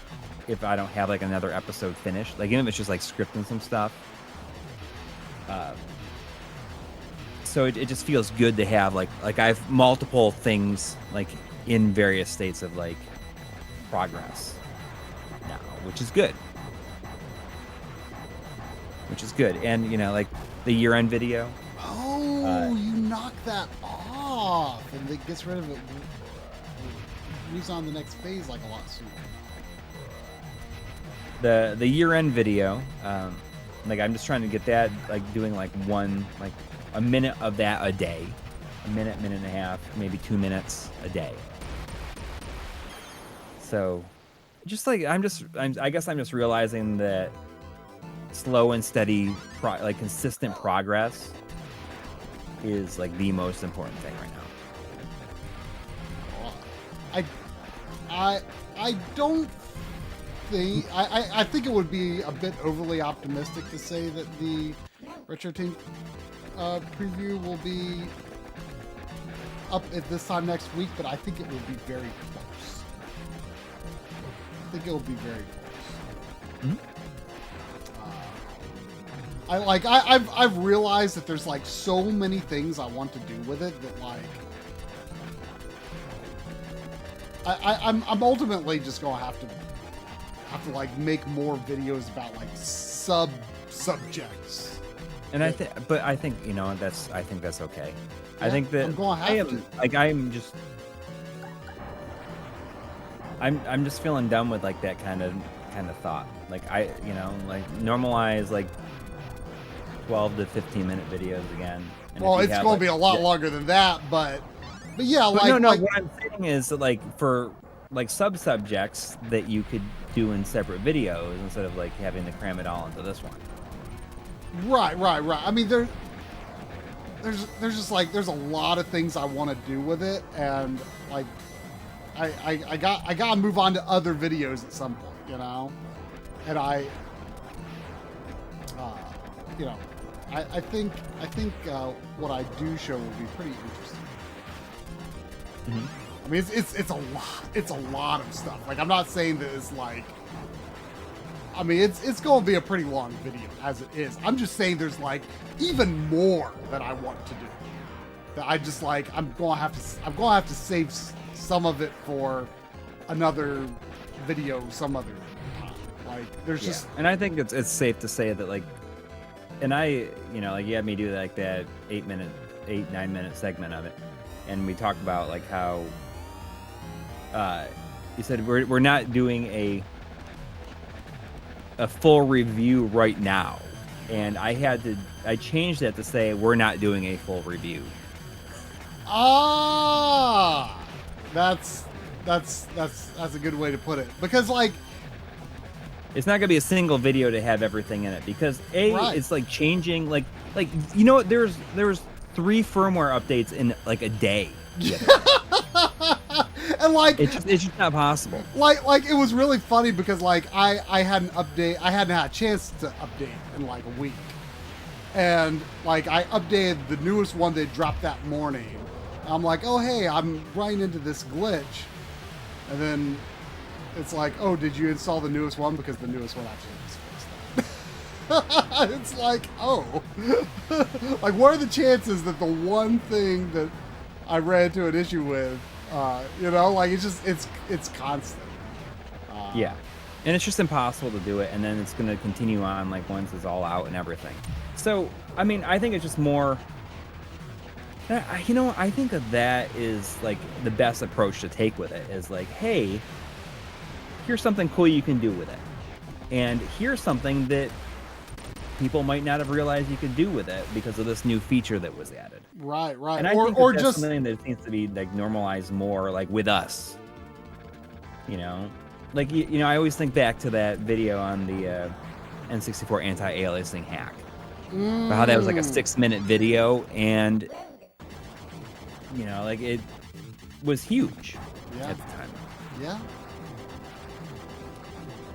if I don't have like another episode finished. Like, even if it's just like scripting some stuff. So it just feels good to have like I have multiple things like in various states of like progress now, which is good. And, you know, like the year-end video. Oh, you knock that off, and it gets rid of it. Moves on the next phase like a lot sooner. The year-end video, like I'm just trying to get that, like doing like a minute of that a day, minute and a half, maybe 2 minutes a day. So just like I guess I'm just realizing that slow and steady consistent progress is like the most important thing right now. I don't think, I think it would be a bit overly optimistic to say that the Retro Team preview will be up at this time next week, but I think it will be very close. I think it will be very close. Mm-hmm. I've realized that there's like so many things I want to do with it that like I'm ultimately just gonna have to like make more videos about like subjects. And I think you know, I think that's okay. Yeah, I think that I'm just feeling done with like that kind of thought. Like like normalize like 12 to 15 minute videos again. And well, it's going to be a lot longer than that, but yeah, but no. What I'm saying is that like for like subjects that you could do in separate videos instead of like having to cram it all into this one. Right. I mean, there's just like there's a lot of things I want to do with it, and like I gotta move on to other videos at some point, you know. And I think what I do show will be pretty interesting. Mm-hmm. I mean, it's a lot of stuff. Like, I'm not saying that it's like. I mean, it's going to be a pretty long video as it is. I'm just saying there's like even more that I want to do. That I just like I'm going to have to save some of it for another video some other time. Like there's just, and I think it's safe to say that like, and like you had me do like that 8-9 minute segment of it, and we talked about like how you said we're not doing a full review right now, and I changed that to say we're not doing a full review. That's a good way to put it, because like it's not gonna be a single video to have everything in it, because right. It's like changing like you know what, there was 3 firmware updates in like a day. And like it's just not possible. Like it was really funny because like I hadn't had a chance to update in like a week, and like I updated the newest one they dropped that morning. I'm like, oh hey, I'm running into this glitch, and then it's like, oh, did you install the newest one? Because the newest one actually supports that. It's like, oh. Like, what are the chances that the one thing that I ran into an issue with, you know, like, it's just, it's constant. Yeah. And it's just impossible to do it, and then it's going to continue on, like, once it's all out and everything. So, I mean, I think it's just more... You know, I think that is, like, the best approach to take with it, is like, hey, here's something cool you can do with it. And here's something that people might not have realized you could do with it because of this new feature that was added. Right. And I think that's just something that needs to be, like, normalized more, like, with us. You know? Like, you know, I always think back to that video on the N64 anti-aliasing hack. About how that was like a 6-minute video, and, you know, like, it was huge at the time. Yeah.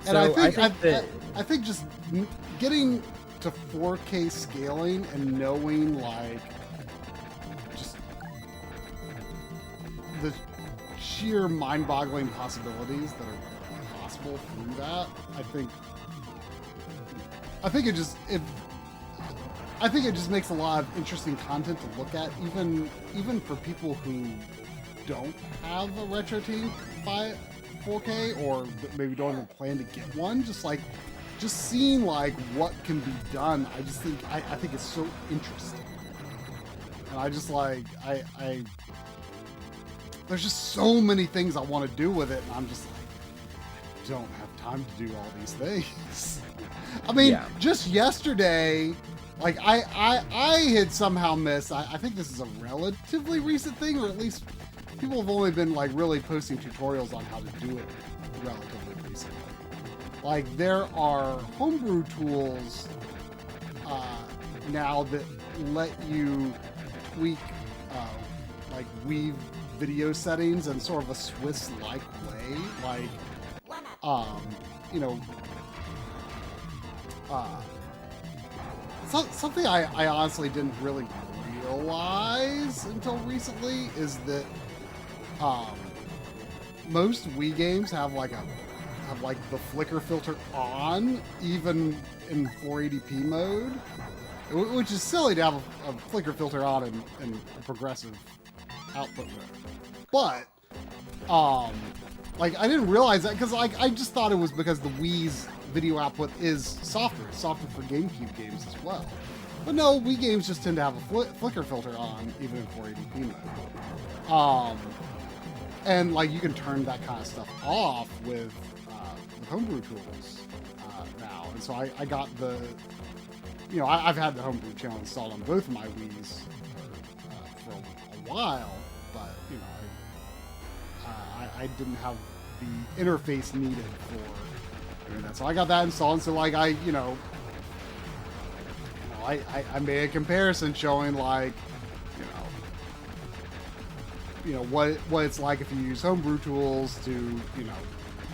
So And I think just getting to 4K scaling and knowing, like, just the sheer mind-boggling possibilities that are possible through that, I think it just makes a lot of interesting content to look at, even for people who don't have a retro team by 4K, or maybe don't even plan to get one. Just seeing, like, what can be done, I think it's so interesting. And I just, like, there's just so many things I want to do with it, and I'm just like, I don't have time to do all these things. I mean, just yesterday, like, I had somehow missed, I think this is a relatively recent thing, or at least people have only been, like, really posting tutorials on how to do it relatively recently. Like, there are homebrew tools now that let you tweak, like, weave video settings in sort of a Swiss-like way. Like, you know, something I honestly didn't really realize until recently is that most Wii games have like the flicker filter on, even in 480p mode, which is silly to have a flicker filter on in a progressive output mode. But like, I didn't realize that, because, like, I just thought it was because the Wii's video output is softer for GameCube games as well. But no, Wii games just tend to have a flicker filter on, even in 480p mode. And, like, you can turn that kind of stuff off with homebrew tools now. And so I got the, you know, I've had the homebrew channel installed on both of my Wiis for a while, but, you know, I didn't have the interface needed for doing that. So I got that installed. So, like, I made a comparison showing, like, you know, what it's like if you use homebrew tools to, you know,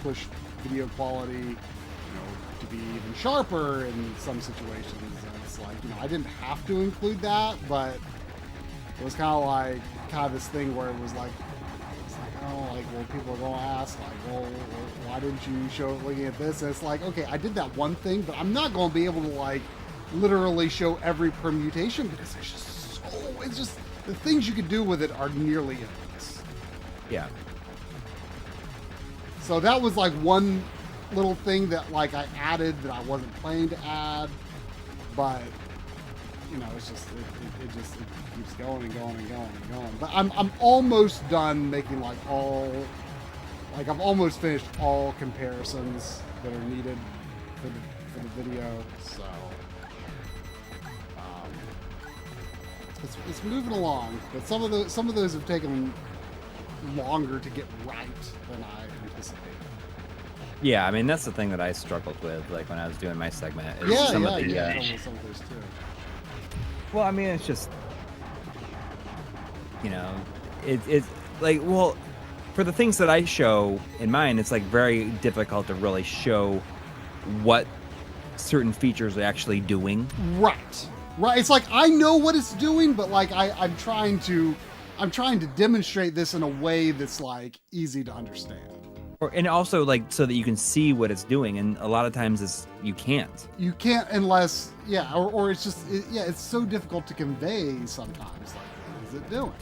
push video quality, you know, to be even sharper in some situations. And it's like, you know, I didn't have to include that, but it was kind of this thing where it was like, oh, like, well, people are going to ask, like, well, why didn't you show it looking at this? And it's like, okay, I did that one thing, but I'm not going to be able to, like, literally show every permutation, because there's just so, it's just, the things you could do with it are nearly endless. Yeah. So that was, like, one little thing that, like, I added that I wasn't planning to add, but, you know, it's just, it keeps going and going and going and going. But I'm almost done making, like, I've almost finished all comparisons that are needed for the video. So it's moving along, but some of those have taken longer to get right than I anticipated. Yeah, I mean, that's the thing that I struggled with, like, when I was doing my segment. Is Some of those too. Well, I mean, it's just, you know, it's like, well, for the things that I show in mine, it's, like, very difficult to really show what certain features are actually doing. Right. It's like, I know what it's doing, but, like, I'm trying to demonstrate this in a way that's, like, easy to understand. and also like so that you can see what it's doing, and a lot of times you can't. You can't unless or it's just it's so difficult to convey sometimes. Like, what is it doing?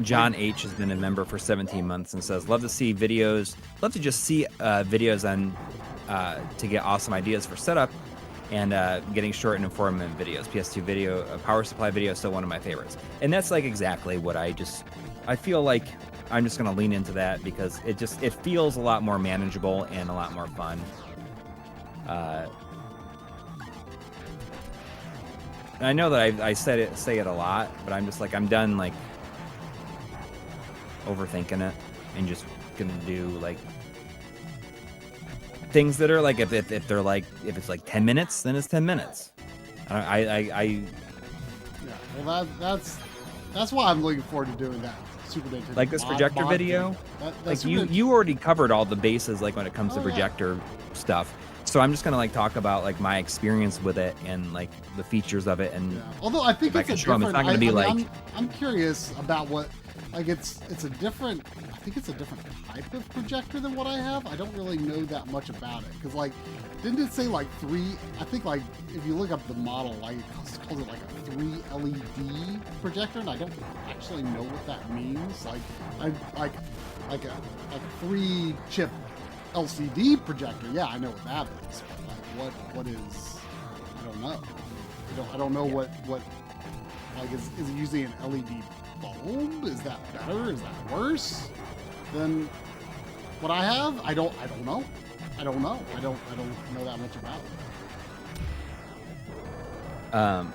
John H has been a member for 17 months and says, love to see videos. Love to just see videos on to get awesome ideas for setup and getting short and informative videos. PS2 video, power supply video is still one of my favorites. And that's like exactly what I feel like I'm just going to lean into that because it feels a lot more manageable and a lot more fun. And I know that I say it a lot, but I'm just like, I'm done like overthinking it and just gonna do like things that are like if they're like if it's like 10 minutes, then it's 10 minutes. Well, that's why I'm looking forward to doing that Super Nintendo. Like this projector video. Like you already covered all the bases like when it comes to projector stuff. So I'm just gonna like talk about like my experience with it and like the features of it. And although I think it's a different. It's not gonna be like. I'm curious about what. Like it's a different. I think it's a different type of projector than what I have. I don't really know that much about it because like, didn't it say like 3? I think like if you look up the model, like it calls it like a 3 LED projector, and I don't actually know what that means. Like a 3 chip LCD projector. Yeah, I know what that is. But like what is? I don't know. I don't know what like is it using an LED bulb? Is that better? Is that worse than what I have? I don't know. I don't know that much about it.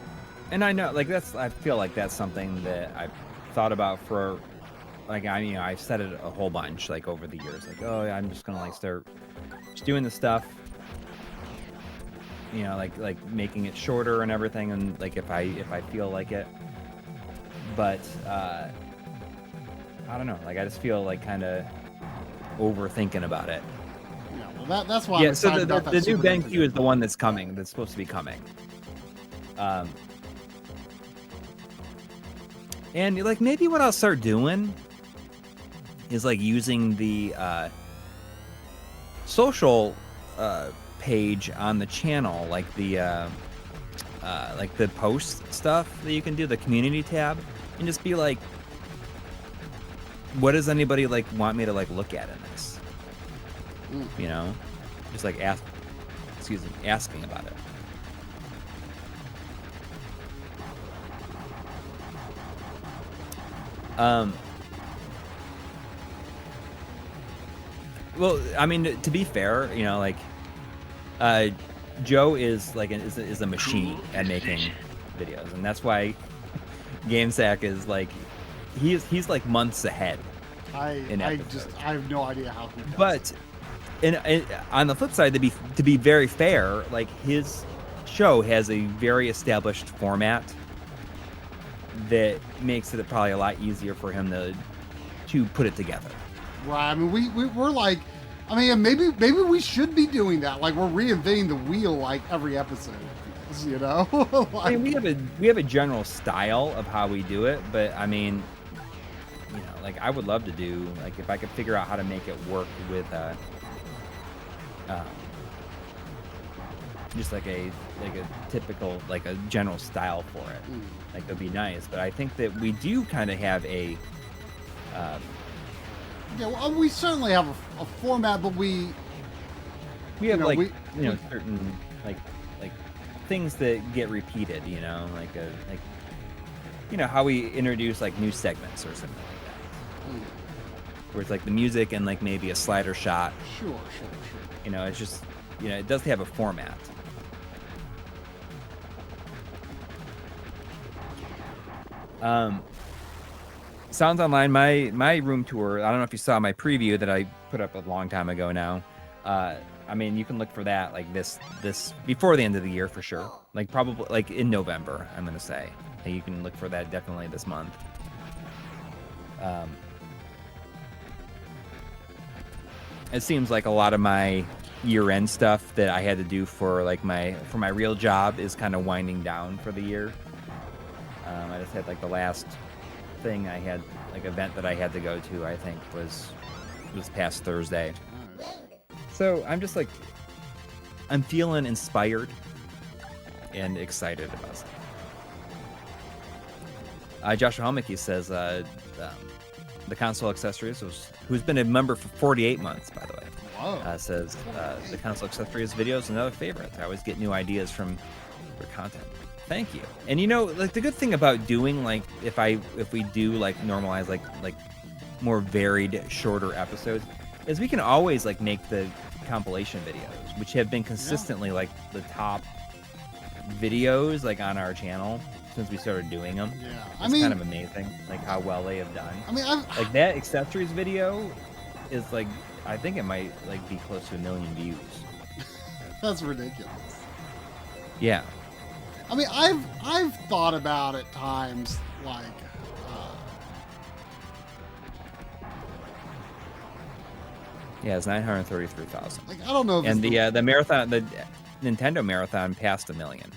And I know like I feel like that's something that I've thought about for like I've said it a whole bunch like over the years. Like, oh yeah, I'm just gonna like start just doing the stuff. You know, like making it shorter and everything, and like if I feel like it. But I don't know. Like I just feel like kind of overthinking about it. Yeah, well that's why. Yeah. So the new BenQ is the one that's coming. That's supposed to be coming. And like maybe what I'll start doing is like using the social page on the channel, like the post stuff that you can do, the community tab. And just be like, what does anybody like want me to like look at in this? You know, just like asking about it. Well, I mean, to be fair, you know, like, Joe is like is a machine at making videos, and that's why GameSack is like he's like months ahead. I have no idea how he does. But and on the flip side, to be very fair, like his show has a very established format that makes it probably a lot easier for him to put it together. Right. I mean, we're like, I mean, maybe we should be doing that. Like we're reinventing the wheel like every episode. You know, like, I mean, we have a general style of how we do it, but I mean, you know, like I would love to do like if I could figure out how to make it work with just like a typical like a general style for it. Like it'd be nice, but I think that we do kind of have a yeah, well, we certainly have a format, but we have certain like things that get repeated, you know, like you know how we introduce like new segments or something like that, where it's like the music and like maybe a slider shot. Sure. You know, it's just, you know, it does have a format. Sounds Online, my room tour. I don't know if you saw my preview that I put up a long time ago now. I mean, you can look for that like this before the end of the year for sure. Like probably like in November, I'm gonna say. You can look for that definitely this month. It seems like a lot of my year-end stuff that I had to do for like my real job is kind of winding down for the year. I just had like the last thing I had event that I had to go to. I think was past Thursday. Nice. So I'm just like, I'm feeling inspired and excited about it. Joshua Helmicky says, the console accessories, who's been a member for 48 months, by the way, says the console accessories video is another favorite. I always get new ideas from your content. Thank you. And like the good thing about doing like if we do like normalize like more varied, shorter episodes, is we can always like make the compilation videos, which have been consistently like the top videos like on our channel since we started doing them. Yeah, it's kind of amazing, like how well they have done. I mean, like that accessories video is like, I think it might like be close to 1 million views. That's ridiculous. Yeah. I mean, I've thought about at times like, yeah, it's 933,000. like I don't know if and the marathon, the Nintendo marathon passed 1 million.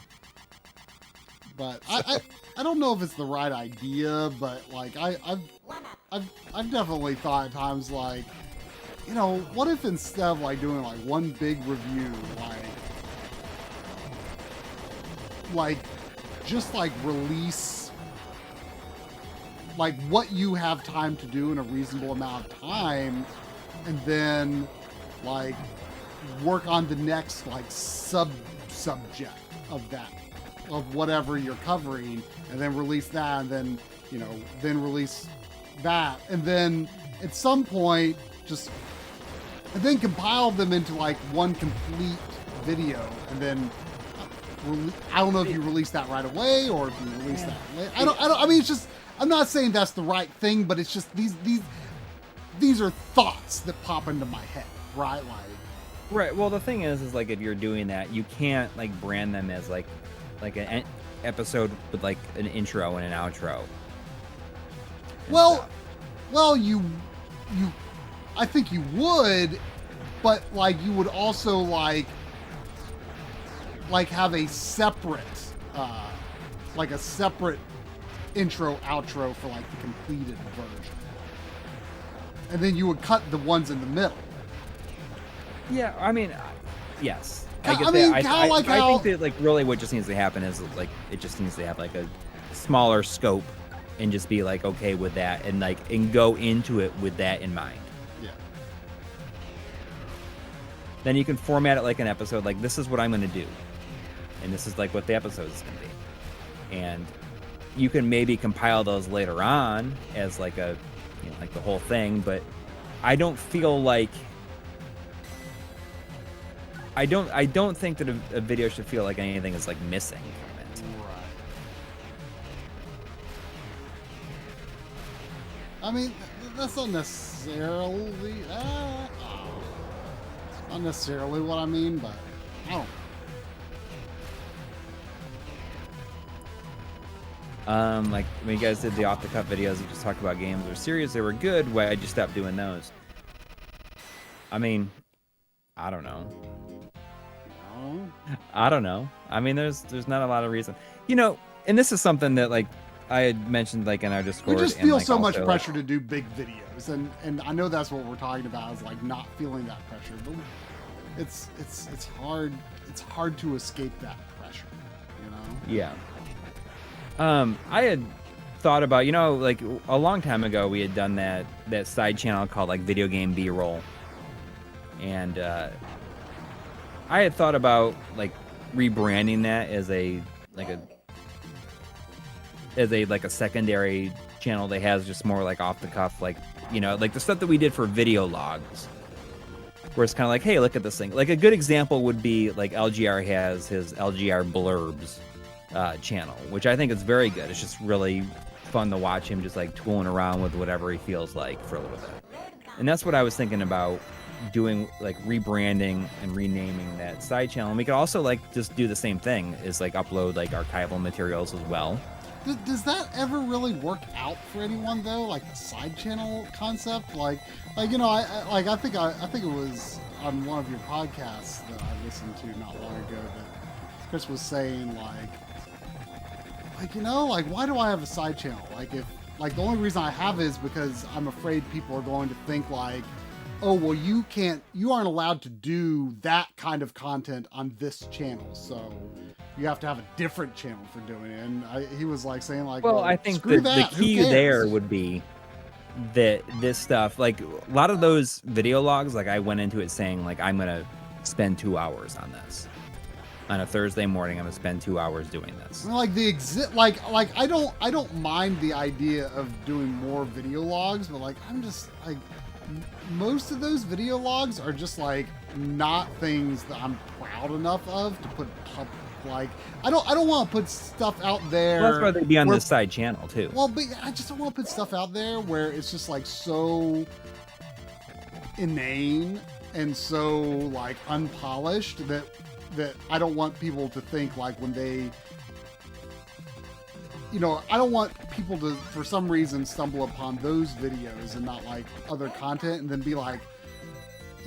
But I don't know if it's the right idea, but like I've definitely thought at times like, what if instead of like doing like one big review, like just like release like what you have time to do in a reasonable amount of time, and then like work on the next like subject of that, of whatever you're covering, and then release that, and then then release that, and then at some point and then compile them into like one complete video, and then I don't know if you release that right away or if you release that later. I mean, it's just, I'm not saying that's the right thing, but it's just these are thoughts that pop into my head, right? Right. Well, the thing is like if you're doing that, you can't like brand them as like an episode with like an intro and an outro. Well, you I think you would, but like you would also like have a separate intro outro for like the completed version, and then you would cut the ones in the middle. Yeah, I mean, yes. I think that like really what just needs to happen is like it just needs to have like a smaller scope and just be like okay with that, and go into it with that in mind. Yeah. Then you can format it like an episode, like this is what I'm going to do, and this is like what the episode is going to be, and you can maybe compile those later on as like a like the whole thing. But I don't feel like I don't think that a video should feel like anything is like missing from it. Right. I mean, that's not necessarily not necessarily what I mean, but I don't. Like when you guys did the off the cuff videos, you just talked about games or series, they were good. Why did you stop doing those? I mean, I don't know. I don't know. I mean, there's not a lot of reason, and this is something that like I had mentioned like in our Discord. We just feel and, like, so also, much pressure to do big videos, and I know that's what we're talking about, is like not feeling that pressure, but it's hard. It's hard to escape that pressure, Yeah. I had thought about, like a long time ago, we had done that side channel called like Video Game B-Roll, and I had thought about like rebranding that as a secondary channel that has just more like off the cuff, like like the stuff that we did for video logs, where it's kind of like, hey, look at this thing. Like a good example would be like LGR has his LGR Blurbs channel, which I think is very good. It's just really fun to watch him just like tooling around with whatever he feels like for a little bit. And that's what I was thinking about doing, like rebranding and renaming that side channel. And we could also like just do the same thing, is like upload like archival materials as well. Does that ever really work out for anyone though? Like the side channel concept, I think it was on one of your podcasts that I listened to not long ago that Chris was saying like why do I have a side channel? Like like the only reason I have is because I'm afraid people are going to think like, oh, well, you aren't allowed to do that kind of content on this channel, so you have to have a different channel for doing it. And he was like saying like, well, I think screw the that. key there would be that this stuff, like a lot of those video logs, like I went into it saying like I'm gonna spend 2 hours on this. On a Thursday morning, I'm gonna spend 2 hours doing this. Like I don't mind the idea of doing more video logs, but like I'm just like, most of those video logs are just like not things that I'm proud enough of to put like I don't want to put stuff out there. Well, that's why they'd be on this side channel too. Well, but I just don't want to put stuff out there where it's just like so inane and so like unpolished that I don't want people to think like when they, you know, I don't want people to for some reason stumble upon those videos and not like other content and then be like,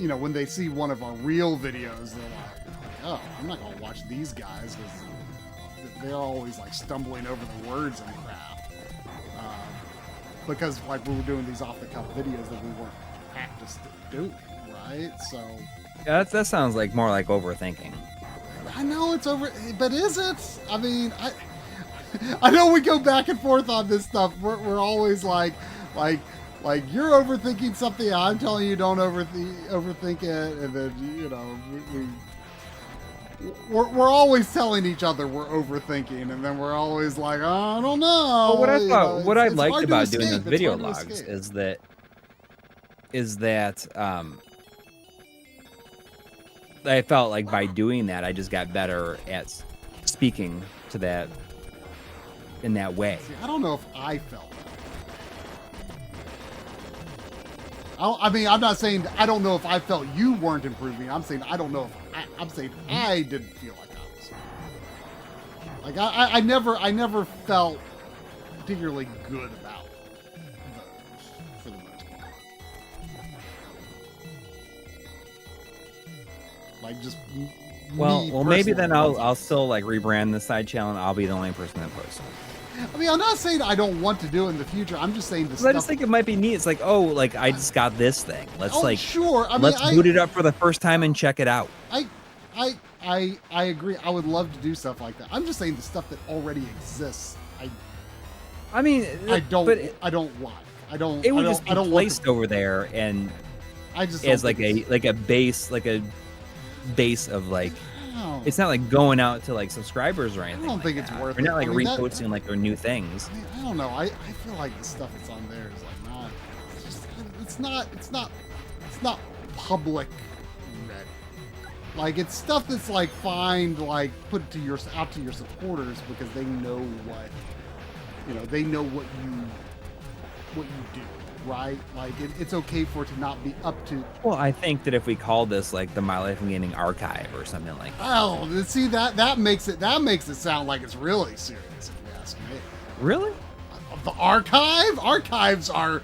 you know, when they see one of our real videos, they're like, oh, I'm not gonna watch these guys because they're always like stumbling over the words and crap. Because like we were doing these off the cuff videos that we weren't practiced doing, right? So yeah, that sounds like more like overthinking. I know it's over, but is it? I mean, I know we go back and forth on this stuff. We're always like you're overthinking something. I'm telling you don't overthink it, and then you know we're always telling each other we're overthinking, and then we're always like, oh, I don't know. Well, what I thought, what I liked about escape. doing those video It's hard to logs escape. is that I felt like by doing that, I just got better at speaking to that in that way. See, I don't know if I felt that. I mean, I'm not saying I don't know if I felt you weren't improving. I'm saying I don't know if I'm saying I didn't feel like I was. Like I never felt particularly good about those for the most part. Like just well, maybe then I'll still like rebrand the side channel and I'll be the only person that posts. I mean, I'm not saying I don't want to do it in the future. I'm just saying I just think it might be neat. It's like, oh, like I just got this thing. Let's sure. I mean, let's boot it up for the first time and check it out. I agree. I would love to do stuff like that. I'm just saying the stuff that already exists. I mean, I don't like. I don't. It would I don't, just be I don't placed over there and I just as don't like a base of like. It's not like going out to like subscribers or anything. I don't think it's worth it. We're not like reposting like their new things. I mean, I don't know. I feel like the stuff that's on there is like not. It's not public ready. Like it's stuff that's like fine to like put to out to your supporters because they know what, you know, they know what you do. Right? Like it's okay for it to not be up to. Well, I think that if we call this like the My Life in Gaming archive or something like that. Oh, see that makes it sound like it's really serious. If you ask me. Really? The archives are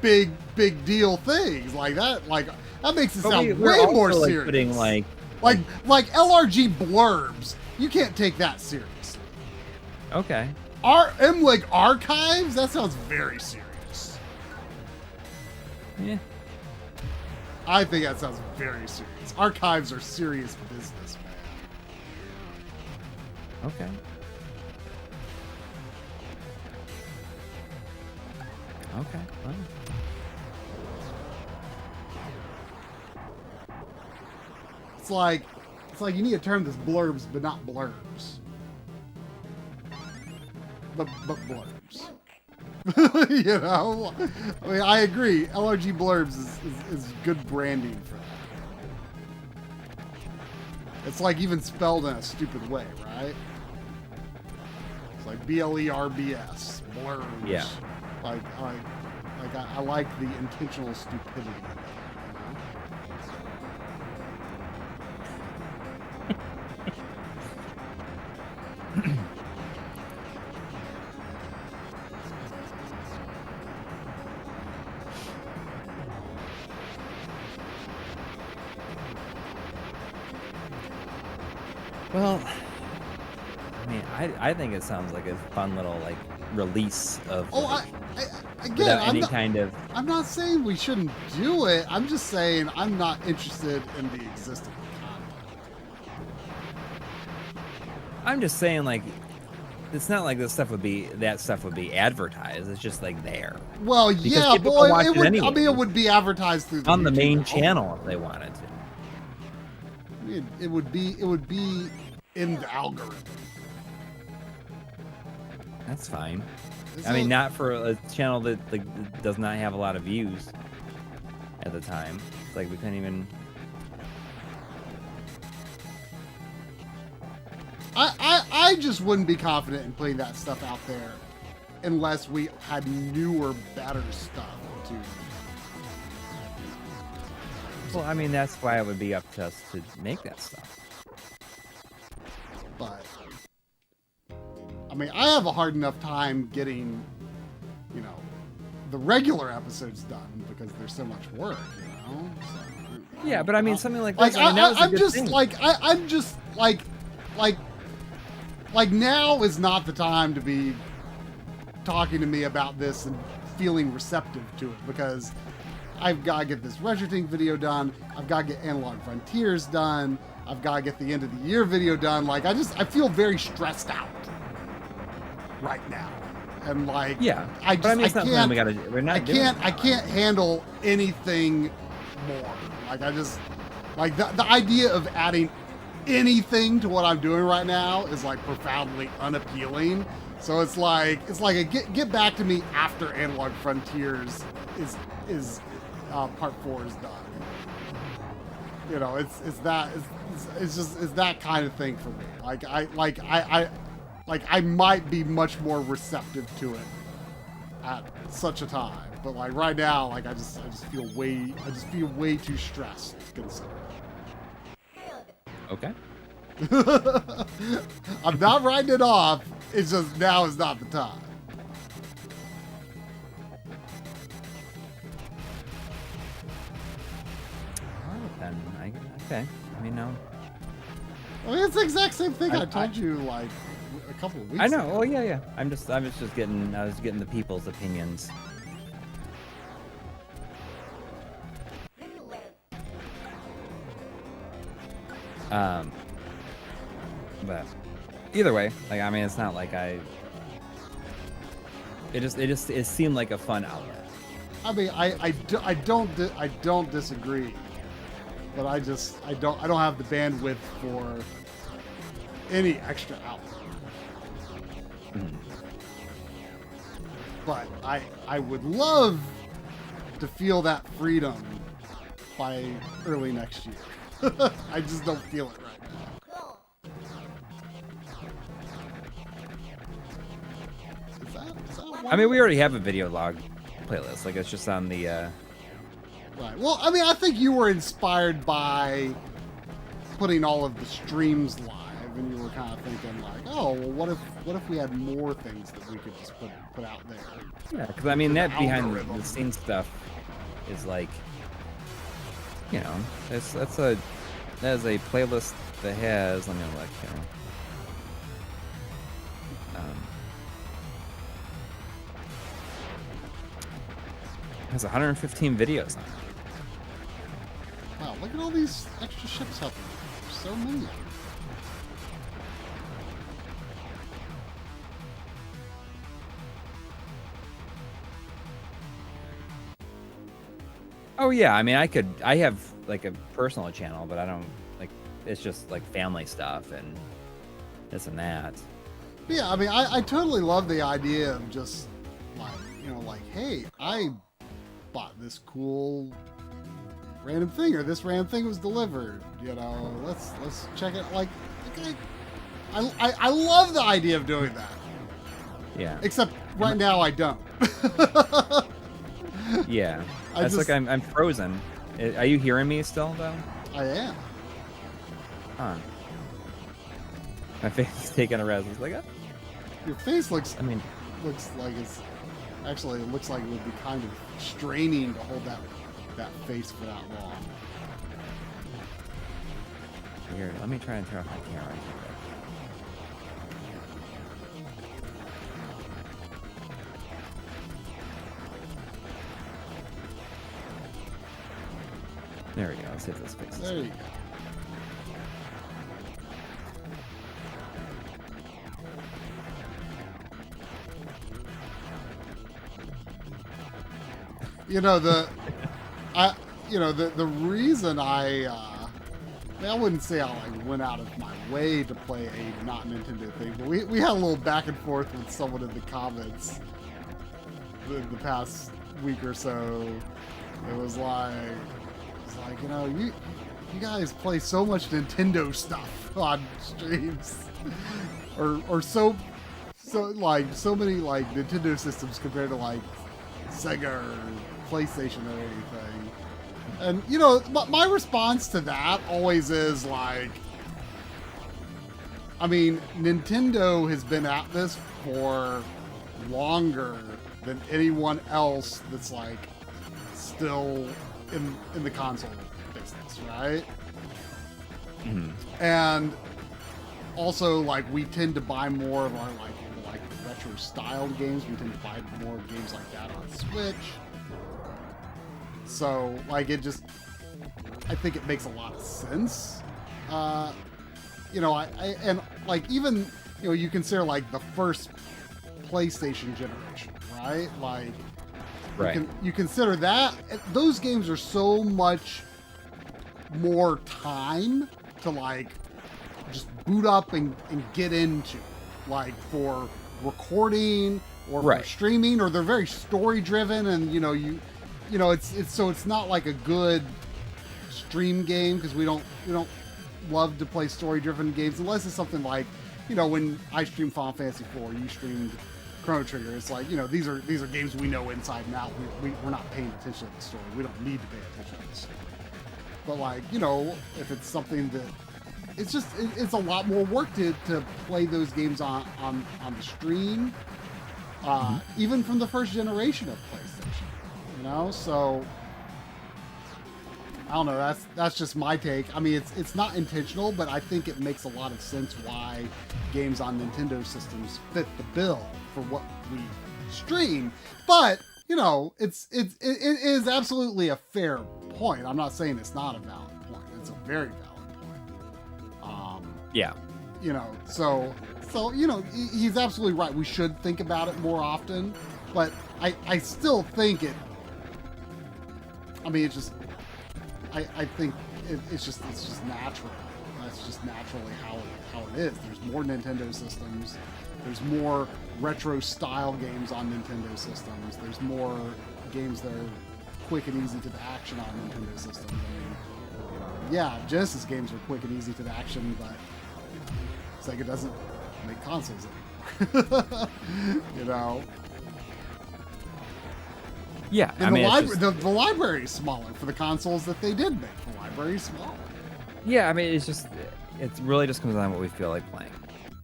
big deal things like that. Like that makes it sound way more like serious. Putting like LRG blurbs. You can't take that seriously. Okay. MLiG archives. That sounds very serious. Yeah. I think that sounds very serious. Archives are serious business, man. Okay. Okay. Well. It's like you need to term this blurbs, but not blurbs. But blurbs. You know, I mean, I agree. LRG blurbs is good branding for that. It's like even spelled in a stupid way, right? It's like BLERBS blurbs. Yeah. I like the intentional stupidity of it. You know? Well, I mean, I think it sounds like a fun little like release of. Oh, like, Again, without any kind of. I'm not saying we shouldn't do it. I'm just saying I'm not interested in the existing content. I'm just saying, like, it's not like that stuff would be advertised. It's just like there. Well, Because yeah, people boy, watch it would. I anyway. mean, it would be advertised through On the YouTube main channel. channel if they wanted to. I mean, it would be in the algorithm. That's fine. It's I mean, a- not for a channel that like does not have a lot of views at the time. It's like we couldn't even. I just wouldn't be confident in putting that stuff out there unless we had newer, better stuff to. Well, I mean, that's why it would be up to us to make that stuff. But I mean, I have a hard enough time getting, you know, the regular episodes done because there's so much work, you know. So, Yeah, but I mean, something like like this. I mean, that was a I'm good just thing. I'm just like now is not the time to be talking to me about this and feeling receptive to it because I've got to get this Retrode video done. I've got to get Analog Frontiers done. I've got to get the end of the year video done. Like I feel very stressed out right now, and like Yeah, I but I mean, it's not something can't. we gotta. We're not. I doing can't. it I now, can't handle anything more. Like I just like the idea of adding anything to what I'm doing right now is like profoundly unappealing. So it's like a get back to me after Analog Frontiers is part 4 is done. You know, it's that kind of thing for me. I might be much more receptive to it at such a time, but like right now, like I just feel way too stressed to consider it. Okay. I'm not writing it off. It's just now is not the time. All right, then. Okay. I mean, no. I mean, it's the exact same thing I told you like a couple of weeks I know. ago. Oh yeah. I was just getting the people's opinions. But either way, like I mean, it's not like it seemed like a fun outlet. I mean, I don't disagree, but I don't have the bandwidth for any extra outlet. Mhm. But I would love to feel that freedom by early next year. I just don't feel it right now. Is that I mean, we already have a video log playlist. Like it's just on the. Right. Well, I mean, I think you were inspired by putting all of the streams live, and you were kind of thinking like, oh, well, what if we had more things that we could just put out there? Yeah, because I mean that The behind algorithm. the scenes stuff is like, you know, that is a playlist that has. Let me look here. Has 115 videos on it. Wow, look at all these extra ships helping you. There's so many of them. Oh yeah, I mean I have like a personal channel, but I don't like it's just like family stuff and this and that. Yeah, I mean, I totally love the idea of just like, you know, like, hey, I bought this cool random thing, or this random thing was delivered. You know, let's check it. Like I love the idea of doing that. Yeah. Except right now I don't. Yeah. I It's just- like I'm frozen. Are you hearing me still though? I am. Huh. My face is taking a res. It's like, Your face looks I mean, like it's actually it looks like it would be kind of straining to hold that face for that long. here. Let me try and turn off my camera. see if this fixes There it. you go. You know the reason I wouldn't say I like went out of my way to play a not Nintendo thing, but we had a little back and forth with someone in the comments the past week or so. It was like you guys play so much Nintendo stuff on streams, or so like so many like Nintendo systems compared to like Sega or PlayStation or anything. And you know, my response to that always is like, I mean, Nintendo has been at this for longer than anyone else that's like still in the console business, right? Mm-hmm. And also, like, we tend to buy more of our like retro styled games. We tend to buy more games like that on Switch. So, like, I think it makes a lot of sense. You know, and like even, you know, you consider like the first PlayStation generation, right? Like, Right. you consider that those games are so much more time to like just boot up and get into, like for recording or for Right. streaming, or they're very story driven, and you know it's not like a good stream game because we don't love to play story driven games unless it's something like, you know, when I streamed Final Fantasy 4, you streamed Chrono Trigger. It's like, you know, these are games we know inside and out. We're not paying attention to the story. We don't need to pay attention to the story. But like, you know, if it's something that it's a lot more work to play those games on the stream, even from the first generation of PlayStation, you know. So I don't know. That's just my take. I mean, it's not intentional, but I think it makes a lot of sense why games on Nintendo systems fit the bill for what we stream. But you know, it is absolutely a fair point. I'm not saying it's not a valid point. It's a very valid point. Yeah. You know, so you know, he's absolutely right. We should think about it more often, but I still think it. I mean, it's just. I think it's just natural. That's just naturally how it is. There's more Nintendo systems. There's more retro style games on Nintendo systems. There's more games that are quick and easy to the action on Nintendo systems. I mean, yeah, Genesis games are quick and easy to the action, but Sega doesn't make consoles anymore. You know. Yeah, And I mean, the library is smaller for the consoles that they did make. The library is smaller. yeah, I mean, it really just comes down to what we feel like playing.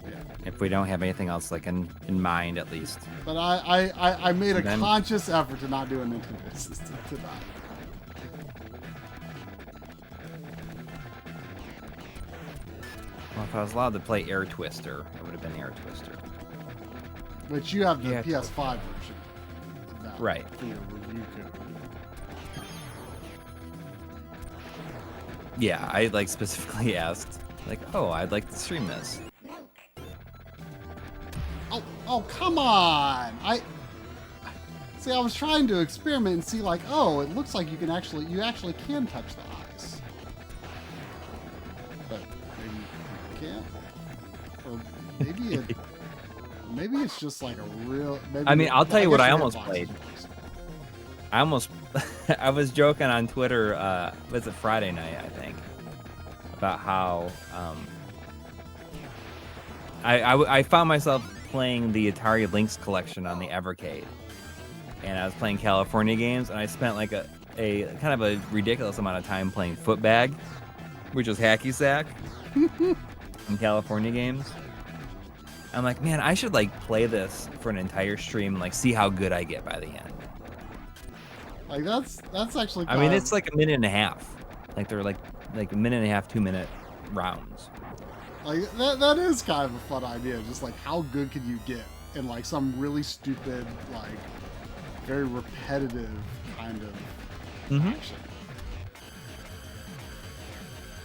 Yeah. If we don't have anything else like in mind, at least. But I made a Then- conscious effort to not do a Nintendo system tonight. Well, if I was allowed to play Air Twister, it would have been Air Twister. Which you have the Yeah, PS5 version of that Right. for your review code. Yeah, I like specifically asked, like, oh, I'd like to stream this. Oh, come on! I was trying to experiment and see, like, oh, it looks like you actually can touch the eyes, but maybe you can't, or maybe it's just like a real. Maybe I mean, I'll tell you what guess I your almost Xbox played. is- I was joking on Twitter, was it Friday night, I think, about how I found myself playing the Atari Lynx collection on the Evercade, and I was playing California games, and I spent like a kind of a ridiculous amount of time playing Footbag, which was hacky sack in California games. I'm like, man, I should like play this for an entire stream and like see how good I get by the end. Like that's actually. I mean, it's like a minute and a half. Like they're like a minute and a half, 2 minute rounds. Like that is kind of a fun idea. Just like how good could you get in like some really stupid, like very repetitive kind of action.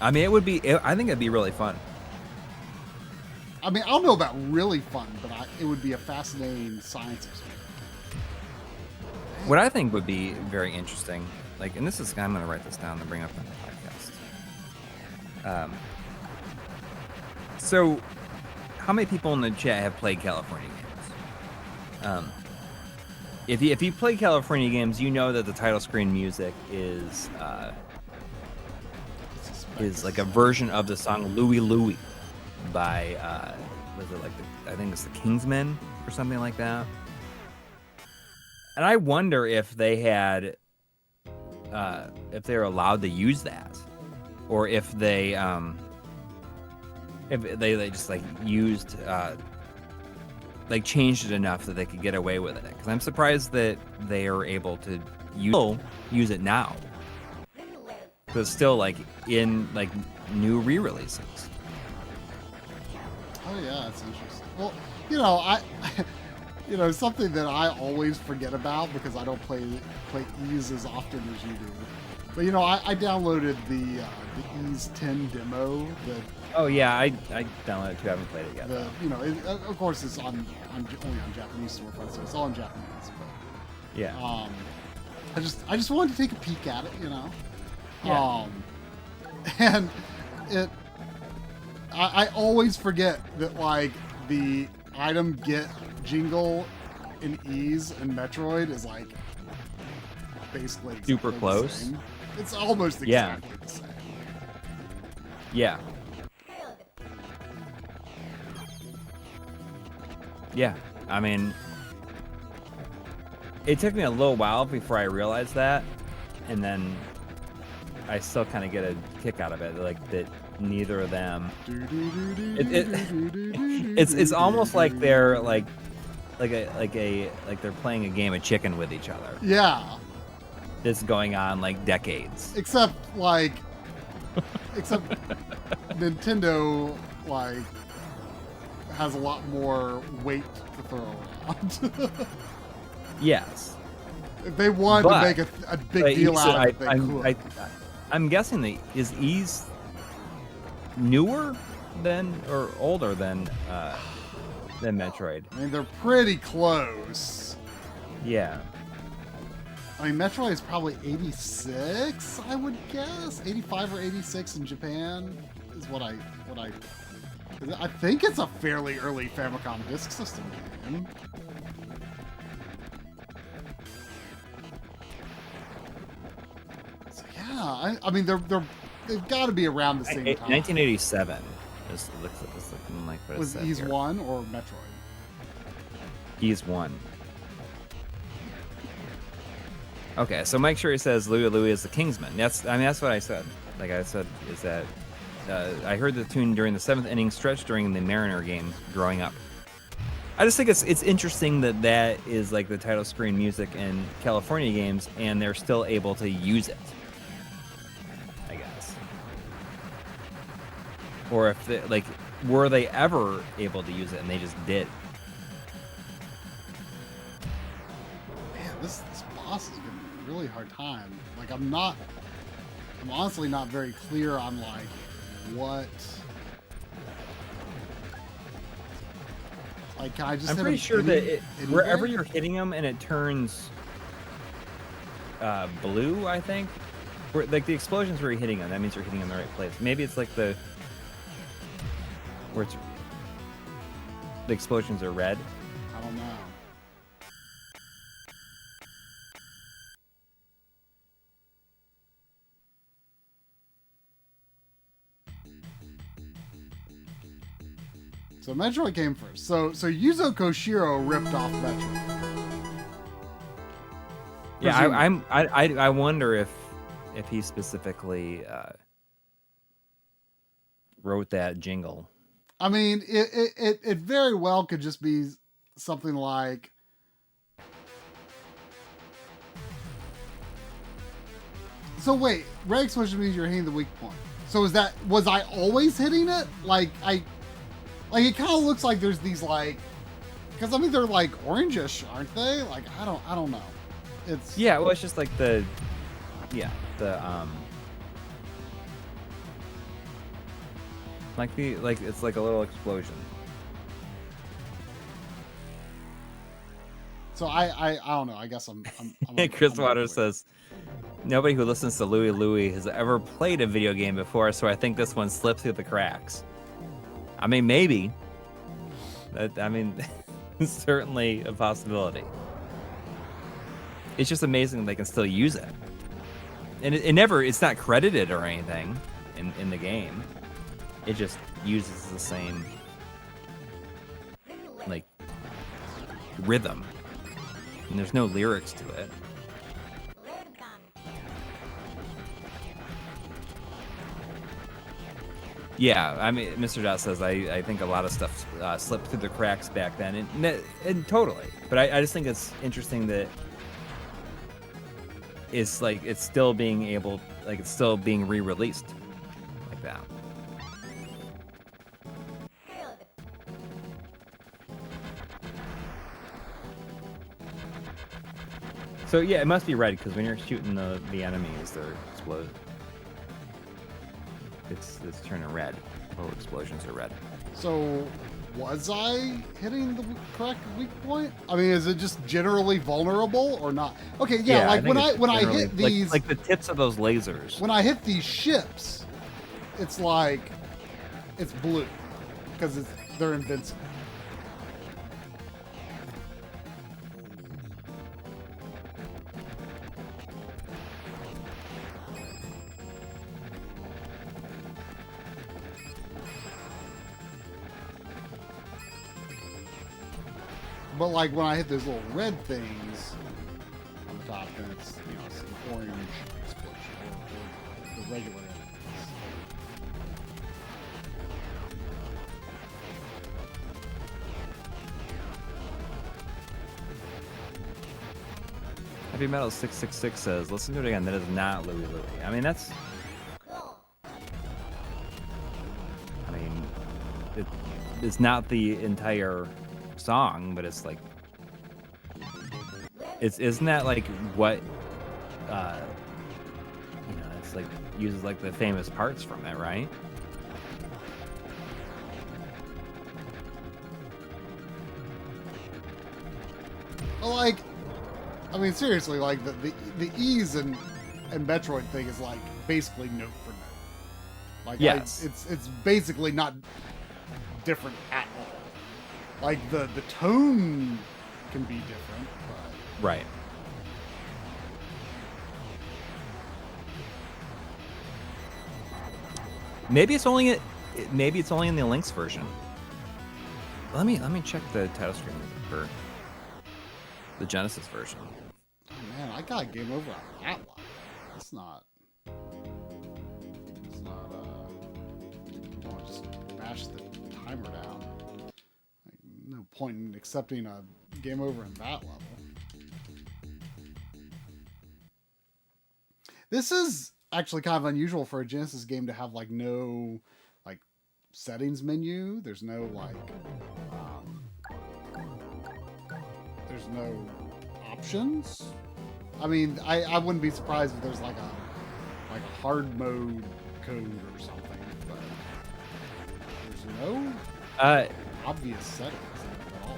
I mean, I think it'd be really fun. I mean, I don't know about really fun, but it would be a fascinating science experiment. What I think would be very interesting, like, and I'm going to write this down and bring up on the podcast. So, how many people in the chat have played California games? If you play California games, you know that the title screen music is like a version of the song "Louie Louie" by was it like I think it's the Kingsmen or something like that. And I wonder if they had if they're allowed to use that, or if they just like used like changed it enough that they could get away with it. Because I'm surprised that they are able to use it now. Because it's still like in like new re-releases. Oh yeah, that's interesting. Well, something that I always forget about because I don't play Ys as often as you do. But I downloaded the Ys 10 demo. Oh yeah, I downloaded it too. I haven't played it yet. Of course, it's only on Japanese storefronts, so it's all in Japanese. But yeah. I just wanted to take a peek at it, Yeah. And I always forget that like the item get jingle in Ys and Metroid is like basically super close. The same. It's almost exactly the same. Yeah. Yeah. I mean, it took me a little while before I realized that, and then I still kind of get a kick out of it, like that neither of them. It's almost like they're like they're playing a game of chicken with each other. Yeah. This is going on like decades. Except Nintendo like has a lot more weight to throw around. Yes. If they wanted to make a big deal out of it, they could. I'm guessing that is Ys newer than or older than Metroid. I mean, they're pretty close. Yeah. I mean, Metroid is probably 86, I would guess. 85 or 86 in Japan is what I think it's a fairly early Famicom Disk System game. So yeah, I mean they've got to be around the same time. 1987 is looking like what it was said Ys here. 1 or Metroid? Ys 1. Okay, so Mike Sherry says Louie Louie is the Kingsman. That's what I said. Like I said, is that I heard the tune during the 7th inning stretch during the Mariner game growing up. I just think it's interesting that is like the title screen music in California games, and they're still able to use it. I guess. Or if they, like, were they ever able to use it and they just did? Man, this boss is giving me a really hard time. Like I'm honestly not very clear on like what. Like, can I just? I'm pretty sure that wherever you're hitting them and it turns blue, I think. Like the explosions where you're hitting them, that means you're hitting them in the right place. Maybe it's like where it's the explosions are red. I don't know. So Metroid came first. So Yuzo Koshiro ripped off Metroid. Yeah, I wonder if he specifically wrote that jingle. I mean, it very well could just be something like. So wait, reg switch means you're hitting the weak point. So was I always hitting it? Like it kind of looks like there's these like, because I mean they're like orangish, aren't they? Like I don't know. It's well, it's just like the It's like a little explosion. So I don't know. I guess I'm Chris I'm Waters overweight. says, nobody who listens to Louie has ever played a video game before, so I think this one slipped through the cracks. I mean, maybe. It's certainly a possibility. It's just amazing they can still use it. And it's not credited or anything in the game. It just uses the same, like, rhythm. And there's no lyrics to it. Yeah, I mean, Mr. Dot says I think a lot of stuff slipped through the cracks back then, and totally. But I just think it's interesting that it's still being re-released like that. So yeah, it must be red because when you're shooting the enemies, they're explode. It's turning red. Little explosions are red. So, was I hitting the correct weak point? I mean, is it just generally vulnerable or not? Okay, yeah, like when I hit these, like the tips of those lasers. when I hit these ships, it's like it's blue because they're invincible. But like when I hit those little red things on the top, then it's it's an orange explosion or the regular enemies. Heavy Metal 666 says, "Listen to it again. That is not Louie Louie." I mean, that's. I mean, it's not the entire song, but it's like, isn't that like what it's like uses like the famous parts from it, right? Well, like, I mean, seriously, like the E's and Metroid thing is like basically note for note. Like, yes, it's basically not different at all. Like the tone can be different, but right. Maybe it's only in the Lynx version. Let me check the title screen for the Genesis version. oh man, I got a game over on that one. It's not I'll just mash the timer down. Like, no point in accepting a game over in that level. This is actually kind of unusual for a Genesis game to have like no like settings menu. There's no like there's no options. I mean, I wouldn't be surprised if there's like a hard mode code or something, but there's no obvious settings at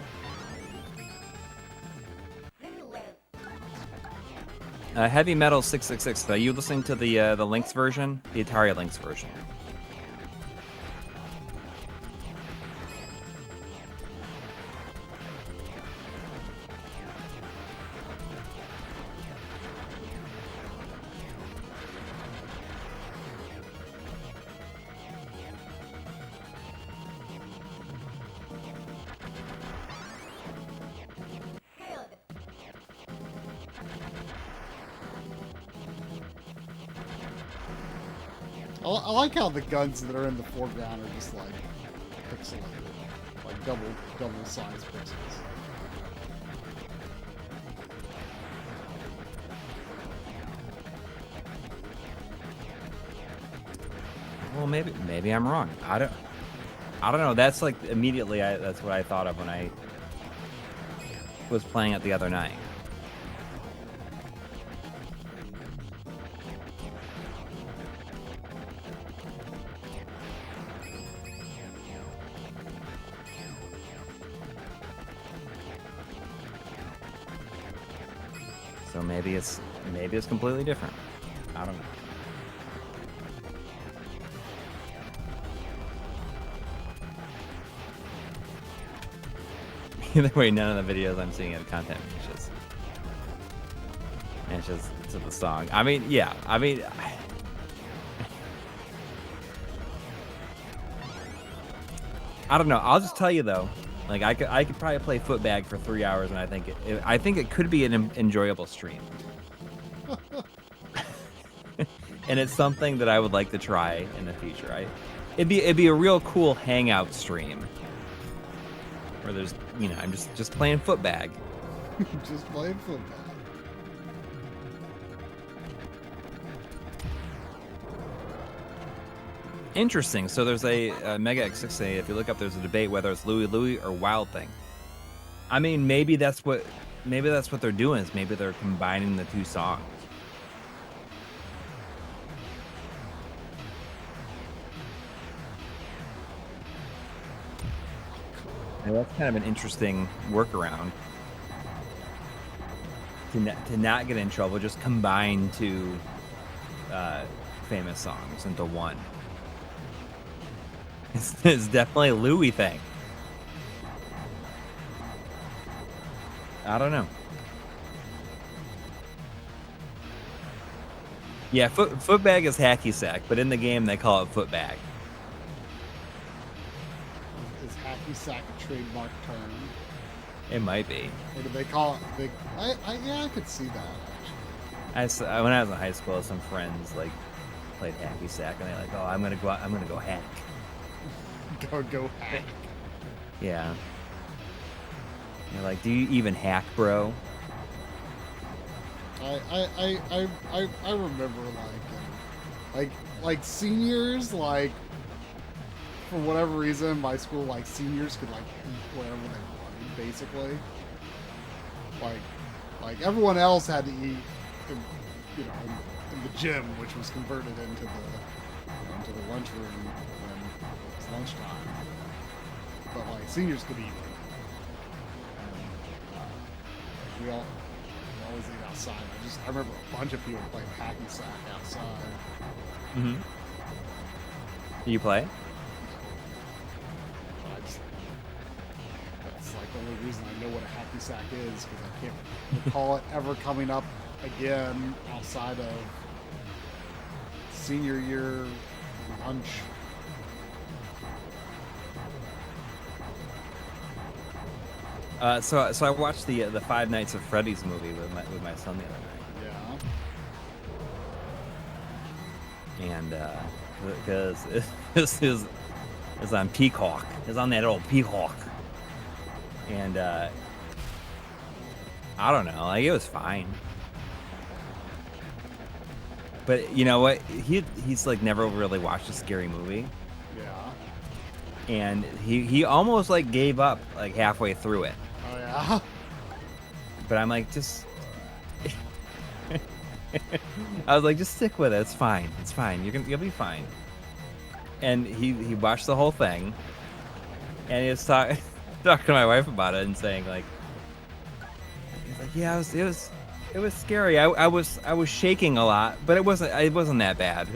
all. Heavy Metal 666. Are you listening to the Lynx version, the Atari Lynx version? I like how the guns that are in the foreground are just like pixelated, like double size pixels. Well, maybe I'm wrong. I don't know. That's like immediately that's what I thought of when I was playing it the other night. So maybe it's completely different. I don't know. Either way, none of the videos I'm seeing in content matches to the song. I mean, yeah. I mean, I don't know. I'll just tell you though. Like I could probably play Footbag for 3 hours, and I think it could be an enjoyable stream. And it's something that I would like to try in the future. It'd be a real cool hangout stream where there's, you know, I'm just playing Footbag. Just playing Footbag. Interesting. So there's a Mega X6A. If you look up, there's a debate whether it's Louie Louie or Wild Thing. I mean, maybe that's what they're doing. Is maybe they're combining the two songs. And that's kind of an interesting workaround to not get in trouble. Just combine two famous songs into one. It's definitely a Louie thing. I don't know. Yeah, Footbag is hacky sack, but in the game they call it Footbag. Is hacky sack a trademark term? It might be. Or do they call it big? Yeah, I could see that actually. When I was in high school, some friends like played hacky sack, and they're like, "Oh, I'm gonna go hack." Go hack. Yeah. You're like, do you even hack, bro? I remember like seniors, like for whatever reason my school, like seniors could like eat wherever they wanted basically. Like everyone else had to eat in, you know, in the gym, which was converted into the lunchroom when it was lunchtime. But like seniors could eat. We always ate outside. I remember a bunch of people playing hacky sack outside. Mm-hmm. Do you play? That's like the only reason I know what a hacky sack is, because I can't recall it ever coming up again outside of senior year lunch. So I watched the Five Nights at Freddy's movie with my son the other night. Yeah. And because this is on Peacock. It's on that old Peacock. And I don't know, like it was fine. But you know what? He's like never really watched a scary movie. Yeah. And he almost like gave up like halfway through it. Oh yeah. But I'm like, just I was like, just stick with it. It's fine. It's fine. You'll be fine. And he watched the whole thing, and he was talking to my wife about it and saying like, he's like, yeah, it was scary. I was shaking a lot, but it wasn't that bad.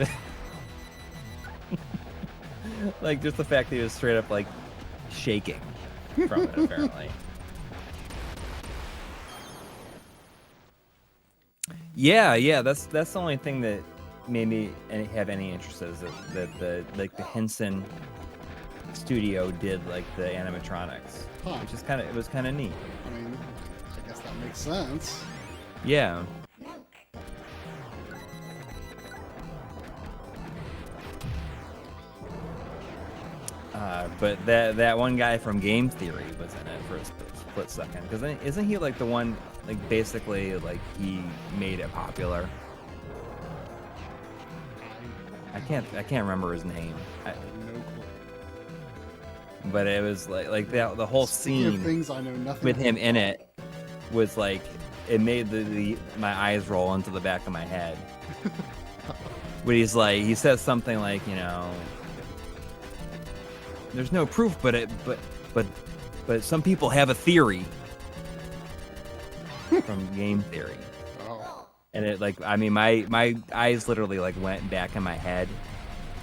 Like just the fact that he was straight up like shaking from it apparently. Yeah, that's the only thing that made me have any interest is that the Henson studio did like the animatronics, which is it was kind of neat. I mean, I guess that makes sense. Yeah. But that one guy from Game Theory was in it for a split second, because isn't he like the one like basically like he made it popular? I can't remember his name. I have no clue. But it was like the whole scene things I know nothing with him in it was like it made my eyes roll into the back of my head. But he's like, he says something like, you know, there's no proof, but some people have a theory from Game Theory. Oh. And it like, I mean, my eyes literally like went back in my head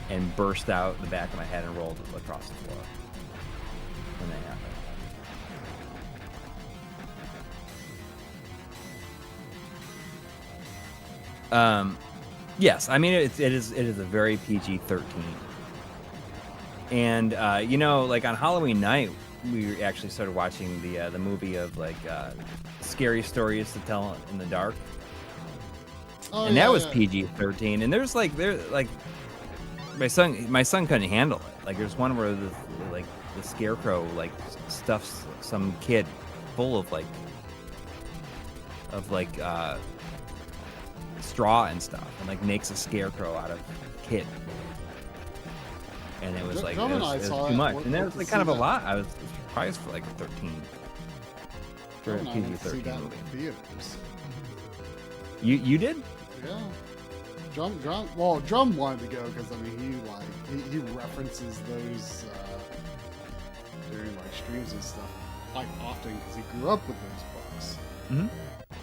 and burst out the back of my head and rolled across the floor when that happened. Yes, I mean it is a very PG-13. And you know, like on Halloween night, we actually started watching the movie of like scary stories to tell in the dark. Oh, And yeah, that was yeah. PG-13. And there's like my son couldn't handle it. Like there's one where the scarecrow like stuffs some kid full of straw and stuff, and like makes a scarecrow out of a kid. And it was like John and I it was saw too it. much, Went and that to was like see kind of a that. lot. I was surprised for like a 13, for a John and I went to see PG-13 that in movie. theaters. You did? Yeah. Drum wanted to go because I mean he references those during like streams and stuff quite often because he grew up with those books. Mm-hmm.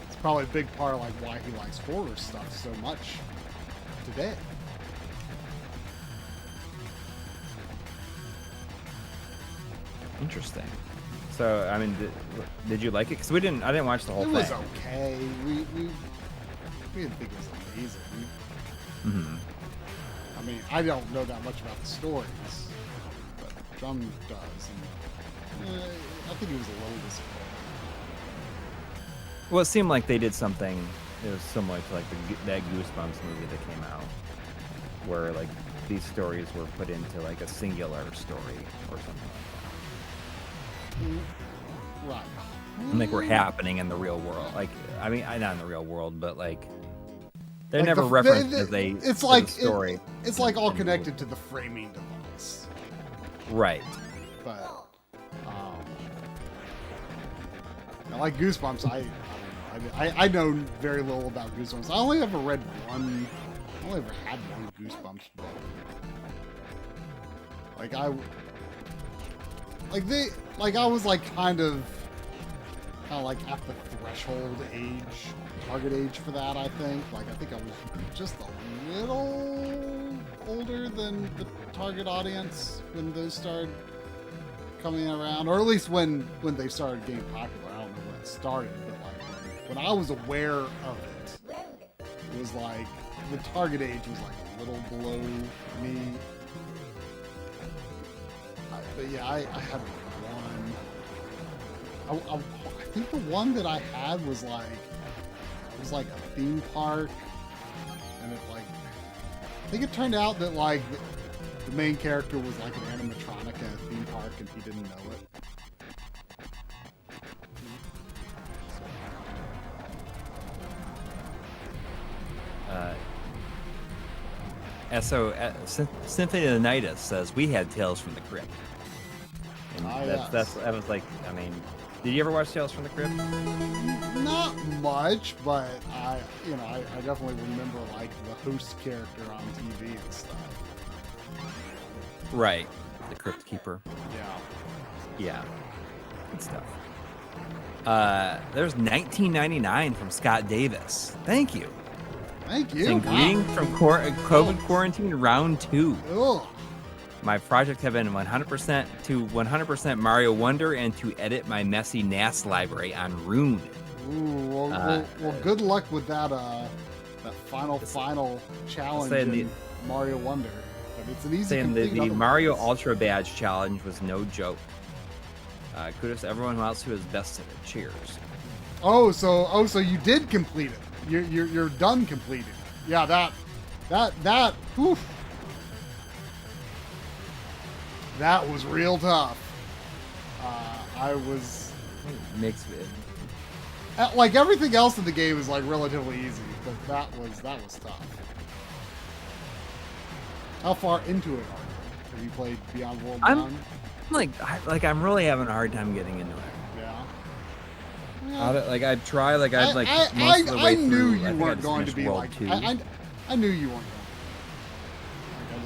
It's probably a big part of like why he likes horror stuff so much today. Interesting. So I mean, did you like it? Because I didn't watch the whole It thing. was okay. We didn't think it was amazing. Mm-hmm. I mean, I don't know that much about the stories, but Drum does. And, I think he was a little disappointed. Well, it seemed like they did something. It was similar to like that Goosebumps movie that came out, where like these stories were put into like a singular story or something like that. Right. And like we're happening in the real world. Like I mean, not in the real world, but like they're Like never the- referenced the- as a it's to like the story. it's like all in the connected to the framing device, movie. Right. but I like Goosebumps. I know very little about Goosebumps. I only ever read one. I only ever had one Goosebumps book. I was like kind of like at the threshold age, target age for that. I think I was just a little older than the target audience when those started coming around, or at least when they started getting popular. I don't know when it started, but like when I was aware of it, it was like the target age was like a little below me. But yeah, I had one. I think the one that I had was like a theme park, and it like I think it turned out that like the main character was like an animatronic at a theme park, and he didn't know it. Symphony of the Night says we had Tales from the Crypt. And Yes. that was like, I mean, did you ever watch Tales from the Crypt? Not much, but I definitely remember like the host character on TV and stuff. Right, the Crypt Keeper. Yeah. Yeah, good stuff. There's 1999 from Scott Davis. Thank you. Thank you. Saying, greeting from COVID quarantine round 2. Ugh. My project have been 100% Mario Wonder and to edit my messy NAS library on Rune. Ooh, well, good luck with that final challenge in Mario Wonder. But it's an easy Saying complete the otherwise. Mario Ultra Badge challenge was no joke. Kudos to everyone else who has bested it. Cheers. So you did complete it. You're done completing. Yeah, that whew. That was real tough. I was Makes it. like everything else in the game is like relatively easy, but that was tough. How far into it are you? Have you played Beyond World Beyond? I'm really having a hard time getting into it. Yeah. I'd try, most of the way I knew through. you I think I weren't just going to finished be World like 2. I knew you weren't going. I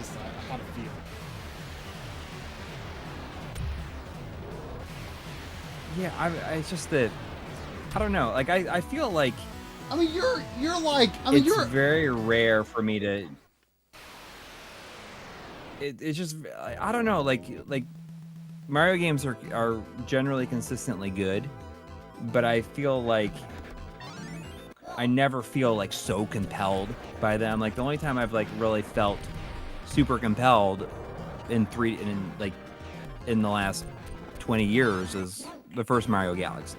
had a feeling. Yeah, it's just that I don't know. Like I feel like I mean, you're like, I mean, it's very rare for me to. It's just, I don't know, like Mario games are generally consistently good, but I feel like I never feel like so compelled by them. Like the only time I've like really felt super compelled in the last 20 years is the first Mario Galaxy.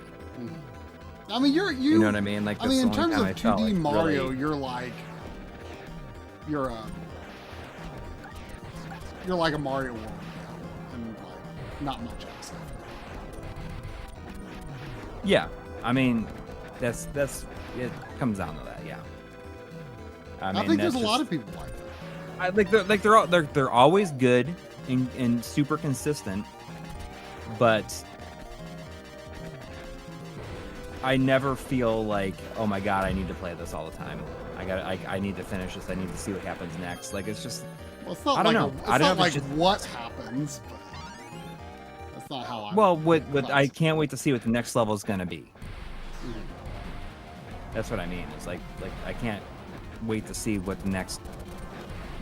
I mean, you know what I mean? Like, I mean, in terms of 2D like Mario, really... you're like a Mario World, and like not much else. Yeah, I mean, that's it comes down to that. Yeah, I think there's a lot of people like that. They're always good and super consistent, but I never feel like, oh my god, I need to play this all the time. I need to finish this. I need to see what happens next. Like it's just, well, it's not I don't like know. It's I don't not know like just... what happens, but that's not how I. Well, what I can't wait to see what the next level is gonna be. That's what I mean. It's like I can't wait to see what the next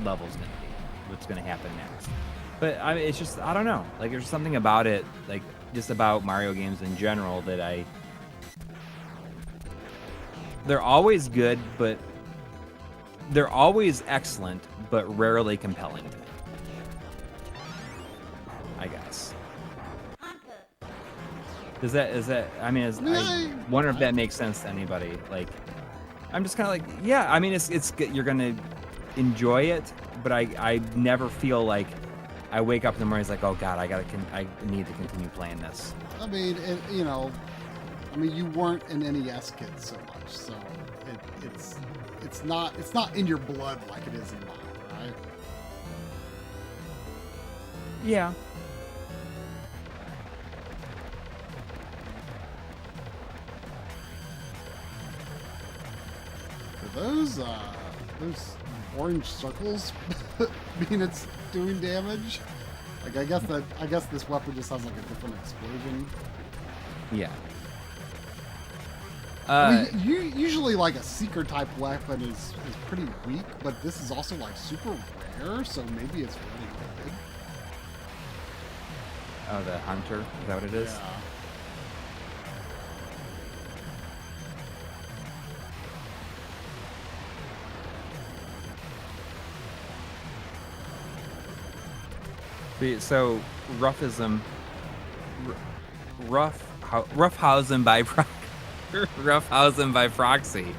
level's gonna be. What's gonna happen next. But I mean, it's just, I don't know. Like there's something about it, like just about Mario games in general that they're always good, but they're always excellent, but rarely compelling to me. I guess. Is that? I mean, I wonder if that makes sense to anybody. Like, I'm just kind of like, yeah. I mean, it's you're gonna enjoy it, but I never feel like I wake up in the morning, it's like, oh god, I need to continue playing this. I mean, you weren't an NES kid so much, so it's not in your blood like it is in mine, right? Yeah. Are those orange circles mean it's doing damage? Like I guess this weapon just has like a different explosion. Yeah. I mean, usually like a seeker type weapon is pretty weak, but this is also like super rare, so maybe it's really good. Oh, the hunter? Is that what it is? Yeah. So Roughhausen by Roughhausen by proxy.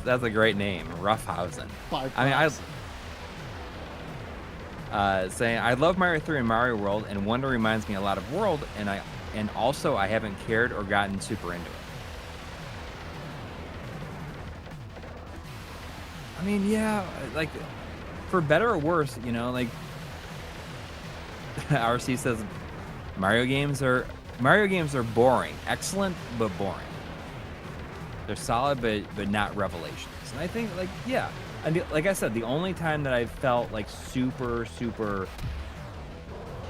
That's a great name, Roughhausen. Saying I love Mario 3 and Mario World, and Wonder reminds me a lot of World, and also I haven't cared or gotten super into it. I mean, yeah, like for better or worse, you know, like RC says Mario games are boring. Excellent, but boring. They're solid, but not revelations. And I think, like, yeah. And like I said, the only time that I felt like super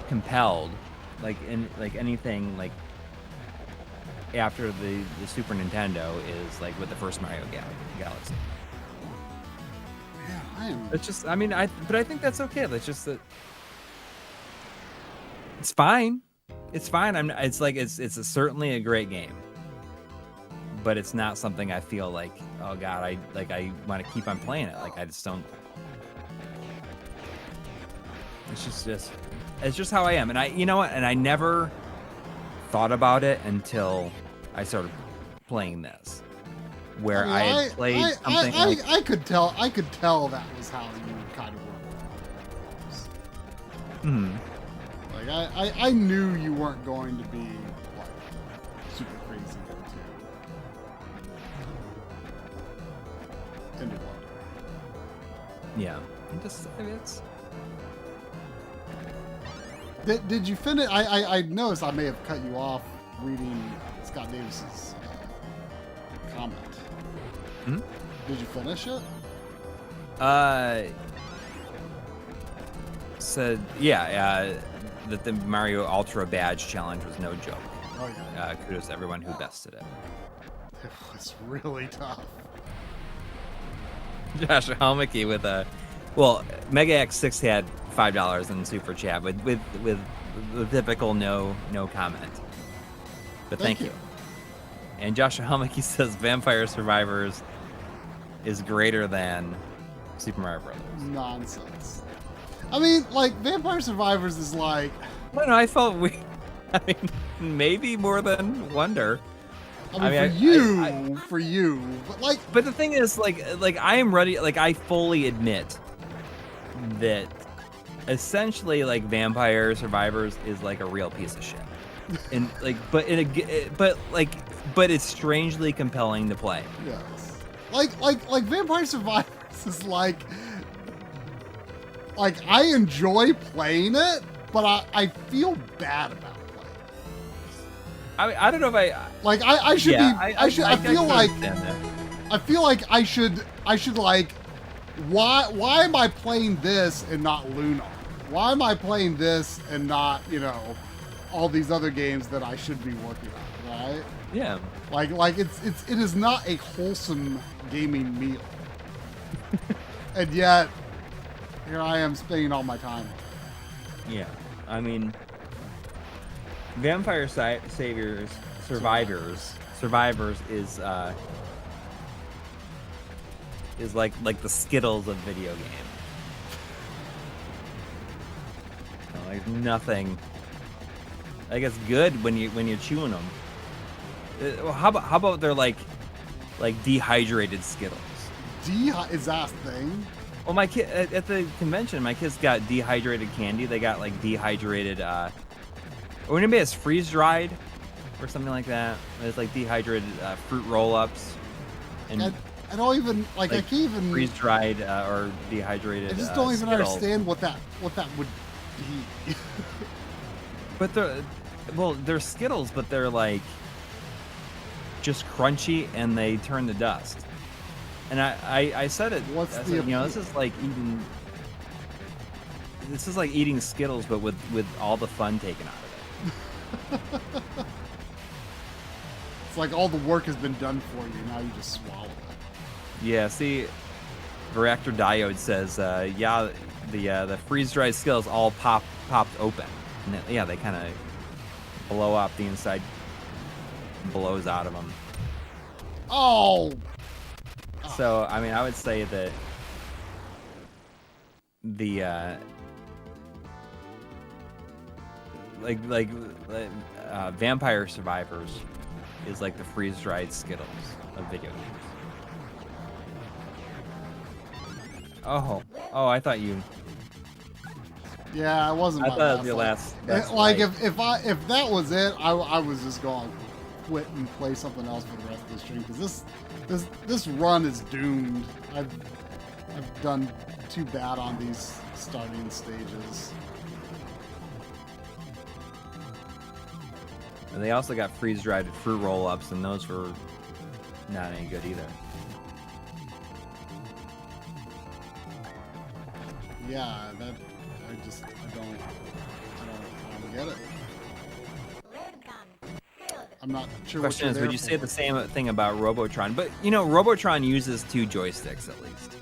compelled, like in like anything like after the Super Nintendo is like with the first Mario Galaxy. Yeah, it's just, I mean, but I think that's okay. That's just that. It's fine. It's fine. It's certainly a great game, but it's not something I feel like, oh god, I want to keep on playing it. Like I just don't. It's just how I am, and you know what? And I never thought about it until I started playing this, where I had played something. I could tell that was how you kind of were. Hmm. Like I knew you weren't going to be like super crazy into Wonder. Yeah, it's. Did you finish? I noticed I may have cut you off reading Scott Davis's comment. Hmm? Did you finish it? Said yeah. That the Mario Ultra Badge Challenge was no joke. Oh yeah. Kudos to everyone who bested it. It was really tough. Josh Helmicky with a, well, Mega X6 had $5 in super chat with the typical no comment. But thank you. And Josh Helmicky says Vampire Survivors is greater than Super Mario Brothers. Nonsense. I mean, like, Vampire Survivors is like... I don't know, I felt weird. I mean, maybe more than Wonder. I mean, for you, but like... But the thing is, like I am ready, like, I fully admit that essentially, like, Vampire Survivors is, like, a real piece of shit. And, like, but it's strangely compelling to play. Yes. Like Vampire Survivors is like I enjoy playing it, but I feel bad about playing it. I don't know if I feel like I should like why am I playing this and not Lunar? Why am I playing this and not, you know, all these other games that I should be working on, right? Yeah. Like it is not a wholesome gaming meal. And yet here I am spending all my time. Yeah. I mean, Vampire Survivors is like the Skittles of video game. You know, like nothing. Like, it's good when you're chewing them. Well, how about they're like dehydrated Skittles? Is that a thing? Well, my kid at the convention, my kids got dehydrated candy. They got like dehydrated, or anybody has freeze dried, or something like that. It's like dehydrated fruit roll-ups, and I don't even like I can't even freeze dried or dehydrated. I just don't even Skittles. understand what that would be. But they're Skittles, but they're like just crunchy and they turn to dust. And I said it. What's I the said, you know, this is like eating Skittles, but with all the fun taken out of it. It's like all the work has been done for you. Now you just swallow it. Yeah. See, Reactor Diode says, yeah, the freeze dried Skittles all popped open. And they kind of blow up. The inside blows out of them. Oh. So, I mean, I would say that the Vampire Survivors is like the freeze-dried Skittles of video games. Oh, I thought you. Yeah, it wasn't. I thought it was your last. Like if that was it, I was just going to quit and play something else for the rest of the stream because this run is doomed. I've done too bad on these starting stages. And they also got freeze-dried fruit roll-ups, and those were not any good either. Yeah, that I don't get it. I'm not sure. Question is, would you say the same thing about Robotron? But you know, Robotron uses 2 joysticks at least.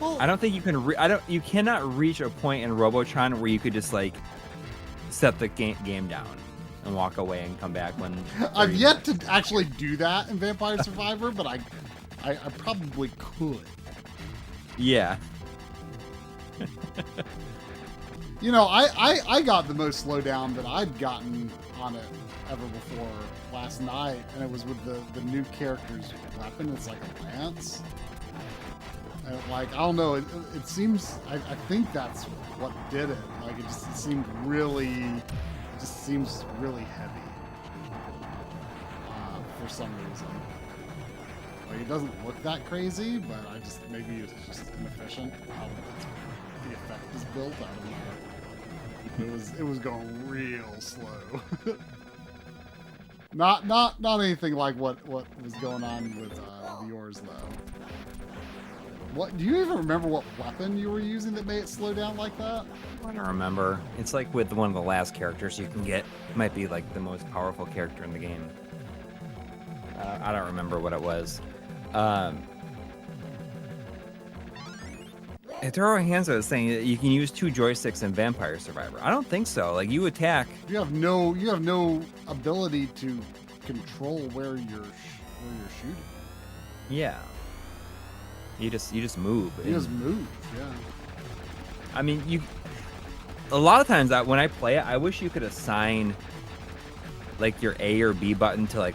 Well, I don't think you can. You cannot reach a point in Robotron where you could just like set the game down and walk away and come back when. I've yet to actually do that in Vampire Survivor, but I probably could. Yeah. You know, I got the most slowdown that I'd gotten on it ever before last night, and it was with the new character's weapon. It's like a lance. And like, I don't know, it seems, I think that's what did it. Like, it seems really heavy for some reason. Like, it doesn't look that crazy, but maybe it's just inefficient how the effect is built. I don't know. It was going real slow. Not anything like what was going on with yours though. What do you even remember what weapon you were using that made it slow down like that? I don't remember. It's like with one of the last characters you can get. It might be like the most powerful character in the game. I don't remember what it was. Throw hands up saying that you can use 2 joysticks in Vampire Survivor. I don't think so. Like you attack. You have no ability to control where you're shooting. Yeah. You just move. You just move. Yeah. I mean, a lot of times when I play it, I wish you could assign like your A or B button to like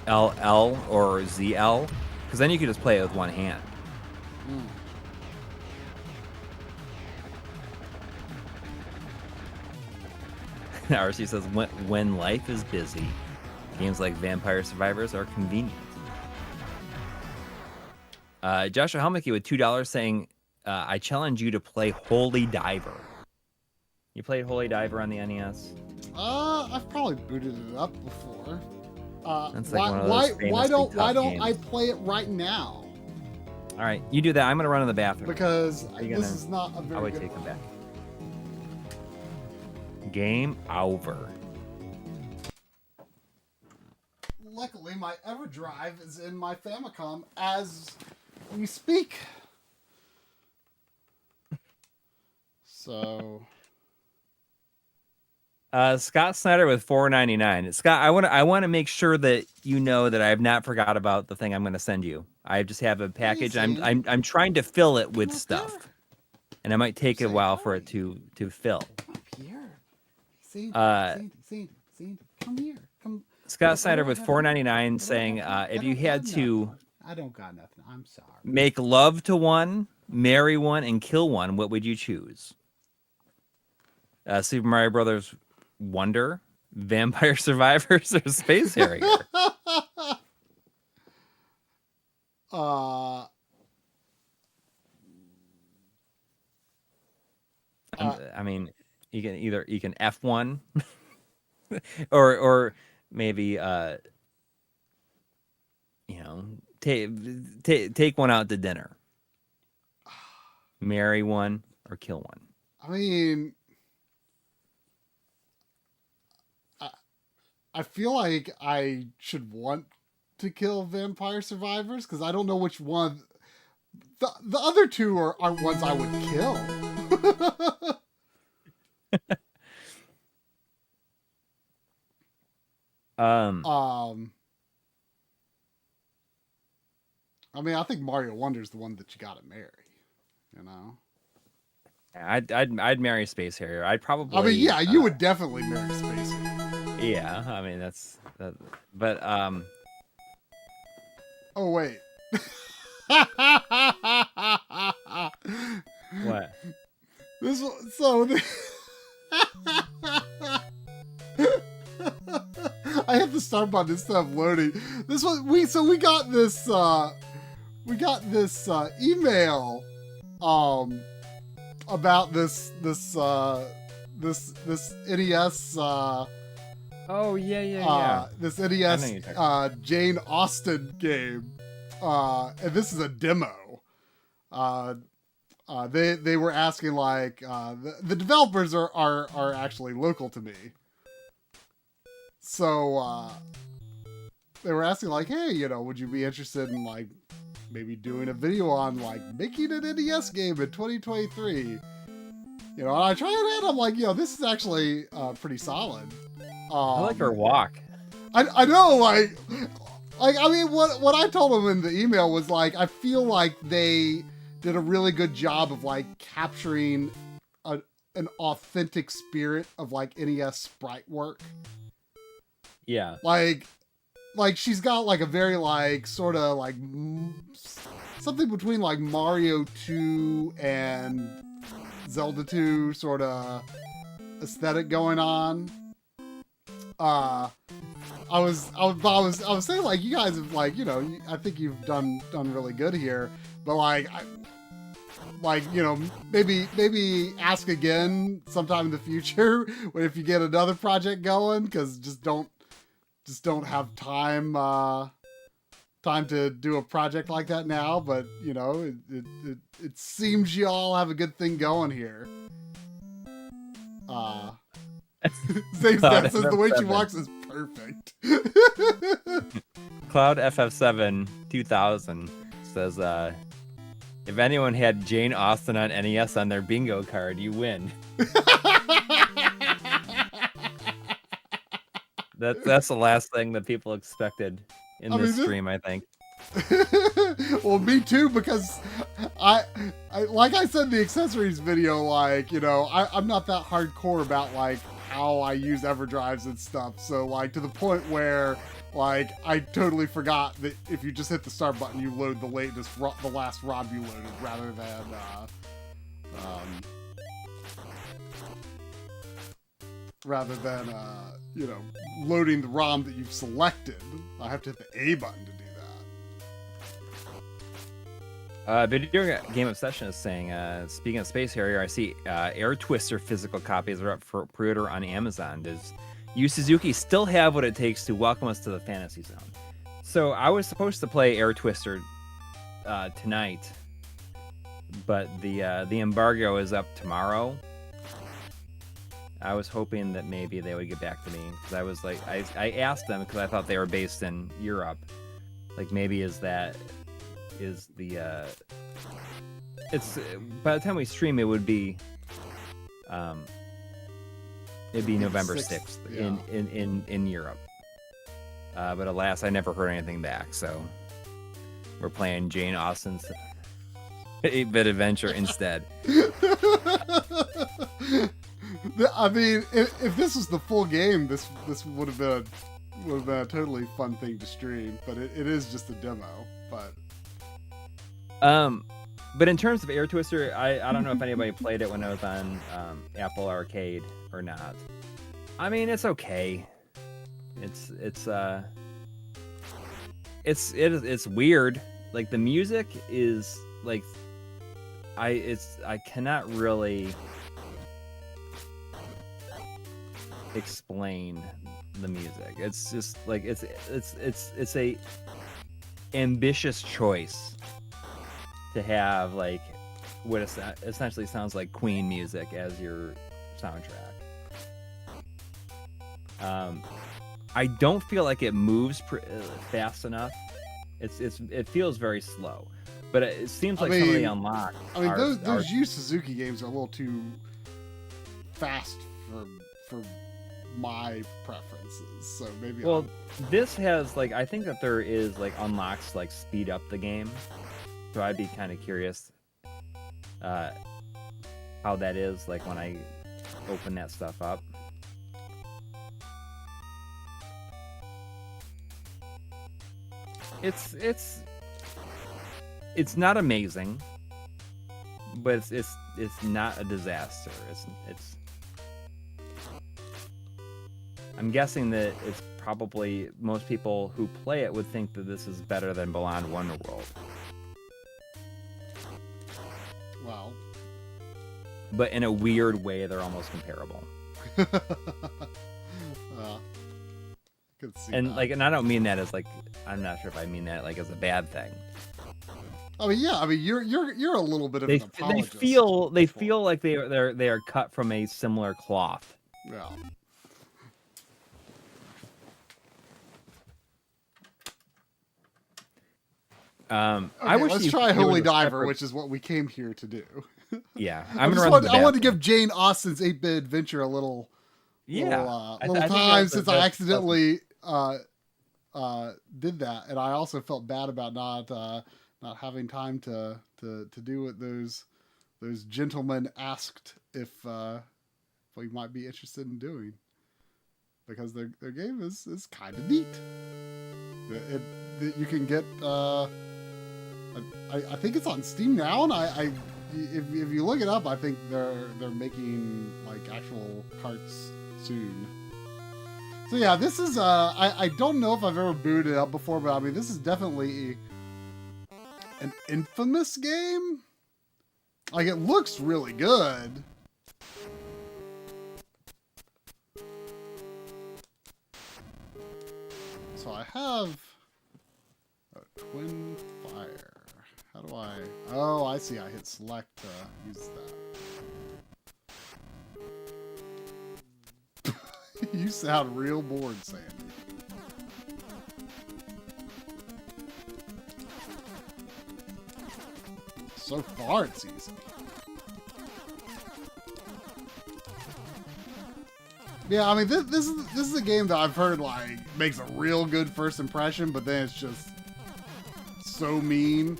LL or ZL, because then you could just play it with one hand. RC says, when life is busy, games like Vampire Survivors are convenient. Joshua Helmicke with $2 saying, I challenge you to play Holy Diver. You played Holy Diver on the NES? I've probably booted it up before. That's like one of those why don't games. I play it right now? All right, you do that. I'm gonna run in the bathroom because this is not a very good. Take him back. Game over. Luckily, my EverDrive is in my Famicom as we speak. So. Scott Snyder with $4.99. Scott, I want to make sure that you know that I have not forgot about the thing I'm going to send you. I just have a package. I'm trying to fill it with stuff, and it might take a while for it to fill. Come here, Sandy, come here. Come. Scott Snyder with $4.99 saying, if you had to, I don't got nothing. I'm sorry. Make love to one, marry one, and kill one, what would you choose? Super Mario Brothers Wonder, Vampire Survivors, or Space Harrier? I mean, you can F1 or maybe take one out to dinner. Marry one or kill one. I mean, I feel like I should want to kill Vampire Survivors because I don't know which one. The other two are ones I would kill. I mean, I think Mario Wonder's the one that you gotta marry. You know. I'd marry Space Harrier. I'd probably. I mean, yeah, you would definitely marry Space Harrier. Yeah, I mean but Oh wait. What? I hit the start button instead of loading. We got this email about this NES oh yeah. This NES Jane Austen game. And this is a demo. They were asking like the developers are actually local to me. So they were asking like, hey, would you be interested in like maybe doing a video on like making an NES game in 2023? And I tried it and I'm like, this is actually pretty solid. I like her walk. I know, like I mean, what I told them in the email was like, I feel like they did a really good job of like capturing an authentic spirit of like NES sprite work. Yeah. Like she's got like a very like sort of like something between like Mario 2 and Zelda 2 sort of aesthetic going on. I was saying like you guys have like I think you've done really good here, but maybe ask again sometime in the future if you get another project going, because just don't have time time to do a project like that now, but you know, it seems you all have a good thing going here. Same Cloud stat says the way she FF7. walks is perfect. Cloud FF7 2000 says, if anyone had Jane Austen on NES on their bingo card, you win. That's the last thing that people expected in this stream, I think. Well, me too, because I like I said in the accessories video, like, you know, I'm not that hardcore about like how I use EverDrives and stuff. So like to the point where like I totally forgot that if you just hit the start button, you load the last ROM you loaded rather than you know, loading the ROM that you've selected. I have to hit the A button to do that. Video Game Obsession is saying, speaking of Space Harrier, I see Air Twister physical copies are up for pre-order on Amazon. Does Yu Suzuki still have what it takes to welcome us to the fantasy zone? So I was supposed to play Air Twister tonight, but the embargo is up tomorrow. I was hoping that maybe they would get back to me, because I was like, I asked them because I thought they were based in Europe. Like maybe it's by the time we stream, it would be it'd be November 6th yeah. in Europe. But alas, I never heard anything back. So we're playing Jane Austen's 8-bit adventure instead. I mean, if this was the full game, this would have been a totally fun thing to stream. But it is just a demo. But in terms of Air Twister, I don't know if anybody played it when it was on Apple Arcade or not. I mean, it's okay. It's weird. Like the music is like I cannot really explain the music. It's just like it's a ambitious choice to have like what essentially sounds like Queen music as your soundtrack. I don't feel like it moves fast enough. It feels very slow, but it seems like some of the unlocks. I mean, those Yu Suzuki games are a little too fast for my preferences. So maybe. Well, this has like, I think that there is like unlocks to, like speed up the game. So I'd be kind of curious how that is like when I open that stuff up. It's not amazing, but it's not a disaster. It's I'm guessing that it's probably most people who play it would think that this is better than Beyond Wonderworld. Wow. But in a weird way, they're almost comparable. Could see and that. like, and I don't mean that as like, I'm not sure if I mean that like as a bad thing. I mean, yeah. I mean, you're a little bit of an apologist. They feel like they are cut from a similar cloth. Yeah. Okay, I wish let's try Holy Diver, which is what we came here to do. Yeah, I wanted to give Jane Austen's 8-bit adventure a little time since I accidentally did that, and I also felt bad about not having time to do what those gentlemen asked if we might be interested in doing, because their game is kind of neat. You can get I think it's on Steam now, and if you look it up, I think they're making like actual carts soon. So yeah, this is I don't know if I've ever booted it up before, but I mean, this is definitely an infamous game. Like, it looks really good. So I have Twin fire. How do I... Oh, I see. I hit select to use that. You sound real bored, Sandy. So far, it's easy. Yeah, I mean, this is a game that I've heard, like, makes a real good first impression, but then it's just so mean.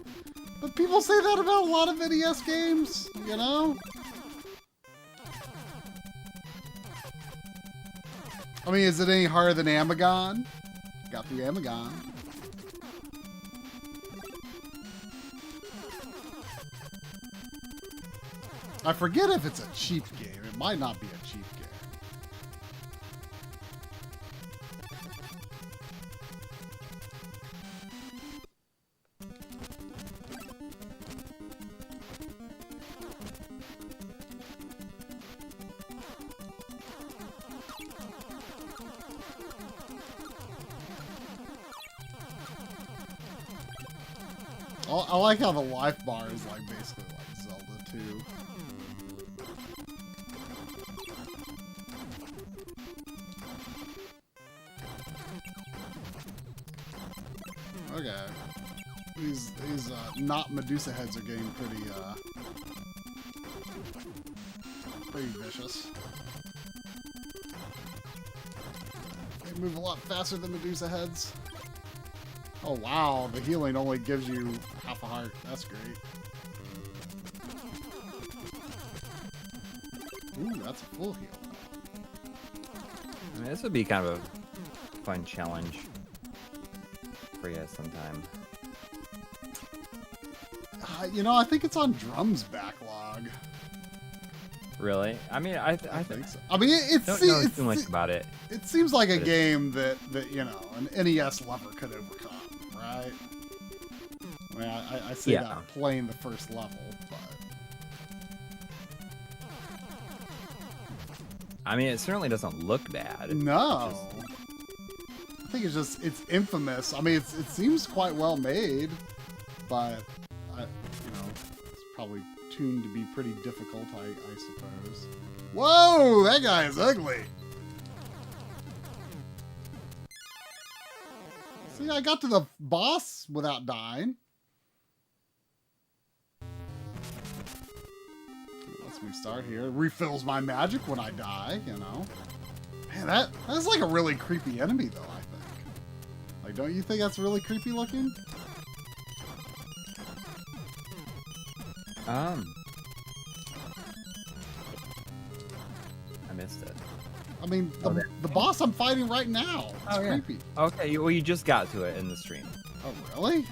But people say that about a lot of NES games, you know? I mean, is it any harder than Amagon? Got through Amagon. I forget if it's a cheap game. It might not be a cheap game. I like how the life bar is like basically like Zelda 2. Okay. These not Medusa heads are getting pretty vicious. They move a lot faster than Medusa heads. Oh wow, the healing only gives you half a heart. That's great. Ooh, that's a full heal. I mean, this would be kind of a fun challenge for you sometime. You know, I think it's on Drum's backlog. Really? I mean, I think so. I mean, it's don't know too much about it. It seems like a game that you know an NES lover could overcome, right? I mean, I say that playing the first level, but I mean, it certainly doesn't look bad. No, I think it's infamous. I mean, it seems quite well made, but you know, it's probably tuned to be pretty difficult, I suppose. Whoa, that guy is ugly. See, I got to the boss without dying. Lets me start here. Refills my magic when I die, you know. Man, that's like a really creepy enemy, though, I think. Like, don't you think that's really creepy looking? I missed it. I mean, the boss I'm fighting right now. It's creepy. Okay, well, you just got to it in the stream. Oh, really?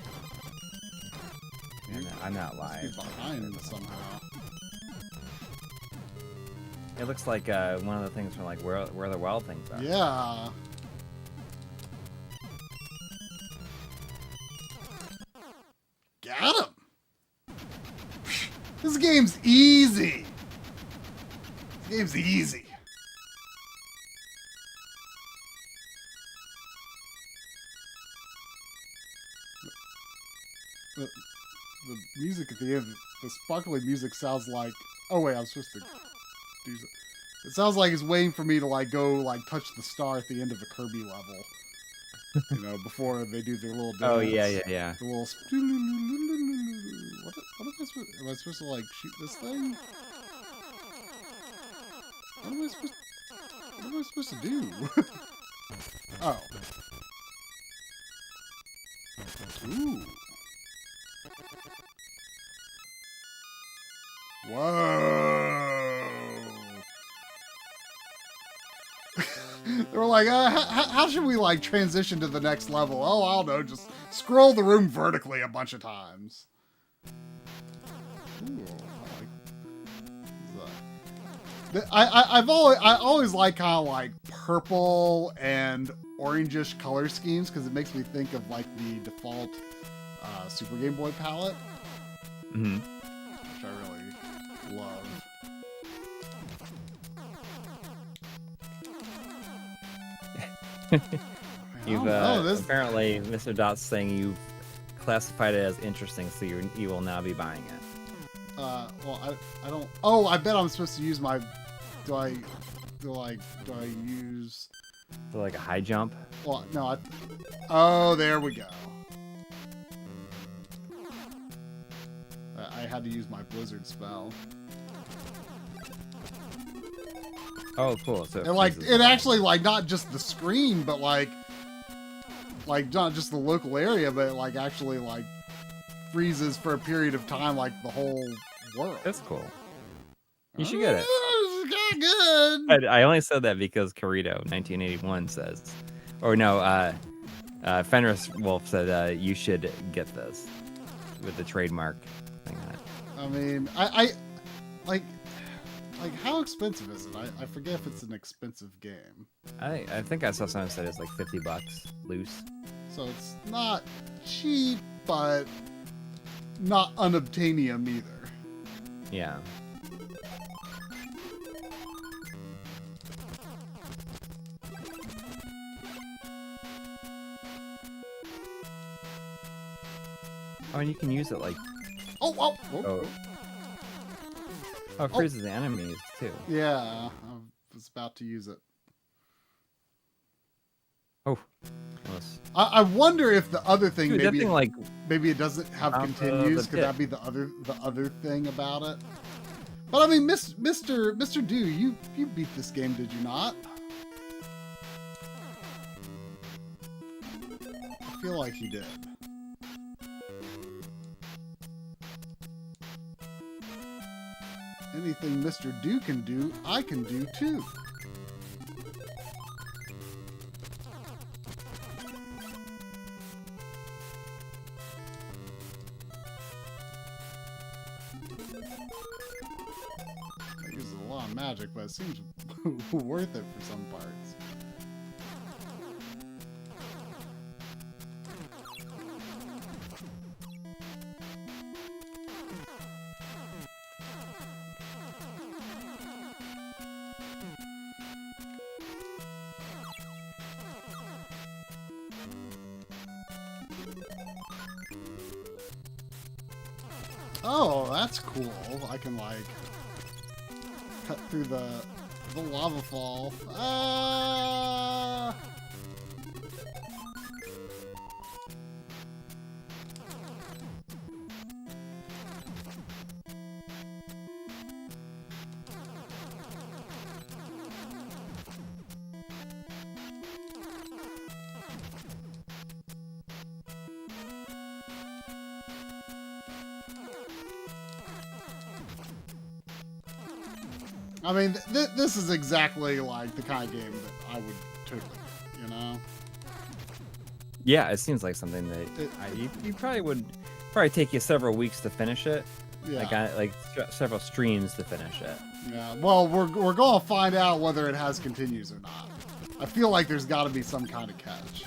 I'm not live. He's behind somehow. It looks like one of the things from like where the wild things are. Yeah. Got him. This game's easy. This game's easy. The music at the end, the sparkly music sounds like... Oh wait, I'm supposed to do... It sounds like it's waiting for me to like go like touch the star at the end of a Kirby level. You know, before they do their little dance. Oh yeah. The little... Am I supposed to like shoot this thing? What am I supposed to do? Oh. Ooh. Whoa! They were like, how should we like transition to the next level? Oh, I don't know, just scroll the room vertically a bunch of times. Ooh, I always like kind of like purple and orangish color schemes because it makes me think of like the default Super Game Boy palette. Mm-hmm. Which I really love. You've apparently, Mr. Dot's saying you've classified it as interesting, so you will now be buying it. Well, I don't. Oh, I bet I'm supposed to use my. Do I use? So like a high jump. Well, no. Oh, there we go. I had to use my blizzard spell. Oh, cool. So it actually not just the screen, but like not just the local area, but it actually freezes for a period of time, like the whole world. That's cool. You should get it. It's good. I only said that because Corito 1981 says, or no, Fenris Wolf said you should get this with the trademark thing on it. I mean, I like how expensive is it? I forget if it's an expensive game. I think I saw someone said it's like $50 loose. So it's not cheap, but not unobtainium either. Yeah. Oh, and you can use it like... Oh, it freezes the enemies, too. Yeah, I was about to use it. Oh. I wonder if the other thing, Dude, maybe, thing, maybe it doesn't have continues. Could that be the other thing about it? But I mean, Mr. Do, you beat this game, did you not? I feel like you did. Anything Mr. Do can do, I can do too. That uses a lot of magic, but it seems worth it for some parts. Oh, that's cool. I can cut through the lava fall. I mean, this is exactly like the kind of game that I would totally get, you know? Yeah, it seems like something that you probably take you several weeks to finish it. Yeah. Like several streams to finish it. Yeah. Well, we're going to find out whether it has continues or not. I feel like there's got to be some kind of catch.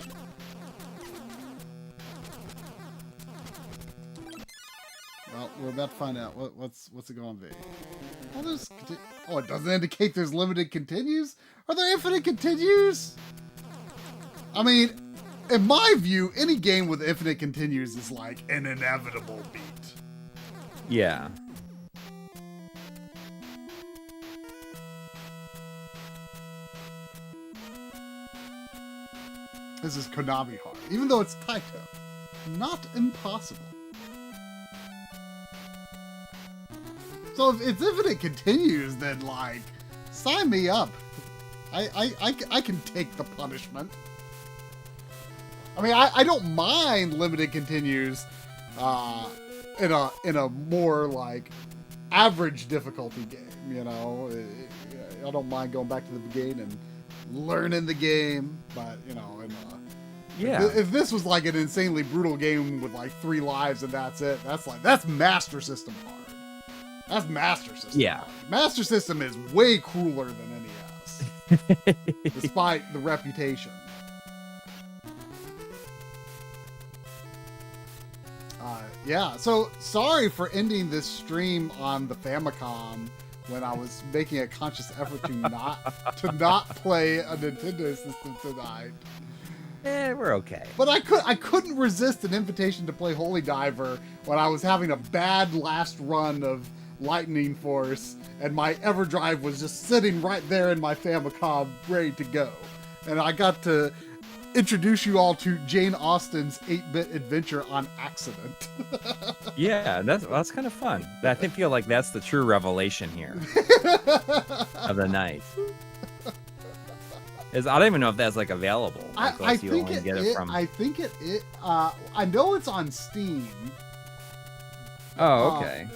Well, we're about to find out what's it going to be. Oh, it doesn't indicate there's limited continues? Are there infinite continues? I mean, in my view, any game with infinite continues is like an inevitable beat. Yeah. This is Konami hard, even though it's Taito. Not impossible. So if it's infinite continues, then like, sign me up. I can take the punishment. I mean, I don't mind limited continues in a more like average difficulty game, you know. I don't mind going back to the beginning and learning the game, but you know, if this was like an insanely brutal game with like 3 lives and that's it, that's Master System hard. That's Master System. Yeah. Hard. Master System is way crueler than NES, despite the reputation. Yeah, so sorry for ending this stream on the Famicom when I was making a conscious effort to not play a Nintendo system tonight. we're okay. But I couldn't resist an invitation to play Holy Diver when I was having a bad last run of Lightning Force, and my EverDrive was just sitting right there in my Famicom, ready to go. And I got to introduce you all to Jane Austen's 8-bit adventure on accident. Yeah, that's kind of fun. I feel like that's the true revelation here of the night. I don't even know if that's like available. Like, I think I know it's on Steam. Oh, okay.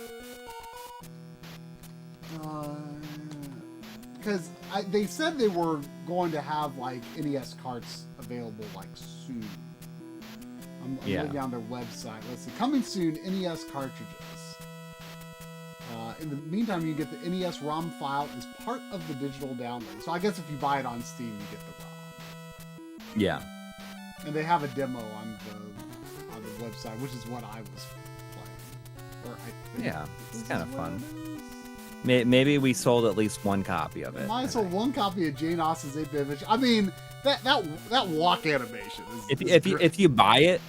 Because they said they were going to have like NES carts available like soon. I'm looking down their website. Let's see, coming soon, NES cartridges. In the meantime, you get the NES ROM file as part of the digital download. So I guess if you buy it on Steam, you get the ROM. Yeah. And they have a demo on the website, which is what I was playing. Yeah, it's kind of fun. Maybe we sold at least one copy of it. I sold one copy of Jane Austen's 8-bit adventure. I mean, that walk animation is if you buy it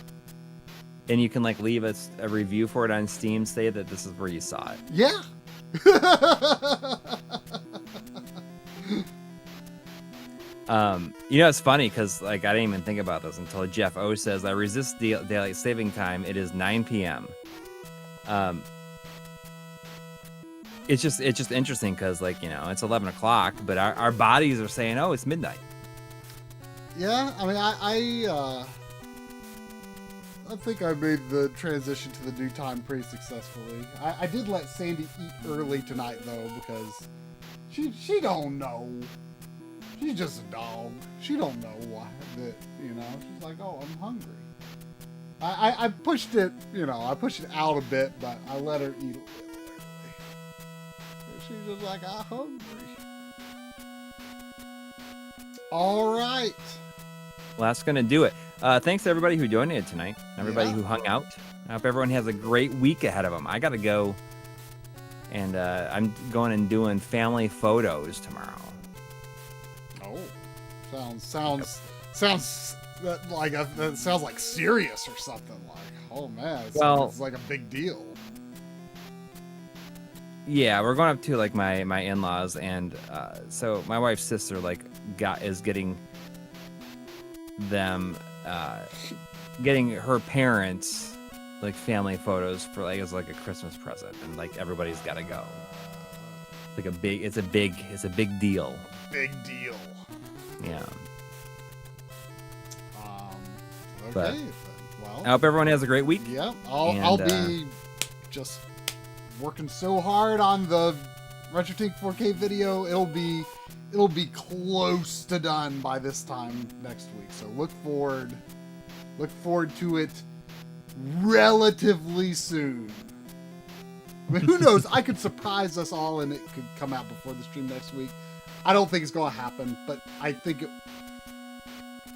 and you can like leave us a review for it on Steam, say that this is where you saw it. Yeah. It's funny because like I didn't even think about this until Jeff O says I resist daylight saving time. It is 9 p.m. It's just interesting because like it's 11 o'clock, but our bodies are saying, oh, it's midnight. Yeah, I mean, I think I made the transition to the new time pretty successfully. I did let Sandy eat early tonight though, because she don't know. She's just a dog. She don't know why that She's like, oh, I'm hungry. I pushed it, I pushed it out a bit, but I let her eat a bit early. She's just like, I'm hungry. All right. Well, that's gonna do it. Thanks to everybody who donated tonight. Everybody who hung out. I hope everyone has a great week ahead of them. I gotta go, and I'm going and doing family photos tomorrow. Oh, sounds that sounds like serious or something. Like, oh man, it's like a big deal. Yeah, we're going up to like my in-laws, and so my wife's sister is getting them getting her parents like family photos for as like a Christmas present, and like everybody's got to go. It's a big deal. Big deal. Yeah. Okay. But, well, I hope everyone has a great week. Yeah, I'll be just working so hard on the RetroTink 4K video. It'll be close to done by this time next week. So look forward to it relatively soon. I mean, who knows? I could surprise us all and it could come out before the stream next week. I don't think it's going to happen, but I think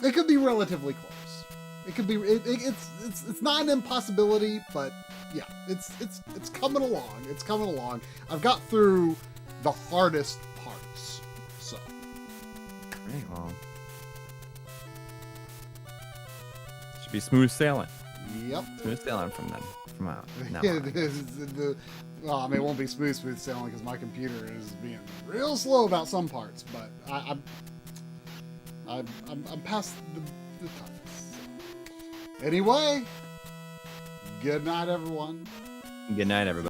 it could be relatively close. It could be. It's not an impossibility, but yeah, it's coming along. It's coming along. I've got through the hardest parts, so. Very well. Should be smooth sailing. Yep. Smooth sailing from now on. Well, I mean, it won't be smooth sailing because my computer is being real slow about some parts, but I'm past the toughest. Anyway, good night, everyone. Good night, everybody.